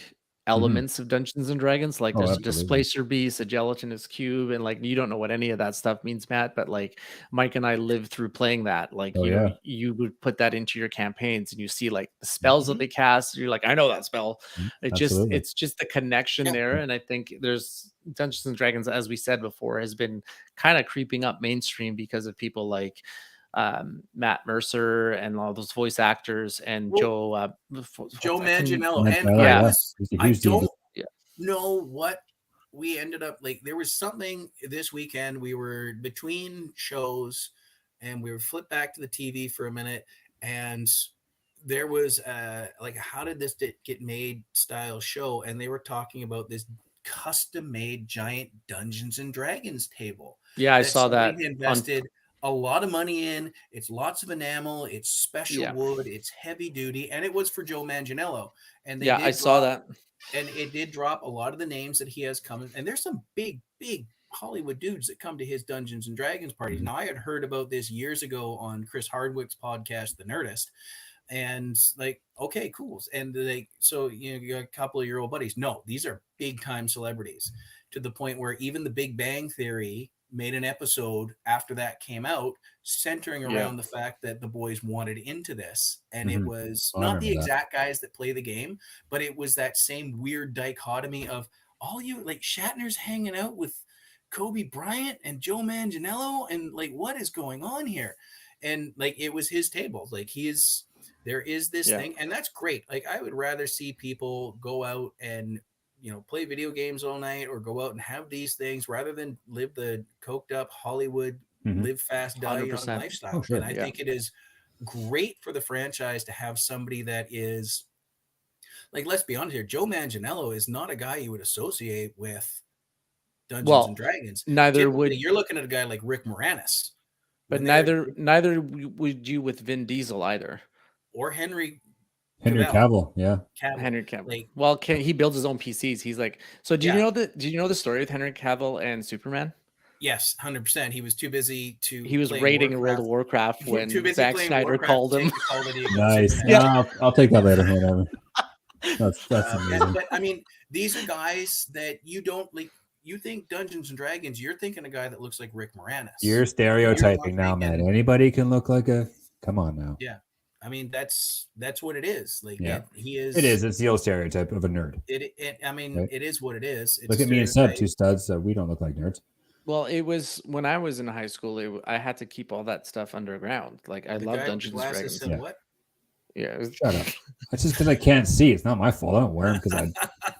elements of Dungeons and Dragons. Like there's a absolutely. displacer beast, a gelatinous cube, and like you don't know what any of that stuff means, Matt. But like Mike and I lived through playing that. Like you would put that into your campaigns, and you see like the spells that they cast. You're like, I know that spell. It's just the connection there, and I think there's Dungeons and Dragons, as we said before, has been kind of creeping up mainstream because of people like Matt Mercer and all those voice actors and Joe Manganiello. And I don't know what we ended up like. There was something this weekend. We were between shows and we were flipped back to the TV for a minute, and there was like, how did this get made style show, and they were talking about this custom made giant Dungeons and Dragons table. Yeah, I saw that. Invested a lot of money in. It's lots of enamel, it's special wood, it's heavy duty, and it was for Joe Manganiello. And I saw that. And it did drop a lot of the names that he has coming. And there's some big Hollywood dudes that come to his Dungeons and Dragons parties. Now, I had heard about this years ago on Chris Hardwick's podcast, The Nerdist. And like, okay, cool. And so you got a couple of your old buddies. No, these are big time celebrities, to the point where even the Big Bang Theory made an episode after that came out centering around the fact that the boys wanted into this. And it was not the exact guys that play the game, but it was that same weird dichotomy of all you like Shatner's hanging out with Kobe Bryant and Joe Manganiello, and like, what is going on here? And like, it was his table. Like there is this thing, and that's great. Like, I would rather see people go out and play video games all night or go out and have these things rather than live the coked up Hollywood live fast, die young 100%. lifestyle. Oh, sure. And I Yeah. think it is great for the franchise to have somebody that is like, let's be honest here, Joe Manganiello is not a guy you would associate with Dungeons Well, and Dragons. neither Typically, would, you're looking at a guy like Rick Moranis. but when they're- neither would you with Vin Diesel either. or Henry Henry Cavill, yeah. Henry Cavill. Like, Well, he builds his own PCs. He's like, so do you Yeah. know did you know the story with Henry Cavill and Superman? yes, 100%. He was too busy to. He was play raiding in World of Warcraft. Warcraft when Too busy Zack playing Snyder Warcraft called to him. take the Call of Duty against Nice. Superman. Yeah, I'll take that later. Whatever. That's Yeah, amazing. but I mean, these are guys that you don't like. You think Dungeons and Dragons, you're thinking a guy that looks like Rick Moranis. You're stereotyping now, man. Anybody can look like a. Come on now. Yeah, I mean that's what it is. Like, Yeah. he is. It is. It's the old stereotype of a nerd. I mean, Right. it is what it is. It's Look a at me and Seb, stereotype. two studs. We don't look like nerds. Well, it was when I was in high school. I had to keep all that stuff underground. Like I The love guy with Dungeons and glasses Dragons. said Yeah. what? Yeah, it was- Shut up. That's just because I can't see. It's not my fault. I don't wear them because I.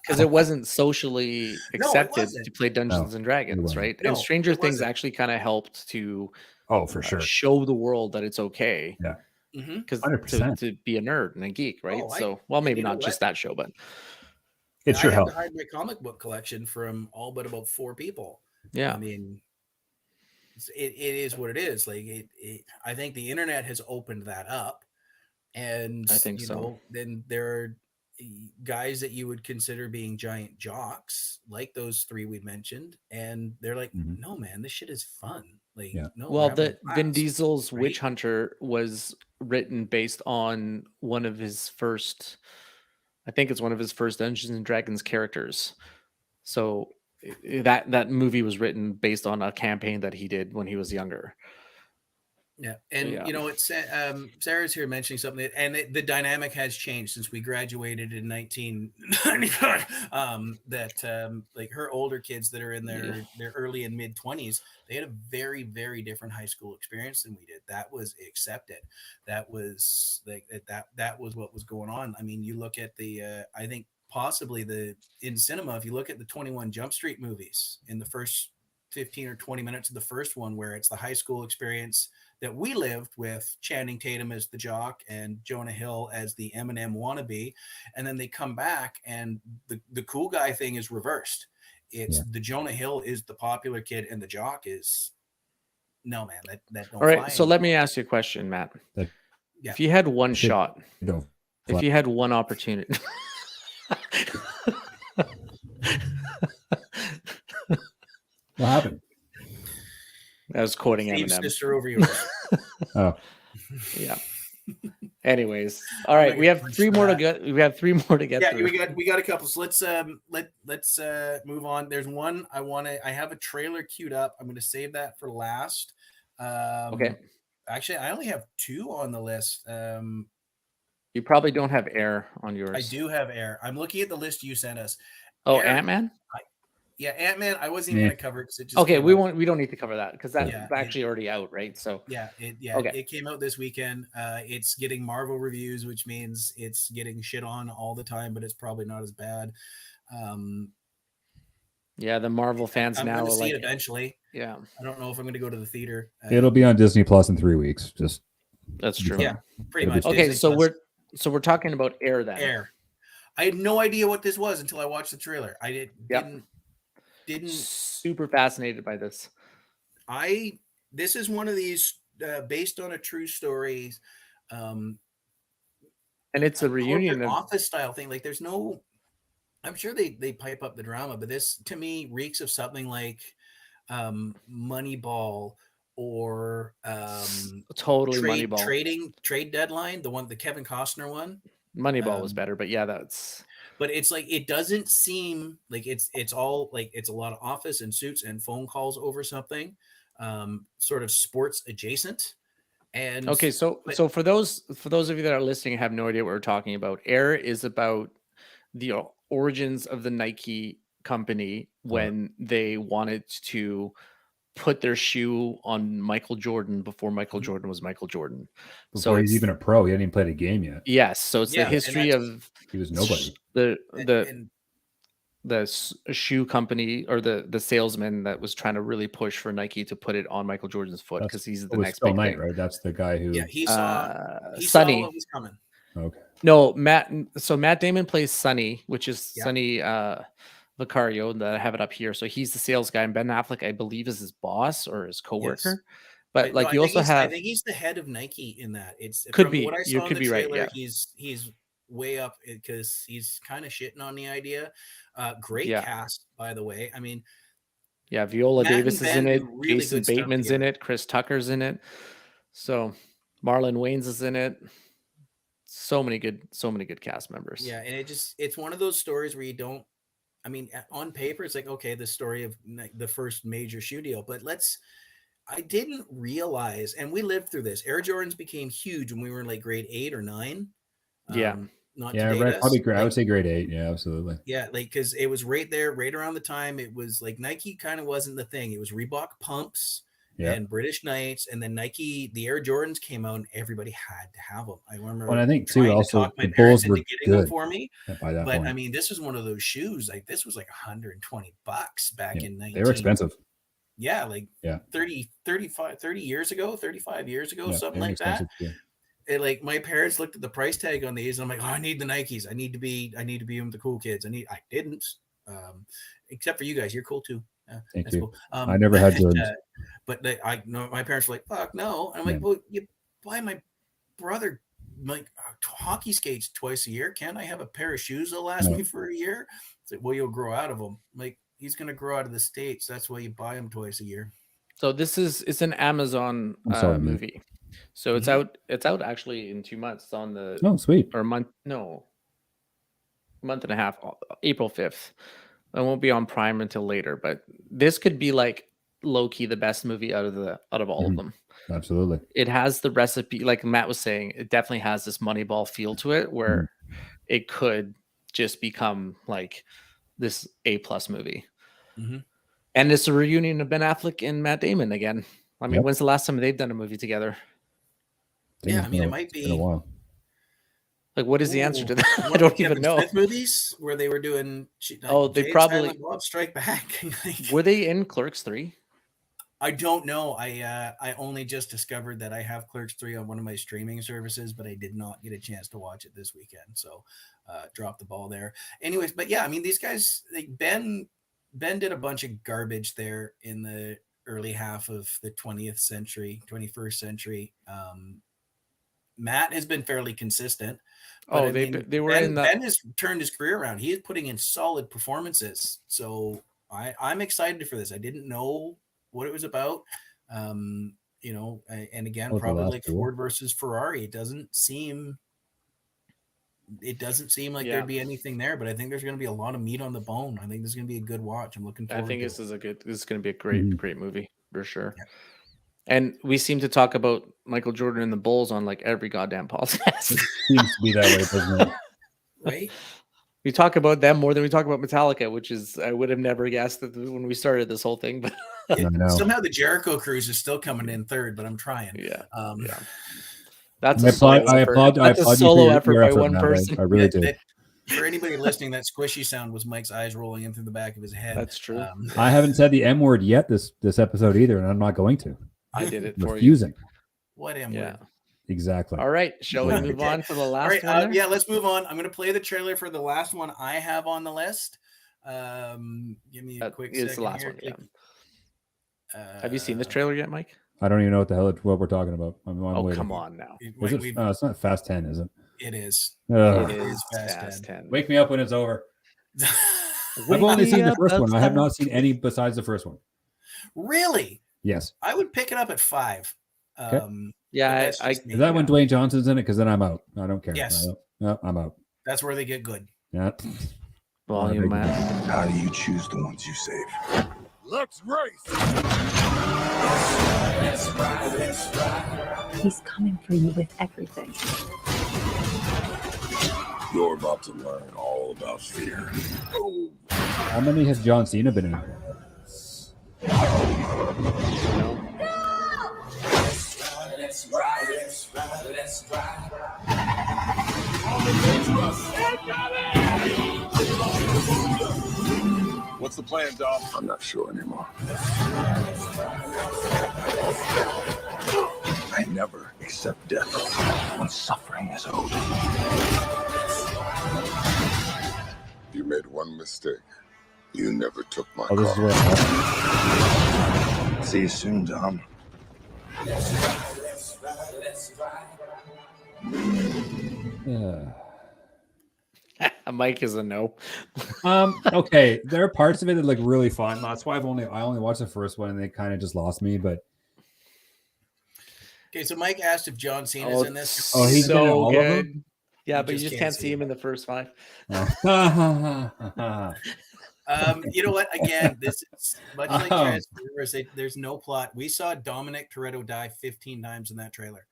because it wasn't socially accepted wasn't. to play Dungeons and Dragons, wasn't. right? No, and Stranger it Things wasn't. actually kind of helped to Oh, for sure. show the world that it's okay Mhm. because 100%. to be a nerd and a geek, right? Oh, So, well, maybe you know not just what? that show, but It sure I had helps. to hide my comic book collection from all but about 4 people. yeah, I mean, it is what it is. Like I think the internet has opened that up, and I think so. then there are guys that you would consider being giant jocks, like those 3 we mentioned, and they're like, Mhm. "No, man, this shit is fun." Like, Yeah. no, well, we're having the a Vin blast, Diesel's right? Witch Hunter was written based on one of his first, I think it's one of his first Dungeons and Dragons characters. So that movie was written based on a campaign that he did when he was younger. Yeah, and yeah. it's Sarah's here mentioning something, and the dynamic has changed since we graduated in 1995. Like her older kids that are in their early and mid 20s, they had a very, very different high school experience than we did. That was accepted. That was like that was what was going on. I mean, you look at the I think possibly in cinema, if you look at the 21 Jump Street movies, in the first 15 or 20 minutes of the first one, where it's the high school experience that we lived with Channing Tatum as the jock and Jonah Hill as the Eminem wannabe, and then they come back and the cool guy thing is reversed. It's the Jonah Hill is the popular kid and the jock is no, man, that don't All right, fly so let me ask you a question, Matt. That- Yeah. If you had one Should- shot, Don't. if you had one opportunity, What happened? I was quoting Steve's Eminem. sister over yours. Oh, Yeah. Anyways, all right, we have Punch 3 for more to that. get. We have 3 more to get Yeah, through. we got a couple. So let's move on. There's one I have a trailer queued up. I'm going to save that for last. Okay. Actually, I only have 2 on the list. You probably don't have air on yours. I do have Air. I'm looking at the list you sent us. Oh, Air. Ant-Man. Yeah, Ant-Man. I wasn't even Yeah. going to cover it because it just Okay, came we out. won't. We don't need to cover that because that's Yeah, actually already out, right? So Yeah, Okay. it came out this weekend. It's getting Marvel reviews, which means it's getting shit on all the time, but it's probably not as bad. yeah, the Marvel fans I'm now going are to see like, it eventually. yeah, I don't know if I'm going to go to the theater. it'll be on Disney Plus in 3 weeks. Just that's true. Yeah, pretty It'll be much. fun. Okay, Disney so Plus. we're talking about air then. Air. I had no idea what this was until I watched the trailer. I Yep. didn't. Super fascinated by this. This is one of these based on a true story. And it's a reunion of office style thing. Like there's no. I'm sure they pipe up the drama, but this to me reeks of something like Moneyball or totally Moneyball. trade deadline, the Kevin Costner one. Moneyball was better, but yeah, that's But it's like it doesn't seem like it's all like it's a lot of office and suits and phone calls over something, sort of sports adjacent. And okay. So for those of you that are listening and have no idea what we're talking about, Air is about the origins of the Nike company when they wanted to put their shoe on Michael Jordan before Michael Jordan was Michael Jordan. before he's it's- even a pro, he hadn't even played a game yet. Yes, so it's Yeah, the and history that's- of He was nobody. the shoe company or the salesman that was trying to really push for Nike to put it on Michael Jordan's foot because he's the next Phil big Knight, thing. right? That's the guy who. Yeah, he saw Sonny. what was coming. Okay. No, Matt Damon plays Sonny, which is Yeah. Sonny Vicario, that I have it up here. So he's the sales guy, and Ben Affleck, I believe, is his boss or his coworker. But like you also have, I think he's the head of Nike in that. It's could from be. what I You saw in could the be right, trailer. yeah. He's way up because he's kind of shitting on the idea. Great Yeah. cast, by the way. I mean, yeah, Viola Matt and Davis is Ben in it. do really Jason good stuff Bateman's in together. it. Chris Tucker's in it. So Marlon Wayans is in it. So many good cast members. Yeah, and it's one of those stories where you don't. I mean, on paper, it's like, okay, the story of the first major shoe deal, but I didn't realize, and we lived through this. Air Jordans became huge when we were in like grade 8 or 9. Yeah. Not Yeah, to date us. probably. I Like, would say grade 8. Yeah, absolutely. yeah, like because it was right there, right around the time it was like Nike kind of wasn't the thing. It was Reebok pumps Yeah. and British Knights, and then Nike, the Air Jordans came out, and everybody had to have them. I remember. Well, and I think too, trying to also talk my the parents Bulls were into getting them good for me. by that But point. I mean, this was one of those shoes. Like this was like $120 back Yeah, in 19. they were expensive. Yeah, like Yeah. 30 years ago, 35 years ago, Yeah, something they were like that. expensive, yeah. It, like my parents looked at the price tag on these, and I'm like, oh, I need the Nikes. I need to be with the cool kids. I didn't, except for you guys. You're cool too. Thank that's you. cool. I never had Jordans. But I know my parents were like, fuck no. I'm like, Yeah. well, you buy my brother like hockey skates twice a year. Can't I have a pair of shoes that'll last No. me for a year? It's like, well, you'll grow out of them. Like he's gonna grow out of the States. That's why you buy them twice a year. So it's an Amazon I'm sorry, man. movie. So it's out actually in 2 months. It's on the Oh, sweet. or month and a half, April 5th. It won't be on Prime until later, but this could be like low key the best movie out of all of them. Absolutely. It has the recipe, like Matt was saying, it definitely has this Moneyball feel to it where it could just become like this A+ movie. Mhm. And it's a reunion of Ben Affleck and Matt Damon again. I mean, Yep. when's the last time they've done a movie together? Yeah, it's I mean, been it might it's been a be. while. Like, what is the answer to that? One I of don't the even Kevin know. Smith movies where they were doing. They Jay, probably- Silent Bob Strike Back. Like, Were they in Clerks 3? I don't know. I only just discovered that I have Clerks 3 on one of my streaming services, but I did not get a chance to watch it this weekend. So dropped the ball there. Anyways, but yeah, I mean, these guys, like Ben did a bunch of garbage there in the early half of the 21st century. Matt has been fairly consistent. But Oh, I mean, they were Ben, in the Ben has turned his career around. He is putting in solid performances. So I'm excited for this. I didn't know what it was about. And again, Oh, the probably last like duel. Ford versus Ferrari. It doesn't seem like Yeah. there'd be anything there, but I think there's going to be a lot of meat on the bone. I think this is going to be a good watch. I'm looking forward I think to this it. is going to be a great Mhm. great movie for sure. Yeah. And we seem to talk about Michael Jordan and the Bulls on like every goddamn podcast. It seems to be that way, doesn't it? Right? We talk about them more than we talk about Metallica, which is I would have never guessed that when we started this whole thing. But I know. Somehow the Jericho Cruise is still coming in third, but I'm trying. yeah, Yeah. that's I a solo applaud- I effort. applaud- I That's a applaud you for solo your effort by effort, one Matt. person. I really do. For anybody listening, that squishy sound was Mike's eyes rolling in through the back of his head. That's true. I haven't said the M word yet this episode either, and I'm not going to. I did it for you. Refusing. What am Yeah. word? Exactly. All right. Shall we Yeah. move Okay. on to the All last right, one? there? yeah, let's move on. I'm going to play the trailer for the last one I have on the list. Give me a That quick is second the last here. one. Yeah. Have you seen this trailer yet, Mike? I don't even know what we're talking about. I'm Oh, waiting. come on now. Is it? It's not Fast 10, is it? It is. Ugh. It is is Fast Fast 10. Wake me up when it's over. I've Wake only me seen the up, first one. I have not that's seen any besides the first one. Really? Yes. I would pick it up at 5. Okay. But Yeah, that's I just me. Is that when Dwayne Johnson's in it? Because then I'm out. I don't care. Yes. No, I'm out. That's where they get good. Yeah. volume Big- man. How do you choose the ones you save? Let's race! He's coming for you with everything. You're about to learn all about fear. Oh. How many has John Cena been in? What's the plan, Dom? I'm not sure anymore. I never accept death when suffering is owed. You made one mistake. You never took my Oh, this is car. where See you soon, Dom. Mike is a no. Okay, there are parts of it that look really fun. That's why I only watched the first one and they kind of just lost me. But Okay, so Mike asked if John Cena's in this. Oh, he's been in all of them? Yeah, You but you just just can't can't see see him him. in the first 5. Oh. You know what? Again, this is much like Transformers. There's no plot. We saw Dominic Toretto die 15 times in that trailer.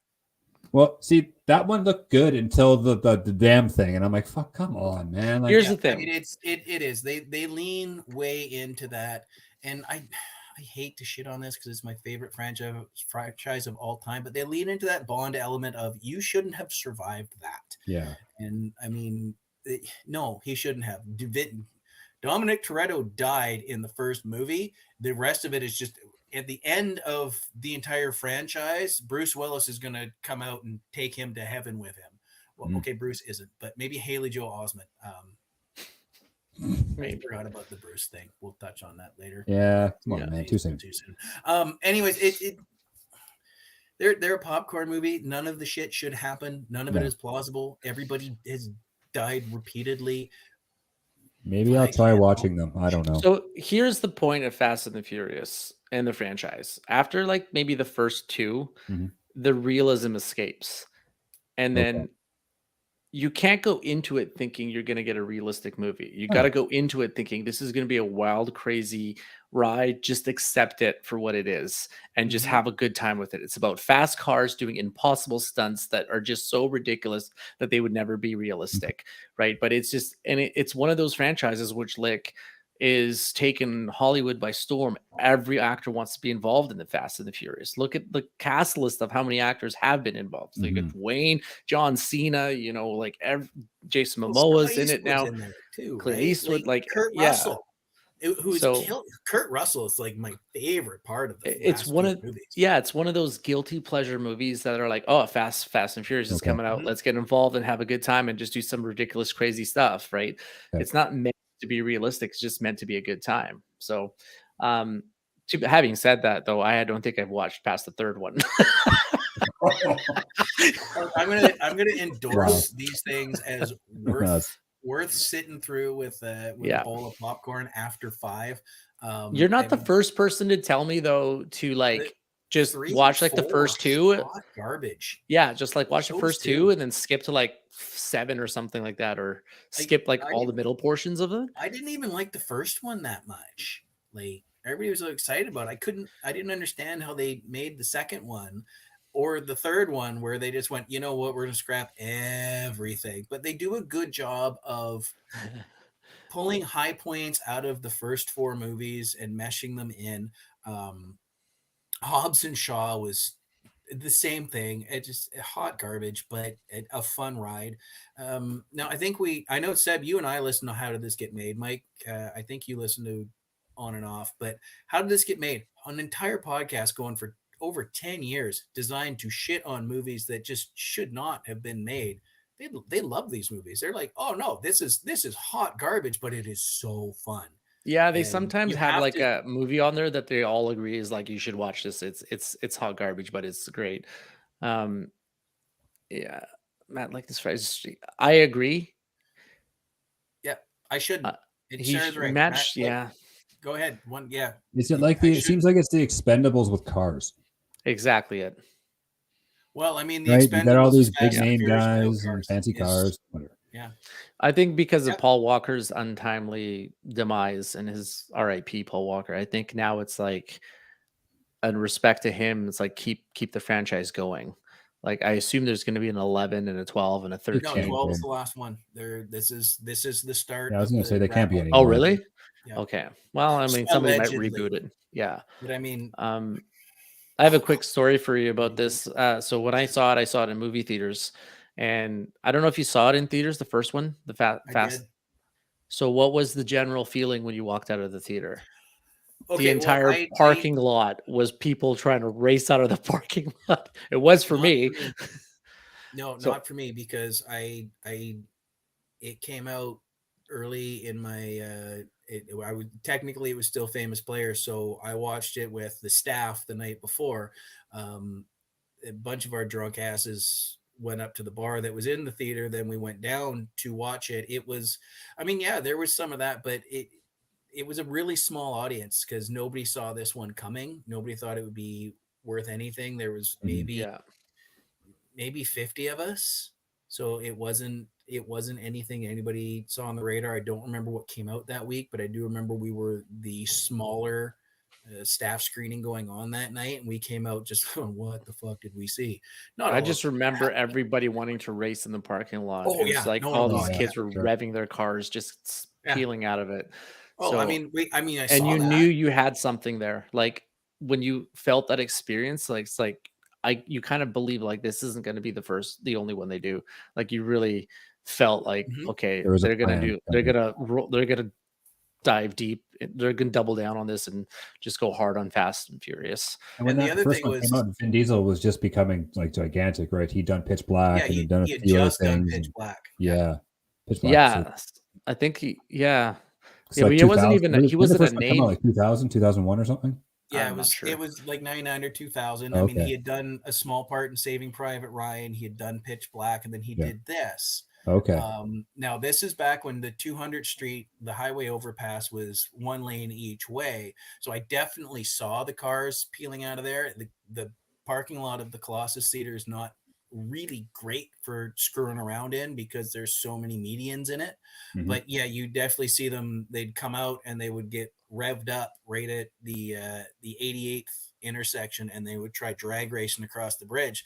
Well, see, that one looked good until the damn thing, and I'm like, "Fuck, come on, man!" Like, Here's the thing. I mean, it is. They lean way into that, and I hate to shit on this because it's my favorite franchise of all time. But they lean into that Bond element of you shouldn't have survived that. yeah, And I mean, no, he shouldn't have. Dominic Toretto died in the first movie. The rest of it is just at the end of the entire franchise. Bruce Willis is going to come out and take him to heaven with him. Well, okay, Bruce isn't, but maybe Haley Joel Osment. I forgot about the Bruce thing. We'll touch on that later. yeah. Come on, man, too soon. Anyways, they're a popcorn movie. None of the shit should happen. None of it is plausible. Everybody has died repeatedly. Maybe I'll try watching them. I don't know. So here's the point of Fast and the Furious and the franchise. After like maybe the first 2, the realism escapes. And then you can't go into it thinking you're going to get a realistic movie. You got to go into it thinking this is going to be a wild, crazy ride. Just accept it for what it is and just have a good time with it. It's about fast cars doing impossible stunts that are just so ridiculous that they would never be realistic, right? But it's just, and it's one of those franchises which is taken Hollywood by storm. Every actor wants to be involved in the Fast and the Furious. Look at the cast list of how many actors have been involved. Like Wayne, John Cena, like Jason Momoa's in it now. In there too, Clint right? Eastwood, like Kurt Russell, who's killed. Kurt Russell is like my favorite part of the it's one of movies. Yeah, it's one of those guilty pleasure movies that are like, oh, Fast and Furious is coming out. Let's get involved and have a good time and just do some ridiculous, crazy stuff, right? It's not meant to be realistic. It's just meant to be a good time. So having said that, though, I don't think I've watched past the third one. I'm gonna endorse these things as worth sitting through with a bowl of popcorn after 5. You're not the first person to tell me though to just 3, watch like 4, the first 2. hot garbage. Yeah, just like watch the first 2 too. and then skip to like 7 or something like that, or skip all the middle portions of it. I didn't even like the first one that much. Like everybody was so excited about it. I didn't understand how they made the second one or the third one where they just went, you know what, we're gonna scrap everything. But they do a good job of pulling high points out of the first 4 movies and meshing them in. Hobbs and Shaw was the same thing. It just hot garbage, but a fun ride. Now I know Seb, you and I listen to How Did This Get Made? Mike, I think you listen to On and Off, but how did this get made? An entire podcast going for over 10 years designed to shit on movies that just should not have been made. They love these movies. They're like, oh no, this is hot garbage, but it is so fun. Yeah, they sometimes have like a movie on there that they all agree is like you should watch this. It's hot garbage, but it's great. Yeah, Matt, like this phrase. I agree. Yeah, I shouldn't. Yeah. Go ahead. One, yeah. Is it like it seems like it's the Expendables with cars? Exactly it. Well, I mean, the Expendables. You got all these big name guys and and fancy cars. Whatever. Yeah. I think because of Paul Walker's untimely demise and his RIP Paul Walker, I think now it's like, in respect to him, it's like keep the franchise going. Like I assume there's going to be an 11 and a 12 and a 13. No, 12 is the last one. This is the start. Yeah, I was going to say they can't be any. Oh, really? Yeah. Okay. Well, I mean, somebody might reboot it. Yeah. But I mean, I have a quick story for you about this. So when I saw it in movie theaters, and I don't know if you saw it in theaters, the first one, the Fast. So what was the general feeling when you walked out of the theater? The Okay, well, entire parking lot was people trying to race out of the parking lot. It was for not me. for me. No, So- not for me because it came out early in my I would technically it was still Famous Players, so I watched it with the staff the night before. A bunch of our drunk asses went up to the bar that was in the theater, then we went down to watch it. It was, I mean, yeah, there was some of that, but it was a really small audience because nobody saw this one coming. Nobody thought it would be worth anything. There was yeah. maybe 50 of us, so it wasn't anything anybody saw on the radar. I don't remember what came out that week, but I do remember we were the smaller staff screening going on that night, and we came out just going, what the fuck did we see? Not I all just of- remember everybody wanting to race in the parking lot. Oh, It was yeah. like No, all no, these yeah, kids were sure. revving their cars, just Yeah. peeling out of it. Oh, So, I mean, I and saw you that. knew you had something there. Like when you felt that experience, like it's like you kind of believe like this isn't going to be the only one they do. Like you really felt like, Mhm. okay, There was a they're gonna plan. they're gonna dive deep. They're gonna double down on this and just go hard on Fast and Furious. And when And the that other first thing one came was- out, Vin Diesel was just becoming like gigantic, right? He'd done Pitch Black Yeah, and he'd done a he had few other just done things. Pitch and- Black. yeah, Pitch Black. Yeah, I think yeah, It's yeah, like but he wasn't 2000 even when he did the wasn't a first one come out, name. like 2000, 2001 or something. Yeah, I'm it not was sure. it was like 99 or 2000. I mean, Okay. he had done a small part in Saving Private Ryan. He had done Pitch Black, and then he Yeah. did this. Okay. Now this is back when the 200th Street, the highway overpass was one lane each way. So I definitely saw the cars peeling out of there. The parking lot of the Colossus Theater is not really great for screwing around in because there's so many medians in it. Mhm. But yeah, you definitely see them. They'd come out and they would get revved up right at the 88th intersection, and they would try drag racing across the bridge.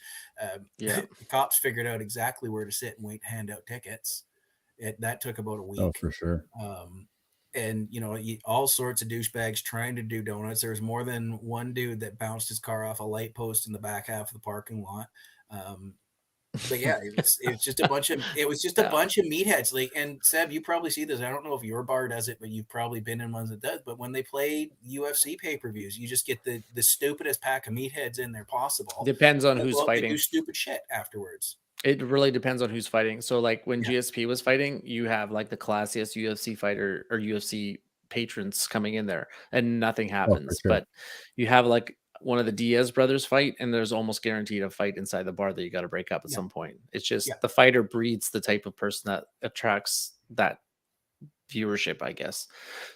Yeah. The cops figured out exactly where to sit and wait to hand out tickets. That took about a week. Oh, for sure. And all sorts of douchebags trying to do donuts. There was more than one dude that bounced his car off a light post in the back half of the parking lot. But yeah, it was just a bunch of meatheads. Like, and Seb, you probably see this. I don't know if your bar does it, but you've probably been in ones that does. But when they play UFC pay-per-views, you just get the stupidest pack of meatheads in there possible. Depends on That who's go out and fighting. do stupid shit afterwards. It really depends on who's fighting. So like when Yeah. GSP was fighting, you have like the classiest UFC fighter or UFC patrons coming in there and nothing happens. sure. But you have like one of the Diaz brothers fight, and there's almost guaranteed a fight inside the bar that you got to break up at Yeah. some point. It's just Yeah. the fighter breeds the type of person that attracts that viewership, I guess.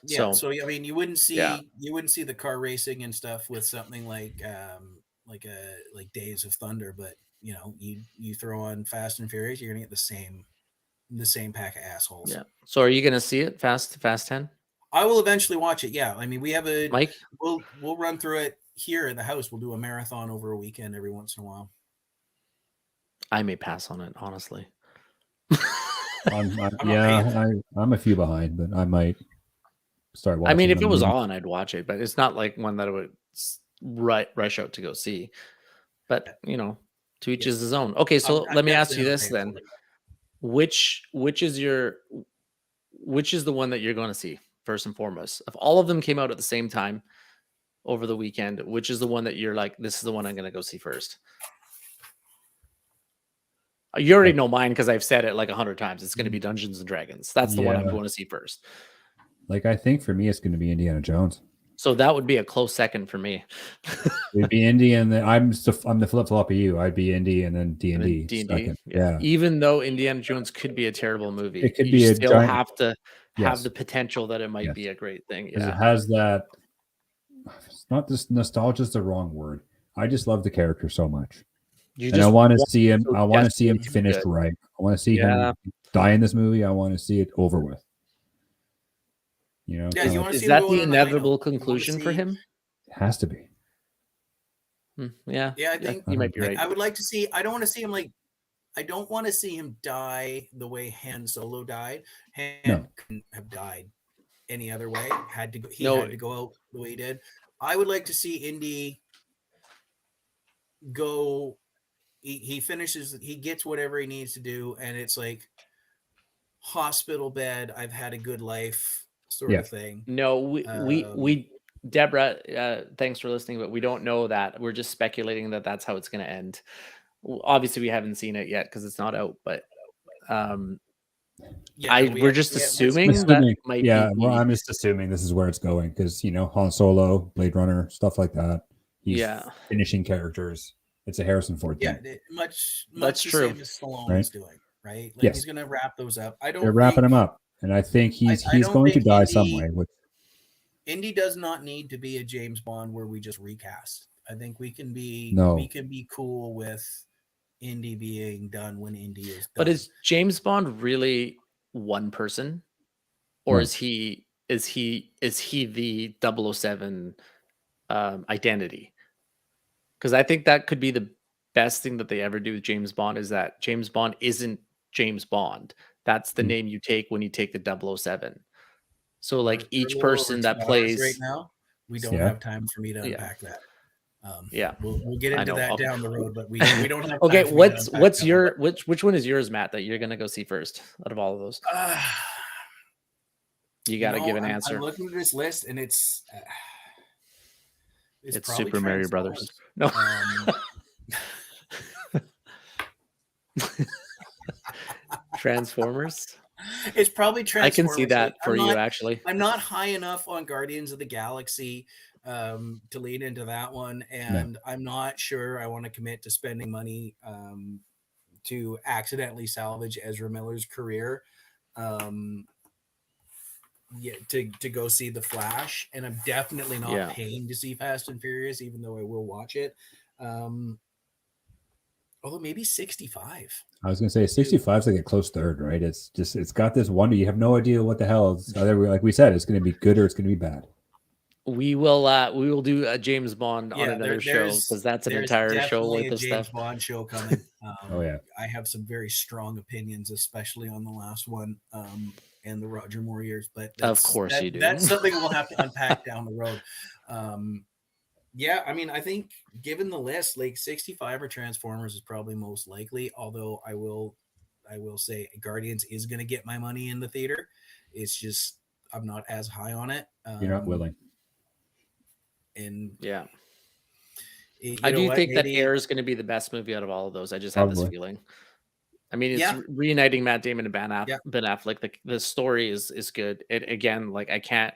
Yeah. So So I mean, you wouldn't see Yeah. the car racing and stuff with something like Days of Thunder, but you throw on Fast and Furious, you're gonna get the same pack of assholes. yeah. So are you gonna see it Fast 10? I will eventually watch it. Yeah, I mean, we have Mike? we'll run through it here in the house. We'll do a marathon over a weekend every once in a while. I may pass on it, honestly. I'm paying I'm a few behind, but I might start watching. I mean, if them it was again. on, I'd watch it, but it's not like one that I would rush out to go see. But to each is his own. Okay, so I'm let me ask you definitely this paying then: for it. which is the one that you're going to see first and foremost? If all of them came out at the same time over the weekend, which is the one that you're like, this is the one I'm going to go see first? You already know mine because I've said it like 100 times. It's going to be Dungeons and Dragons. That's the one I'm Yeah. going to see first. Like, I think for me, it's going to be Indiana Jones. So that would be a close second for me. It'd be Indy, and then I'm the flip flop of you. I'd be Indy, and then D&D. D&D. second. Yeah. Yeah, Even though Indiana Jones could be a terrible movie, It could you be a still giant- have to have Yes. the potential that it might Yes. be a great thing. because it Yeah. has that. It's not just nostalgia is the wrong word. I just love the character so much, You and I want to see him. so I want to see him desperately finished good. right. I want to see Yeah. him die in this movie. I want to see it over with. Yeah, kinda you like- wanna Is see him that going the on a high note. inevitable You wanna conclusion for see- him? it has to be. Yeah. Yeah, I think you might be right. I would like to see. I don't want to see him I don't want to see him die the way Han Solo died. Han No. couldn't have died any other way. He had to go out the way he did. I would like to see Indy go. He finishes. He gets whatever he needs to do, and it's like, hospital bed, I've had a good life sort Yeah. of thing. No, we Deborah, thanks for listening, but we don't know that. We're just speculating that that's how it's going to end. Obviously, we haven't seen it yet because it's not out, but we're just assuming that might yeah, be. well, I'm just assuming this is where it's going because Han Solo, Blade Runner, stuff like that. He's finishing characters. It's a Harrison Ford thing. Yeah, much That's the true. same as Stallone Right? is doing, right? Like Yes. he's gonna wrap those up. They're wrapping him up, and I think he's don't going to think die some way. Indy does not need to be a James Bond where we just recast. I think we can be cool with Indy being done when Indy is done. But is James Bond really one person, or is he the 007 identity? Because I think that could be the best thing that they ever do with James Bond is that James Bond isn't James Bond. That's the name you take when you take the 007. So like each person that plays right now, we don't have time for me to unpack that. We'll get into that down the road, but we don't have okay, time what's your which one is yours, Matt, that you're gonna go see first out of all of those? You got to give an answer. I'm looking at this list and it's Super Mario Brothers. No. Transformers. It's probably Transformers. I can see that for you, actually. I'm not high enough on Guardians of the Galaxy to lead into that one, and I'm not sure I want to commit to spending money to accidentally salvage Ezra Miller's career. To go see The Flash, and I'm definitely not paying to see Fast and Furious, even though I will watch it. Although maybe 65. I was gonna say 65 is like a close third, right? It's got this wonder. You have no idea what the hell. Either, like we said, it's gonna be good or it's gonna be bad. We will do a James Bond on another show because that's an entire show worth of stuff. James Bond show coming. Oh yeah, I have some very strong opinions, especially on the last one and the Roger Moore years. But of course you do. That's something we'll have to unpack down the road. I mean, I think given the list, like 65 or Transformers is probably most likely. Although I will say Guardians is going to get my money in the theater. It's just I'm not as high on it. You're not willing. And I do think that Air is going to be the best movie out of all of those. I just have this feeling. I mean, it's reuniting Matt Damon and Ben Affleck. The story is good. It again, like I can't.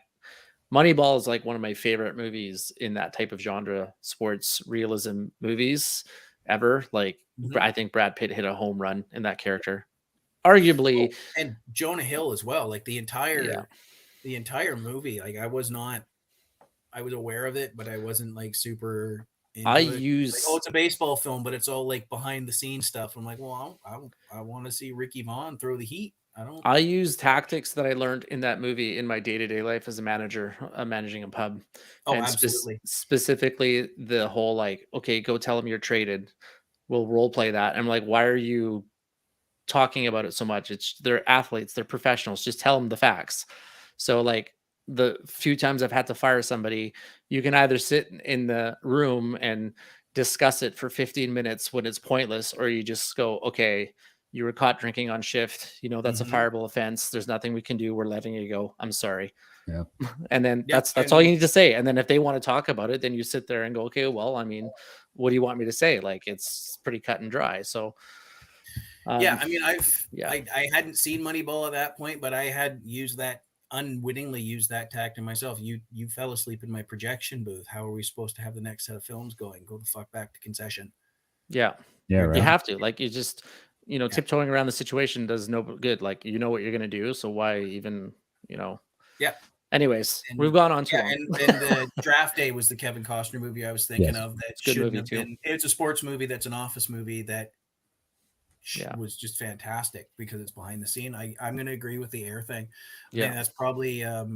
Moneyball is like one of my favorite movies in that type of genre, sports realism movies ever. Like I think Brad Pitt hit a home run in that character, arguably, and Jonah Hill as well. Like the entire movie. Like I was aware of it, but I wasn't like super. It's a baseball film, but it's all like behind the scenes stuff. I'm like, well, I want to see Ricky Vaughn throw the heat. I use tactics that I learned in that movie in my day-to-day life as a manager, managing a pub. Oh, and absolutely. Specifically the whole like, okay, go tell them you're traded. We'll role play that. I'm like, why are you talking about it so much? They're athletes, they're professionals. Just tell them the facts. So like the few times I've had to fire somebody, you can either sit in the room and discuss it for 15 minutes when it's pointless, or you just go, okay, you were caught drinking on shift. That's a fireable offense. There's nothing we can do. We're letting you go. I'm sorry. Yeah. And then that's all you need to say. And then if they want to talk about it, then you sit there and go, okay, well, I mean, what do you want me to say? Like, it's pretty cut and dry. So, I mean, I hadn't seen Moneyball at that point, but I had unwittingly used that tactic myself. You fell asleep in my projection booth. How are we supposed to have the next set of films going? Go the fuck back to concession. Yeah. Right. You have to, like, you just, tiptoeing around the situation does no good. Like, you know what you're going to do. So why even, Yeah. Anyways, we've gone on too long. And the Draft Day was the Kevin Costner movie I was thinking of. That shouldn't have been. It's a sports movie. That's an office movie that was just fantastic because it's behind the scene. I'm going to agree with the Air thing. Yeah, that's probably. I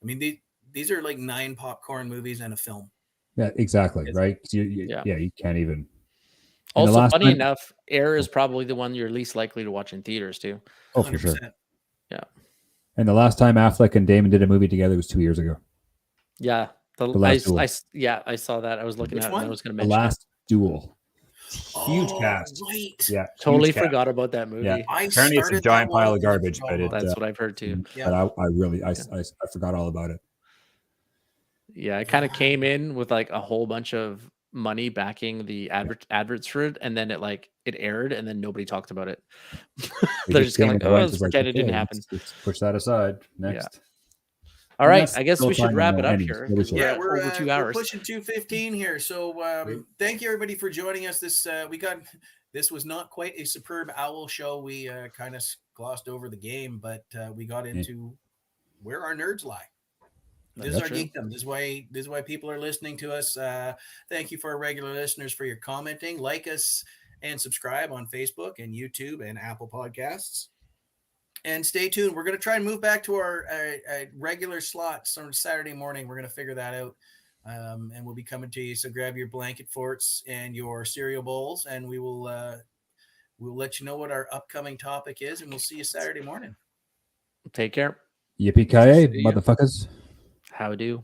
mean, these are like 9 popcorn movies and a film. Yeah, exactly. Right. You can't even. Also, funny enough, Air is probably the one you're least likely to watch in theaters too. Oh, for sure. Yeah. And the last time Affleck and Damon did a movie together was 2 years ago. Yeah. I saw that. I was looking at it and I was going to mention The Last Duel. Huge Oh, cast. right. Yeah, Totally huge cast. forgot about that movie. Yeah. I Apparently, it's a started giant that one pile of and then I garbage, forgot but about it. That's what I've heard too. Yeah. But I really I forgot all about it. Yeah, it kind of came in with like a whole bunch of money backing the adverts for it, and then it aired, and then nobody talked about it. They're just kind of like, oh, let's pretend it didn't happen. Let's push that aside. Next. All And right, that's I guess still we should fine wrap on it the up endings. here Really because we're sorry. at over 2 we're hours. pushing 2:15 here. So thank you everybody for joining us. This was not quite a superb owl show. We kind of glossed over the game, but we got into where our nerds lie. This is our geekdom. This is why people are listening to us. Thank you for our regular listeners for your commenting. Like us and subscribe on Facebook and YouTube and Apple Podcasts. And stay tuned. We're going to try and move back to our regular slots on Saturday morning. We're going to figure that out. And we'll be coming to you. So grab your blanket forts and your cereal bowls, and we'll let you know what our upcoming topic is. And we'll see you Saturday morning. Take care. Yippee-ki-yay, motherfuckers. How do?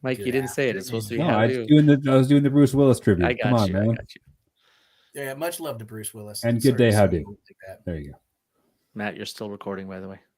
Mike, you didn't say it. It's supposed to be how I do. was doing the Bruce Willis tribute. I got Come on, you. man. I got you. Yeah, much love to Bruce Willis. And good day, how do? Like that. There you go. Matt, you're still recording, by the way.